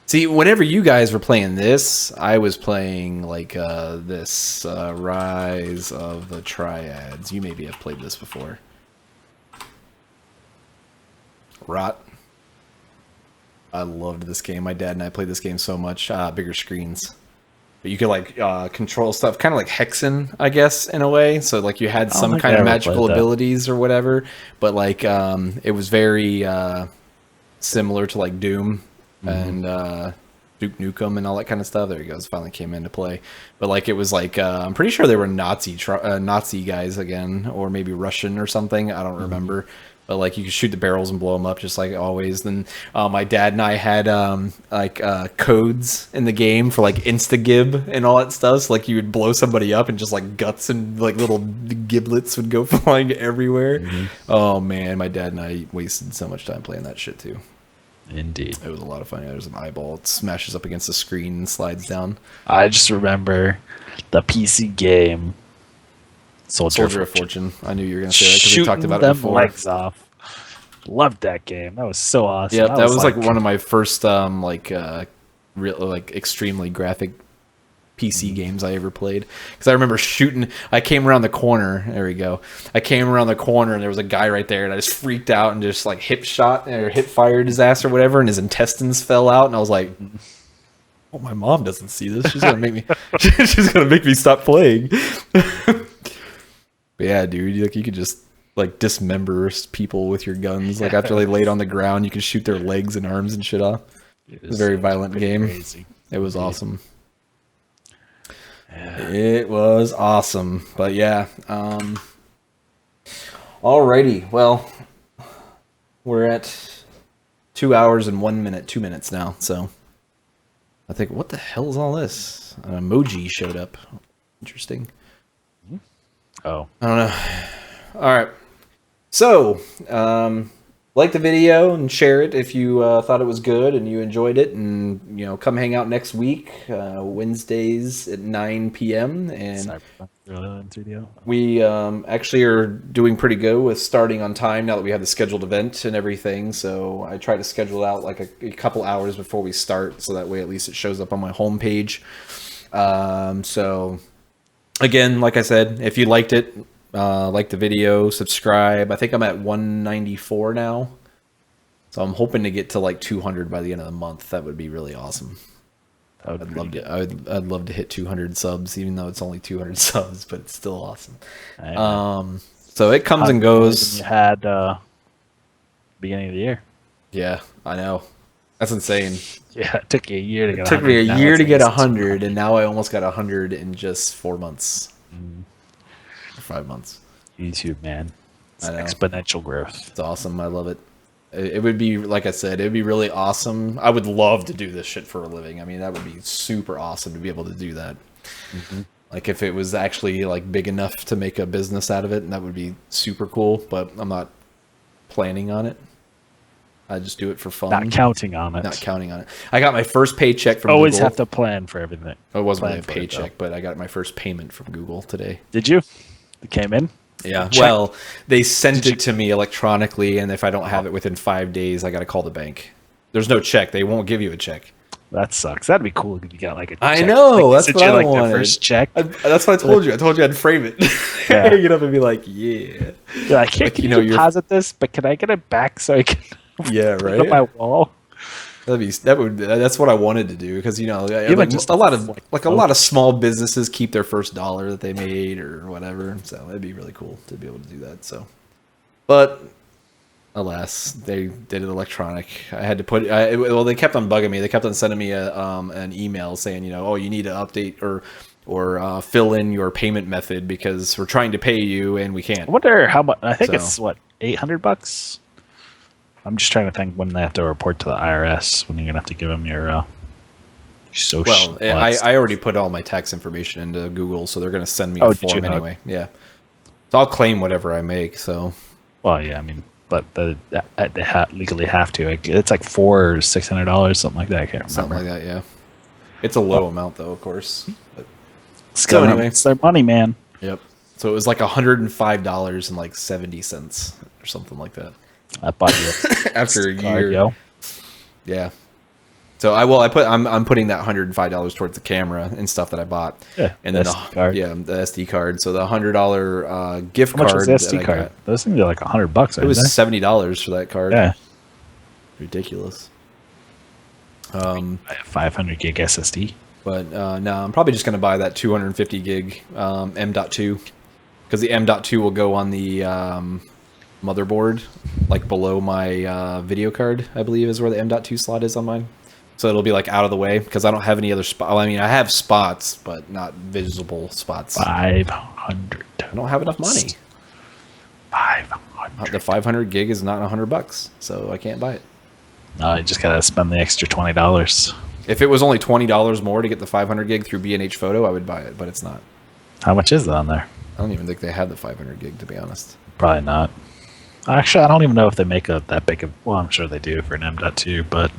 See, whenever you guys were playing this, I was playing like this Rise of the Triads. You maybe have played this before. Rot. I loved this game. My dad and I played this game so much. Bigger screens. But you could like control stuff, kind of like Hexen, I guess, in a way. So like you had some kind of magical abilities or whatever, but like it was very similar to like Doom and Duke Nukem and all that kind of stuff. There he goes. Finally came into play. But like it was like I'm pretty sure they were Nazi guys again, or maybe Russian or something. I don't remember. But like you could shoot the barrels and blow them up just like always. Then my dad and I had codes in the game for like insta-gib and all that stuff. So like you would blow somebody up and just like guts and like little giblets would go flying everywhere. Oh man, my dad and I wasted so much time playing that shit too. Indeed. It was a lot of fun. There's an eyeball. It smashes up against the screen and slides down. I just remember the PC game Soldier of Fortune. I knew you were going to say that because we talked about it before. Legs off. Loved that game. That was so awesome. Yeah, that was like one of my first real like extremely graphic PC games I ever played. Because I remember shooting. I came around the corner. There we go. I came around the corner and there was a guy right there, and I just freaked out and just like hip fired his ass or whatever, and his intestines fell out, and I was like, "Oh, my mom doesn't see this. She's gonna make me. She's gonna make me stop playing." But yeah, dude, like you could just like dismember people with your guns. Like after they laid on the ground, you could shoot their legs and arms and shit off. It was a very violent game. Crazy. It was awesome. Yeah. It was awesome. But yeah. Alrighty. Well, we're at 2 hours and 1 minute, 2 minutes now. So I think, what the hell is all this? An emoji showed up. Interesting. Oh, I don't know. All right. So, like the video and share it if you thought it was good and you enjoyed it, and come hang out next week, Wednesdays at 9 p.m. And we actually are doing pretty good with starting on time now that we have the scheduled event and everything. So I try to schedule out like a couple hours before we start, so that way at least it shows up on my homepage. So. Again, like I said, if you liked it, like the video, subscribe. I think I'm at 194 now. So I'm hoping to get to like 200 by the end of the month. That would be really awesome. I'd love to hit 200 subs, even though it's only 200 subs, but it's still awesome. So it comes and goes. You had beginning of the year. Yeah, I know. That's insane. Yeah, it took you a year to get 100. It took me a year to get 100, and now I almost got 100 in just 4 months. Or 5 months. YouTube, man. It's exponential growth. It's awesome. I love it. It would be, like I said, it would be really awesome. I would love to do this shit for a living. I mean, that would be super awesome to be able to do that. Like if it was actually like big enough to make a business out of it, and that would be super cool, but I'm not planning on it. I just do it for fun. Not counting on it. Not counting on it. I got my first paycheck from Always Google. Have to plan for everything. It wasn't really a paycheck, but I got my first payment from Google today. Did you? It came in? Yeah. Well, they sent it to me electronically, and if I don't have it within 5 days, I got to call the bank. There's no check. They won't give you a check. That sucks. That'd be cool if you got like a check. I know. Like, that's what I wanted. The first check. That's what I told you. I told you I'd frame it. Yeah. Get up and be like, yeah. You're like, hey, can you deposit this? But can I get it back so I can... Yeah, right. Put my wall. That's what I wanted to do, because a lot of small businesses keep their first dollar that they made or whatever, so it'd be really cool to be able to do that. So, but Alas, they did it electronic. I had to put. Well, they kept on bugging me. They kept on sending me an email saying, oh, you need to update or fill in your payment method because we're trying to pay you and we can't. I wonder how much. I think So- it's what, $800. I'm just trying to think when they have to report to the IRS, when you're gonna have to give them your social. Well, I already put all my tax information into Google, so they're going to send me a Oh, did you form not? anyway. Yeah, so I'll claim whatever I make. So Well, yeah, I mean, but they legally have to. It's like $400 or $600, something like that. I can't remember. something like that. Yeah, it's a low amount though, of course. But, So anyway. it's their money, man. yep. So it was like $105 and like 70 cents or something like that. I bought you After a card, year. yo. Yeah. So I'm putting that $105 towards the camera and stuff that I bought. Yeah, And then SD card. the SD card. So the $100 gift How much card. was the that SD I card? got- Those things are like $100. It was $70 for that card. Yeah. Ridiculous. I have 500 gig SSD. But no, I'm probably just going to buy that 250 gig M.2 because the M.2 will go on the motherboard, like below my video card, I believe is where the M.2 slot is on mine. So it'll be like out of the way because I don't have any other spot. I mean, I have spots, but not visible spots. 500. I don't have enough money. 500. The 500 gig is not $100, so I can't buy it. No, you just gotta spend the extra $20. If it was only $20 more to get the 500 gig through B&H Photo, I would buy it, but it's not. How much is it on there? I don't even think they have the 500 gig, to be honest. Probably not. Actually, I don't even know if they make that big of. Well, I'm sure they do for an M.2, but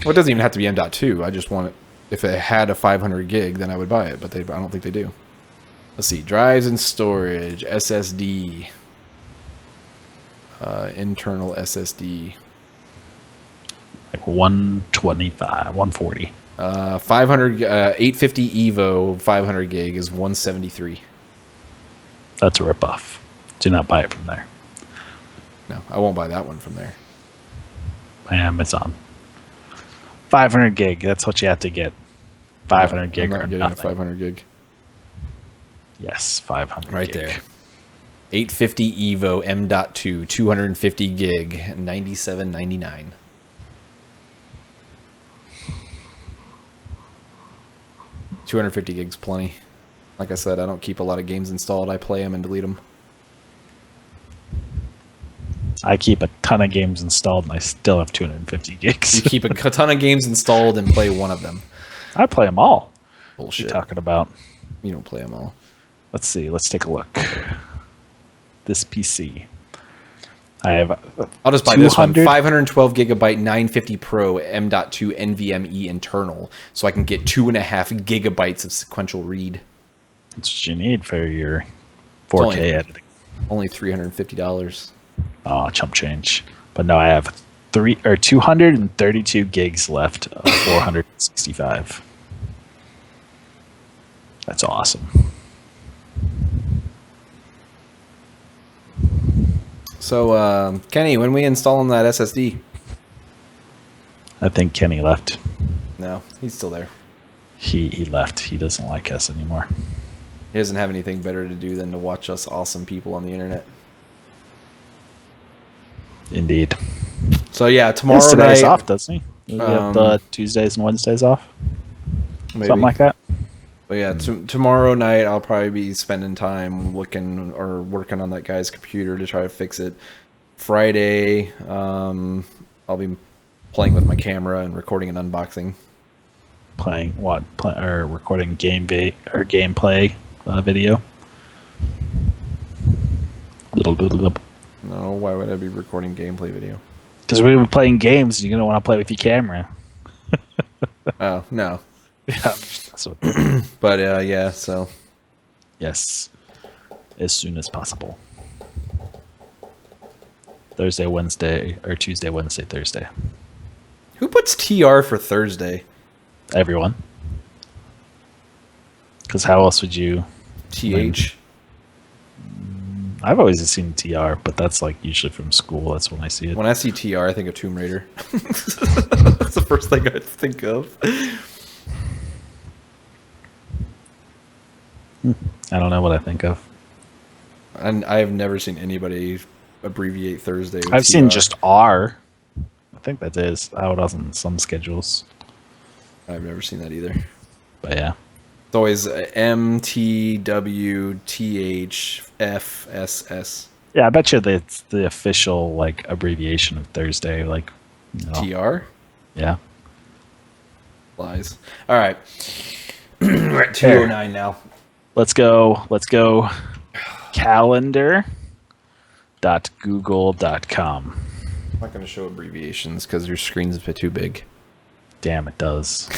Well, it doesn't even have to be M.2. I just want it. If it had a 500 gig, then I would buy it, but I don't think they do. Let's see. Drives and storage, SSD, internal SSD. like 125, 140. 500, 850 Evo, 500 gig is 173. That's a ripoff. Do not buy it from there. No, I won't buy that one from there. Amazon. 500 gig. That's what you have to get. 500 gig I'm or not getting nothing. a 500 gig. Yes, 500 Right gig. there. 850 Evo M.2, 250 gig, 97.99. $250 gigs plenty. Like I said, I don't keep a lot of games installed. I play them and delete them. I keep a ton of games installed and I still have 250 You gigs. keep a ton of games installed and play one of them. I play them all. What Bullshit. you talking about? You don't play them all. Let's see. Let's take a look. This PC. I have. I'll just buy this one. 200 512 gigabyte 950 Pro M.2 NVMe internal, so I can get 2.5 gigabytes of sequential read. That's what you need for your only- 4K editing. Only $350. Oh, chump change. But no, I have 232 gigs left of 465. That's awesome. So, Kenny, when we installing that SSD? I think Kenny left. No, he's still there. He left. He doesn't like us anymore. He doesn't have anything better to do than to watch us awesome people on the internet. Indeed. So yeah, tomorrow Tomorrow today's night. off, doesn't he? We have the Tuesdays and Wednesdays off. Maybe. Something like that. But yeah, tomorrow night I'll probably be spending time looking or working on that guy's computer to try to fix it. Friday, I'll be playing with my camera and recording an unboxing. Playing what? Or recording gameplay video. No, why would I be recording gameplay video? Because we're playing games, you're gonna want to play with your camera. Oh no, Yeah, that's what. but yeah. So Yes, as soon as possible. Thursday, Wednesday, or Tuesday, Wednesday, Thursday. who puts TR for Thursday? Everyone. Because how else would you? TH. I've always seen TR, but that's like usually from school. That's when I see it. When I see TR, I think of Tomb Raider. That's the first thing I think of. I don't know what I think of. And I have never seen anybody abbreviate Thursday. With I've seen TR. just R. I think that is how it is on some schedules. I've never seen that either. But yeah. It's always MTWTHFSS. Yeah, I bet you that it's the official like abbreviation of Thursday. Like, you know. TR? Yeah. Lies. All right. We're at 209 now. Let's go. Calendar.google.com. I'm not going to show abbreviations because your screen's a bit too big. Damn, it does.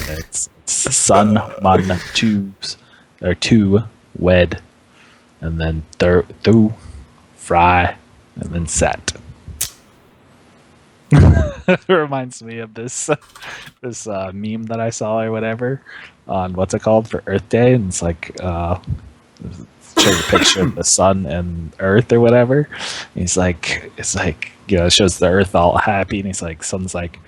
It's sun, mun, tubes, or two, wed, and then thu, fry, and then set. It reminds me of this meme that I saw or whatever on what's it called for Earth Day, and it's like shows a picture of the sun and Earth or whatever. And it's like it shows the Earth all happy, and he's like, sun's like,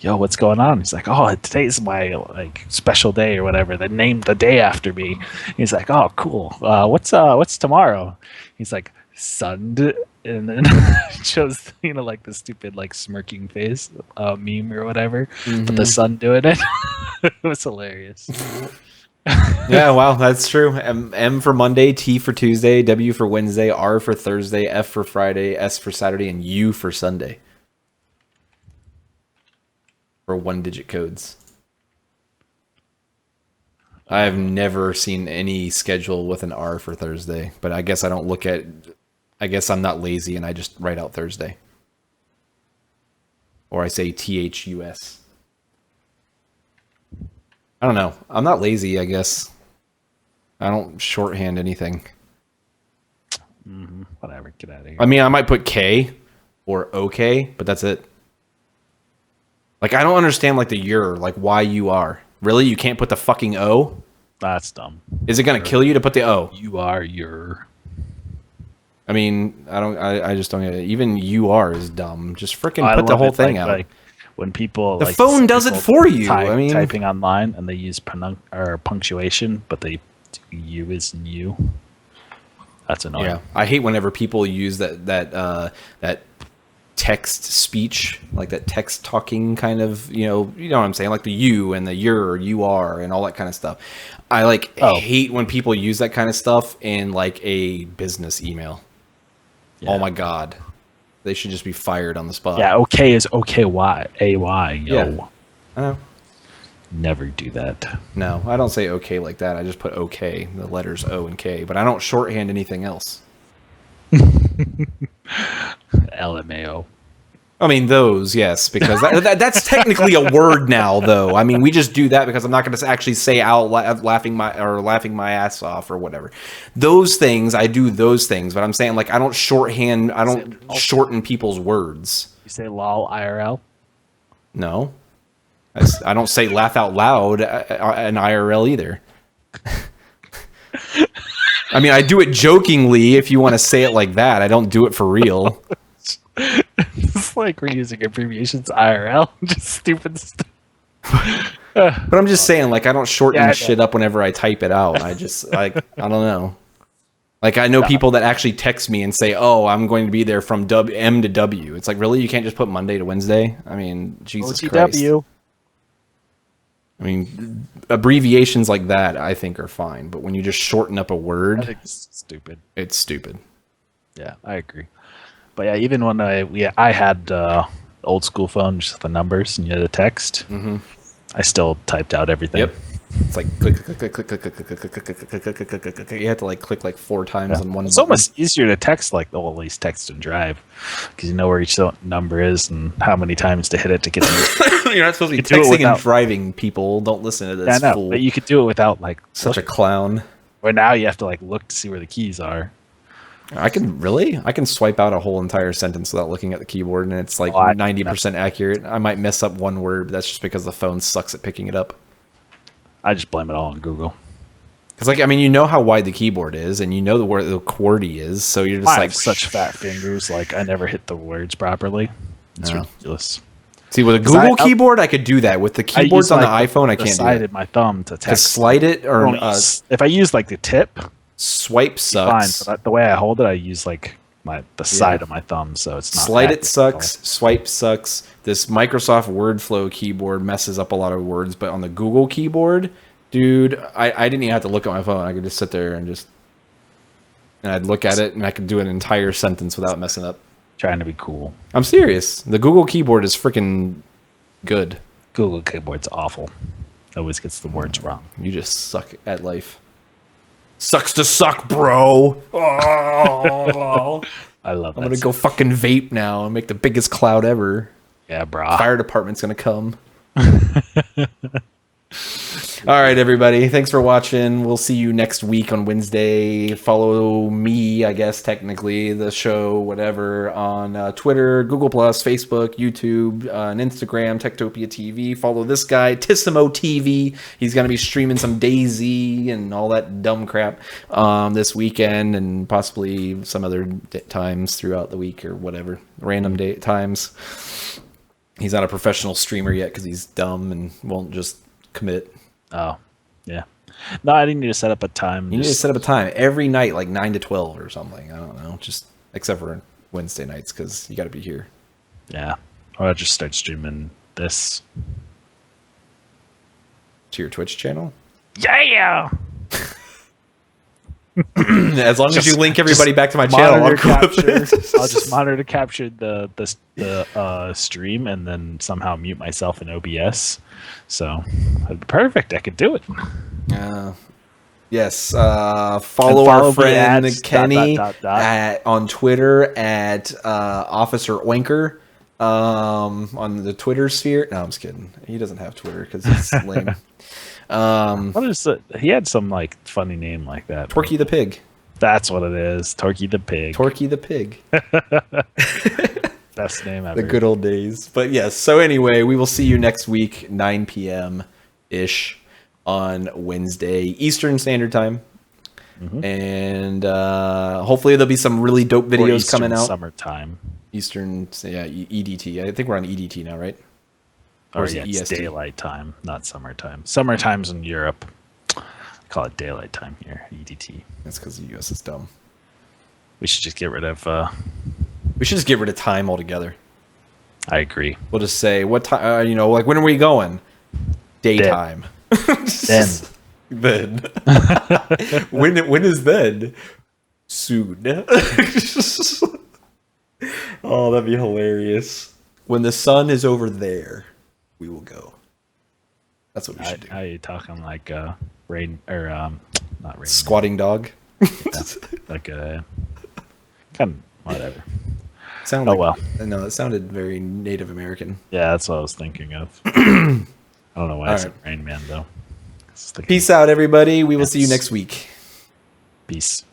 yo, what's going on? He's like, oh, today's my like special day or whatever. They named the day after me. He's like, oh, cool. What's tomorrow? He's like, sun. And then it shows, like the stupid like smirking face meme or whatever. Mm-hmm. But the sun doing it. It was hilarious. Yeah, wow, that's true. M for Monday, T for Tuesday, W for Wednesday, R for Thursday, F for Friday, S for Saturday, and U for Sunday. For 1-digit codes. I have never seen any schedule with an R for Thursday, but I guess I don't look at... I guess I'm not lazy and I just write out Thursday. Or I say THUS. I don't know. I'm not lazy, I guess. I don't shorthand anything. Mm-hmm. Whatever, get out of here. I mean, I might put K or OK, but that's it. Like, I don't understand, like, the your, like, why you are. Really? You can't put the fucking O? That's dumb. Is it going to kill you to put the O? You are your... I mean, I just don't get it. Even UR is dumb. Just freaking put the whole thing out. Like when people the phone does it for you. I mean, typing online and they use punctuation, but they do U is new. That's annoying. Yeah, I hate whenever people use that text speech, like that text talking kind of, you know what I'm saying, like the you and the your, you are, and all that kind of stuff. I hate when people use that kind of stuff in like a business email. Yeah. Oh my god, they should just be fired on the spot. Yeah, okay is OKY, AY. Yo. Yeah, I know. Never do that. No, I don't say okay like that. I just put okay, the letters O and K, but I don't shorthand anything else. LMAO. I mean, those, yes, because that's technically a word now, though. I mean, we just do that because I'm not going to actually say out laughing my ass off or whatever. Those things, I do those things, but I'm saying, like, I don't shorthand, I don't shorten people's words. You say lol IRL? No. I don't say laugh out loud in IRL either. I mean, I do it jokingly if you want to say it like that. I don't do it for real. It's like we're using abbreviations IRL. Just stupid stuff. But I'm just saying, like, I don't shorten shit up whenever I type it out. I just, like, I don't know. Like, I know people that actually text me and say, oh, I'm going to be there from M to W. It's like, really? You can't just put Monday to Wednesday? I mean, Jesus Christ. I mean, abbreviations like that, I think, are fine. But when you just shorten up a word, I think it's stupid. It's stupid. Yeah, I agree. But yeah, even when I had old school phone, just the numbers, and you had a text, I still typed out everything. Yep. It's like click, click, click, click, click, click, click, click, click, click, click, click, click. You have to like click like 4 times on one. It's almost easier to text like, well, at least text and drive, because you know where each number is and how many times to hit it to get to. You're not supposed to be texting and driving. People don't listen to this. Yeah, I know, but you could do it without like such a clown. Where now you have to like look to see where the keys are. I can swipe out a whole entire sentence without looking at the keyboard, and it's like 90% accurate. I might mess up one word, but that's just because the phone sucks at picking it up. I just blame it all on Google. Because, like, I mean, you know how wide the keyboard is, and you know where the QWERTY is, so you're just I like have such fat fingers. Like, I never hit the words properly. It's ridiculous. See, with a Google keyboard, I could do that. With the keyboards on the iPhone, I can't do it. My thumb to text. To slide it, or if I use like the tip, swipe sucks. Fine. But the way I hold it, I use like the side of my thumb, so it's not. Slide that it sucks. difficult. Swipe sucks. This Microsoft WordFlow keyboard messes up a lot of words, but on the Google keyboard, dude, I didn't even have to look at my phone. I could just sit there and I'd look at it and I could do an entire sentence without messing up. Trying to be cool. I'm serious. The Google keyboard is freaking good. Google keyboard's awful. Always gets the words wrong. You just suck at life. Sucks to suck, bro. Oh. I love that. I'm gonna go fucking vape now and make the biggest cloud ever. Yeah, brah. Fire department's gonna come. All right, everybody. Thanks for watching. We'll see you next week on Wednesday. Follow me, I guess, technically, the show, whatever, on Twitter, Google+, Facebook, YouTube, and Instagram, Techtopia TV. Follow this guy, Tissimo TV. He's going to be streaming some DayZ and all that dumb crap this weekend and possibly some other times throughout the week or whatever, random times. He's not a professional streamer yet because he's dumb and won't just commit. Oh, yeah. No, I didn't need to set up a time. You need to set up a time every night, like 9 to 12 or something. I don't know. Just except for Wednesday nights because you got to be here. Yeah. Or I'll just start streaming this. To your Twitch channel? Yeah! As long as you link everybody back to my channel, I'll just monitor capture the stream and then somehow mute myself in OBS. So that'd be perfect. I could do it. Yes. Follow our friend Kenny on Twitter at Officer Oinker on the Twitter sphere. No, I'm just kidding. He doesn't have Twitter because it's lame. What is it? He had some like funny name like that. Torky the Pig. That's what it is. Torky the Pig. Torky the Pig. Best name ever. The good old days. But yes, so anyway, we will see you next week, 9 p.m.-ish on Wednesday, Eastern Standard Time. Mm-hmm. And hopefully there'll be some really dope videos coming out. Summertime. Eastern, yeah, EDT. I think we're on EDT now, right? Or yeah, it's daylight time, not summertime. Summertime's in Europe. I call it daylight time here, EDT. That's because the US is dumb. We should just get rid of... we should just get rid of time altogether. I agree. We'll just say, what time, like, when are we going? Daytime. Then. When is then? Soon. Oh, that'd be hilarious. When the sun is over there, we will go. That's what we should do. How are you talking like rain or not rain? Squatting dog. Yeah, like a kind of whatever. Well. No, it sounded very Native American. Yeah, that's what I was thinking of. I don't know why I said Rain Man though. Peace out, everybody. We will see you next week. Peace.